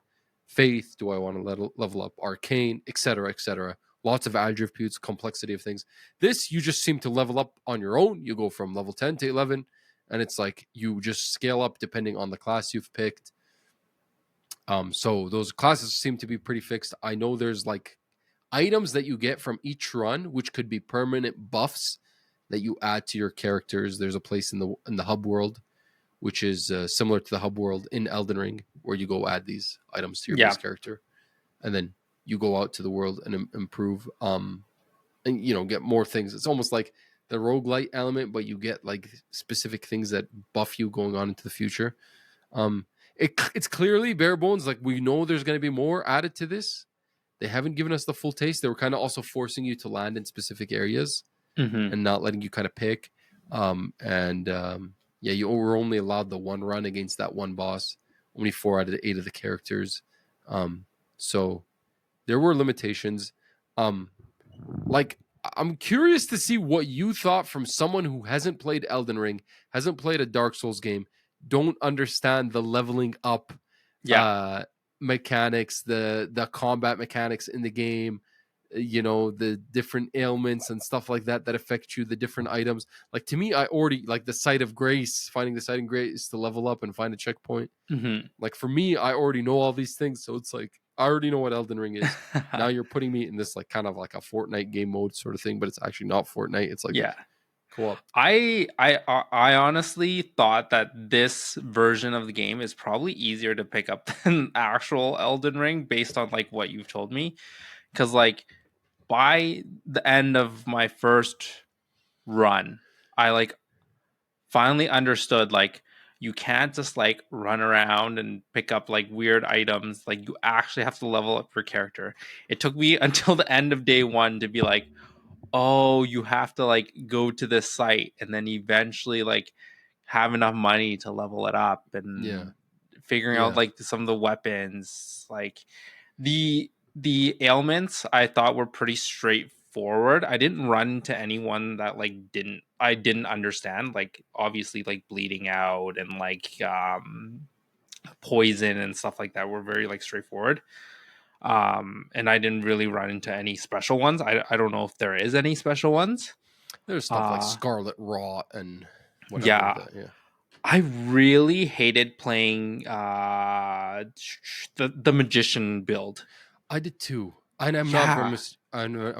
faith? Do I want to level up arcane, etc., etc.? Lots of attributes, complexity of things. This, you just seem to level up on your own. You go from level 10 to 11, and it's like you just scale up depending on the class you've picked. So those classes seem to be pretty fixed. I know there's like items that you get from each run, which could be permanent buffs that you add to your characters. There's a place in the hub world, which is similar to the hub world in Elden Ring, where you go add these items to your base character, and then you go out to the world and improve, and get more things. It's almost like the roguelite element, but you get like specific things that buff you going on into the future. It's clearly bare bones. Like, we know there's going to be more added to this. They haven't given us the full taste. They were kind of also forcing you to land in specific areas and not letting you kind of pick. You were only allowed the 1 run against that one boss. Only 4 out of the 8 of the characters. So there were limitations. I'm curious to see what you thought from someone who hasn't played Elden Ring, hasn't played a Dark Souls game, don't understand the leveling up mechanics, the combat mechanics in the game, the different ailments and stuff like that affect you, the different items. Like, to me, I already like the site of grace, finding the site of grace to level up and find a checkpoint. Like, for me, I already know all these things, so it's like I already know what Elden Ring is. Now you're putting me in this like kind of like a Fortnite game mode sort of thing, but it's actually not Fortnite. It's like co-op. I honestly thought that this version of the game is probably easier to pick up than actual Elden Ring based on like what you've told me. Because like by the end of my first run, I like finally understood like you can't just like run around and pick up like weird items. Like you actually have to level up your character. It took me until the end of day one to be like, oh, you have to like go to this site and then eventually like have enough money to level it up and figuring out like some of the weapons. Like the ailments I thought were pretty straightforward. I didn't run into anyone that like I didn't understand. Like obviously like bleeding out and like poison and stuff like that were very like straightforward. And I didn't really run into any special ones. I don't know if there is any special ones. There's stuff like Scarlet Rot and whatever. Yeah. I really hated playing the magician build. I did too. And I'm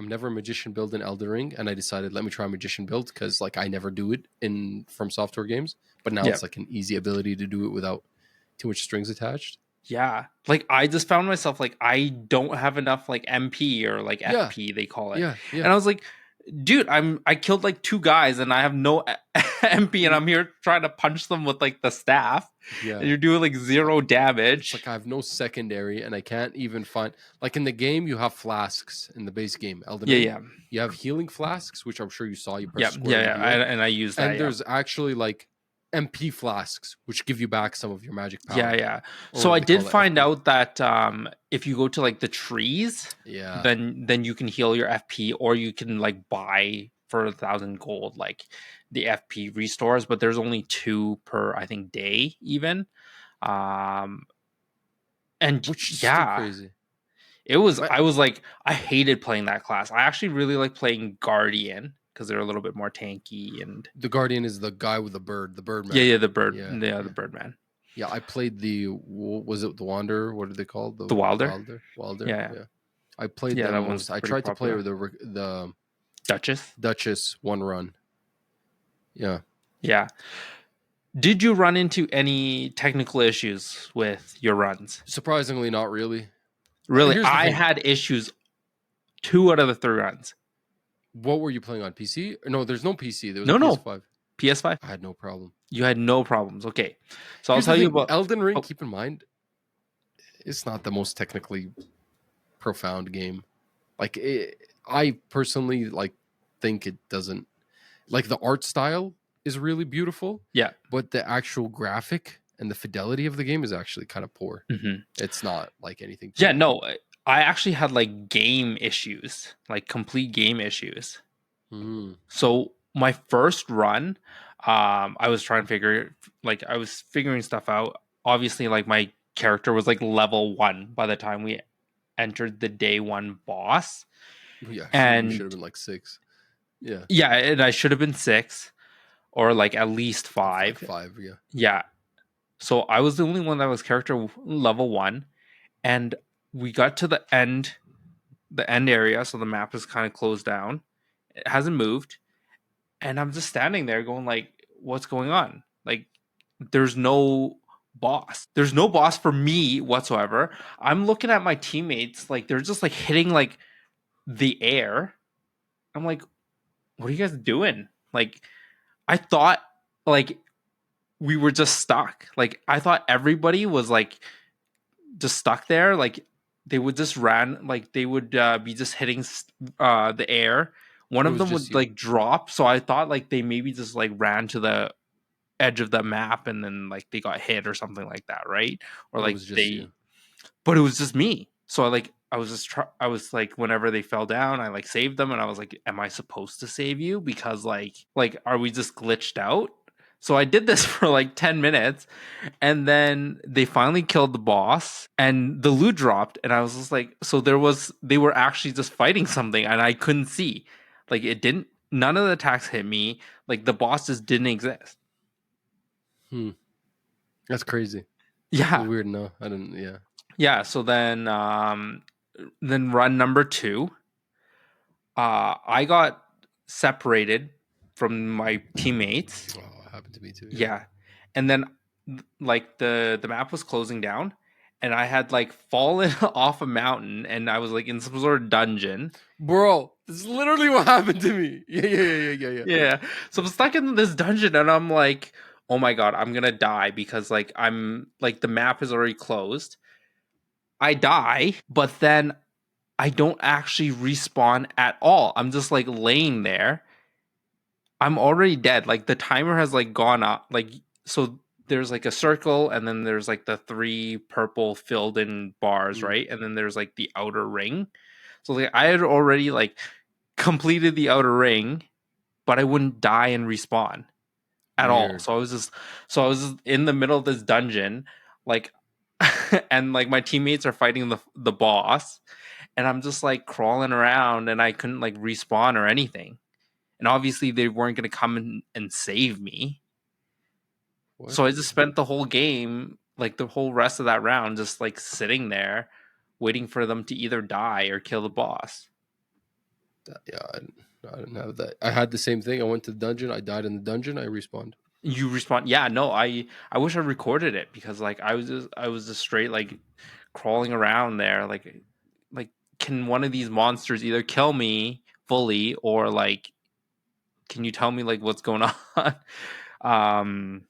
never a magician build in Elden Ring, and I decided let me try a magician build because like I never do it in From Software games, but now it's like an easy ability to do it without too much strings attached. Yeah, like I just found myself like I don't have enough like MP or like FP they call it. And I was like, dude, I killed like 2 guys and I have no MP and I'm here trying to punch them with like the staff. Yeah. And you're doing like 0 damage. It's like I have no secondary and I can't even find like in the game you have flasks in the base game. Elden Ring. Yeah. You have healing flasks, which I'm sure you saw. You press square. And I use that. And there's actually like MP flasks, which give you back some of your magic power. Yeah. So I did find out that if you go to like the trees, then you can heal your FP, or you can like buy for 1,000 gold like the FP restores, but there's only 2 per I think day even. And which is still crazy. It was I was like I hated playing that class. I actually really like playing Guardian, because they're a little bit more tanky. And the Guardian is the guy with the bird man. Yeah, the bird. Yeah, the bird man. Yeah, I played was it the Wanderer? What are they called? The Wilder. Yeah. I played that one. I tried to play the Duchess one run. Yeah. Did you run into any technical issues with your runs? Surprisingly, not really. Really, I had issues 2 out of the 3 runs. What were you playing on PC? No, there's no PC. There was PS5. PS5? I had no problem. You had no problems. Okay. So I'll tell you about Elden Ring. Keep in mind, it's not the most technically profound game. Like I personally like think it doesn't like the art style is really beautiful. Yeah. But the actual graphic and the fidelity of the game is actually kind of poor. Mm-hmm. It's not like anything. Yeah, no. I actually had like game issues, like complete game issues. So my first run, I was trying to I was figuring stuff out. Obviously, like my character was like level 1 by the time we entered the day 1 boss. Yeah, and should have been like 6. Yeah. Yeah, and I should have been 6 or like at least 5. 5, yeah. Yeah. So I was the only one that was character level 1, and we got to the end area, so the map is kind of closed down. It hasn't moved, and I'm just standing there going like, what's going on? Like, there's no boss. There's no boss for me whatsoever. I'm looking at my teammates, like they're just like hitting like the air. I'm like, what are you guys doing? Like, I thought like we were just stuck. Like, I thought everybody was like just stuck there. Like, they would just they would be just hitting the air. One of them would like drop. So I thought like they maybe just like ran to the edge of the map and then like they got hit or something like that, right? Or like but it was just me. So I was like, whenever they fell down, I like saved them, and I was like, am I supposed to save you? Because like are we just glitched out? So I did this for like 10 minutes, and then they finally killed the boss and the loot dropped, and I was just like, so they were actually just fighting something and I couldn't see. Like none of the attacks hit me. Like the boss just didn't exist. That's crazy. Yeah. That's weird. No, I didn't. Yeah. Yeah. So then run number 2, I got separated from my teammates. Oh, it happened to me too. Yeah. And then like the map was closing down and I had like fallen off a mountain and I was like in some sort of dungeon. Bro, this is literally what happened to me. Yeah. So I'm stuck in this dungeon and I'm like, oh my god, I'm gonna die because like I'm like the map is already closed. I die, but then I don't actually respawn at all. I'm just like laying there. I'm already dead. Like the timer has like gone up. Like so there's like a circle and then there's like the 3 purple filled in bars, right? And then there's like the outer ring. So like I had already like completed the outer ring, but I wouldn't die and respawn at all. So I was just in the middle of this dungeon, like and like my teammates are fighting the boss, and I'm just like crawling around and I couldn't like respawn or anything. And obviously they weren't going to come and save me. What? So I just spent the whole game, like the whole rest of that round, just like sitting there waiting for them to either die or kill the boss. Yeah, I didn't have that. I had the same thing. I went to the dungeon. I died in the dungeon. I respawned. You respawn? Yeah, no, I wish I recorded it because like I was just straight like crawling around there like can one of these monsters either kill me fully or like can you tell me like what's going on?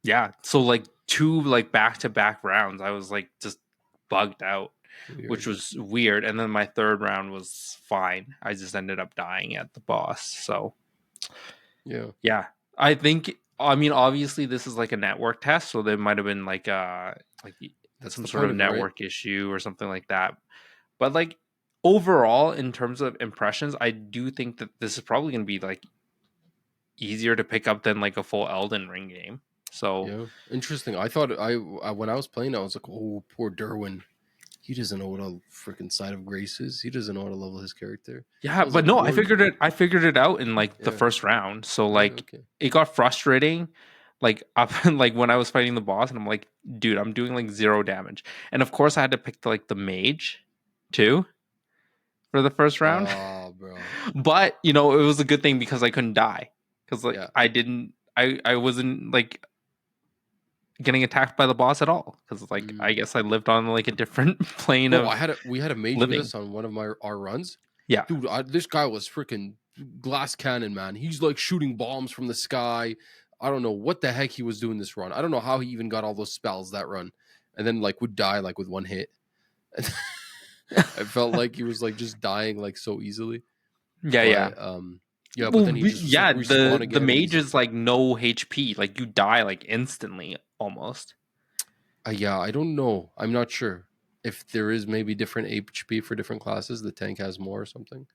Yeah, so like 2 like back-to-back rounds I was like just bugged out. Weird. Which was weird, and then my 3rd round was fine. I just ended up dying at the boss. So yeah, I think, I mean, obviously this is like a network test, so there might have been like that's some sort of network issue or something like that. But like overall, in terms of impressions, I do think that this is probably going to be like easier to pick up than like a full Elden Ring game. So yeah, interesting. I thought I when I was playing, I was like, oh, poor Derwin. He doesn't know what a freaking side of grace is. He doesn't know how to level his character. Yeah, but like, no, I figured it out in like the first round. So like it got frustrating. Like up like when I was fighting the boss, and I'm like, dude, I'm doing like 0 damage. And of course I had to pick like the mage too for the first round. Oh, bro. But you know, it was a good thing because I couldn't die. Because like I wasn't like getting attacked by the boss at all because like I guess I lived on like a different plane of we had a mage living with us on one of our runs. Yeah, dude, this guy was freaking glass cannon, man. He's like shooting bombs from the sky. I don't know what the heck he was doing this run. I don't know how he even got all those spells that run, and then like would die like with 1 hit. I felt like he was like just dying like so easily. Yeah, but then he just the mage is like no HP. Like you die like instantly almost. Yeah, I don't know. I'm not sure if there is maybe different HP for different classes. The tank has more or something.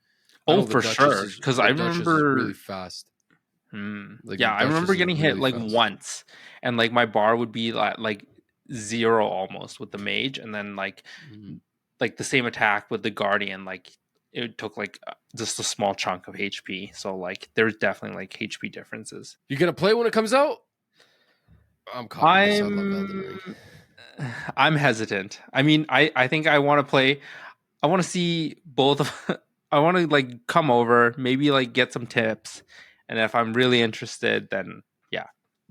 Oh, for sure. Because I remember really fast. Like yeah, I remember getting really hit like fast. Once, and like my bar would be like 0 almost with the mage, and then like the same attack with the guardian, like it took like just a small chunk of HP. So like there's definitely like HP differences. You gonna play when it comes out? I'm hesitant. I mean, I think I want to play. I want to see both of. I want to like come over, maybe like get some tips, and if I'm really interested, then yeah.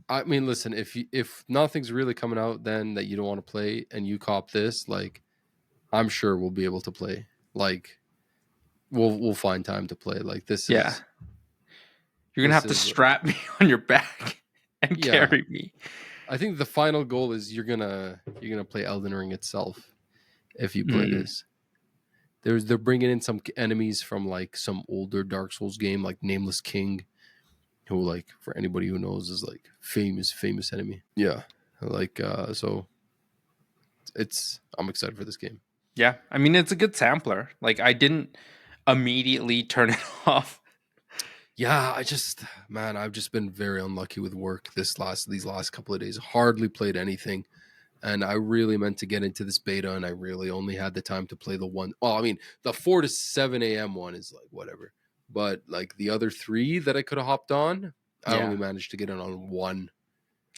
I mean, listen, if nothing's really coming out, then that you don't want to play, and you cop this, like, I'm sure we'll be able to play. Like, we'll find time to play. Like this is. You're gonna have to strap me on your back and carry me. I think the final goal is you're gonna play Elden Ring itself if you play this. They're bringing in some enemies from like some older Dark Souls game, like Nameless King, who like for anybody who knows is like famous enemy. Yeah, like so I'm excited for this game. Yeah, I mean it's a good sampler. Like I didn't immediately turn it off. Yeah, I've just been very unlucky with work these last couple of days. Hardly played anything. And I really meant to get into this beta, and I really only had the time to play the one. Well, I mean, the 4 to 7 a.m. one is like whatever. But like the other 3 that I could have hopped on, I only managed to get in on one.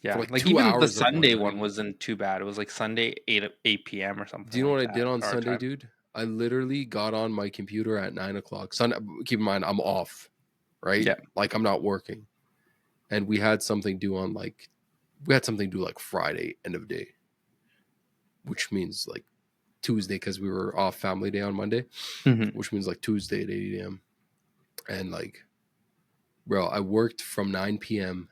Yeah, like even the Sunday one wasn't too bad. It was like Sunday 8 p.m. or something. Do you know what I did on Sunday, dude? I literally got on my computer at 9 o'clock. Keep in mind, I'm off. right? Yeah. Like I'm not working. And we had something due like Friday, end of day, which means like Tuesday, because we were off family day on Monday, which means like Tuesday at 8 a.m. And like, bro, I worked from 9 p.m.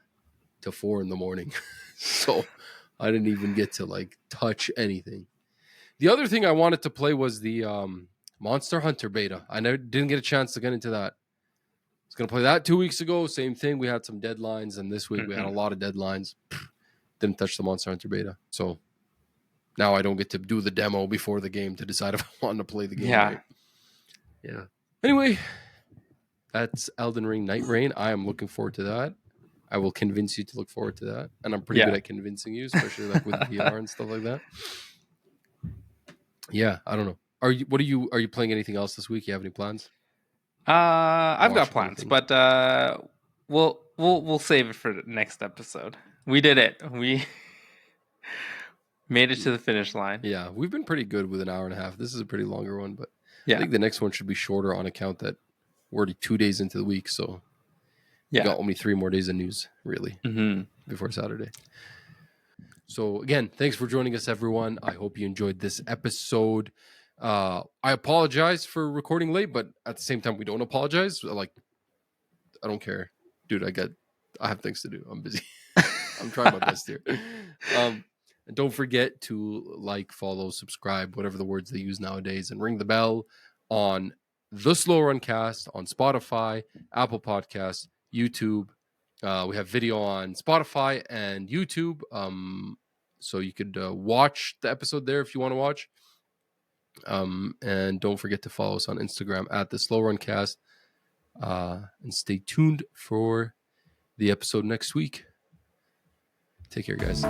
to 4 in the morning. So I didn't even get to like touch anything. The other thing I wanted to play was the Monster Hunter beta. I didn't get a chance to get into that. I was going to play that 2 weeks ago. Same thing. We had some deadlines. And this week we had a lot of deadlines. Didn't touch the Monster Hunter beta. So now I don't get to do the demo before the game to decide if I want to play the game. Yeah. Right? Yeah. Anyway, that's Elden Ring Nightreign. I am looking forward to that. I will convince you to look forward to that. And I'm pretty good at convincing you, especially like with VR and stuff like that. Yeah, I don't know. Are you playing anything else this week? You have any plans? I've got plans, but we'll save it for the next episode. We did it. We made it to the finish line. Yeah, we've been pretty good with an hour and a half. This is a pretty longer one, but I think the next one should be shorter on account that we're already 2 days into the week, so we got only 3 more days of news, really, before Saturday. So again, thanks for joining us, everyone. I hope you enjoyed this episode. I apologize for recording late, but at the same time, we don't apologize. Like, I don't care, dude. I have things to do. I'm busy. I'm trying my best here. And don't forget to like, follow, subscribe, whatever the words they use nowadays, and ring the bell on the Slow Run Cast on Spotify, Apple Podcasts, YouTube. We have video on Spotify and YouTube. So you could watch the episode there if you want to watch. And don't forget to follow us on Instagram at the Slow Run Cast. And stay tuned for the episode next week. Take care, guys.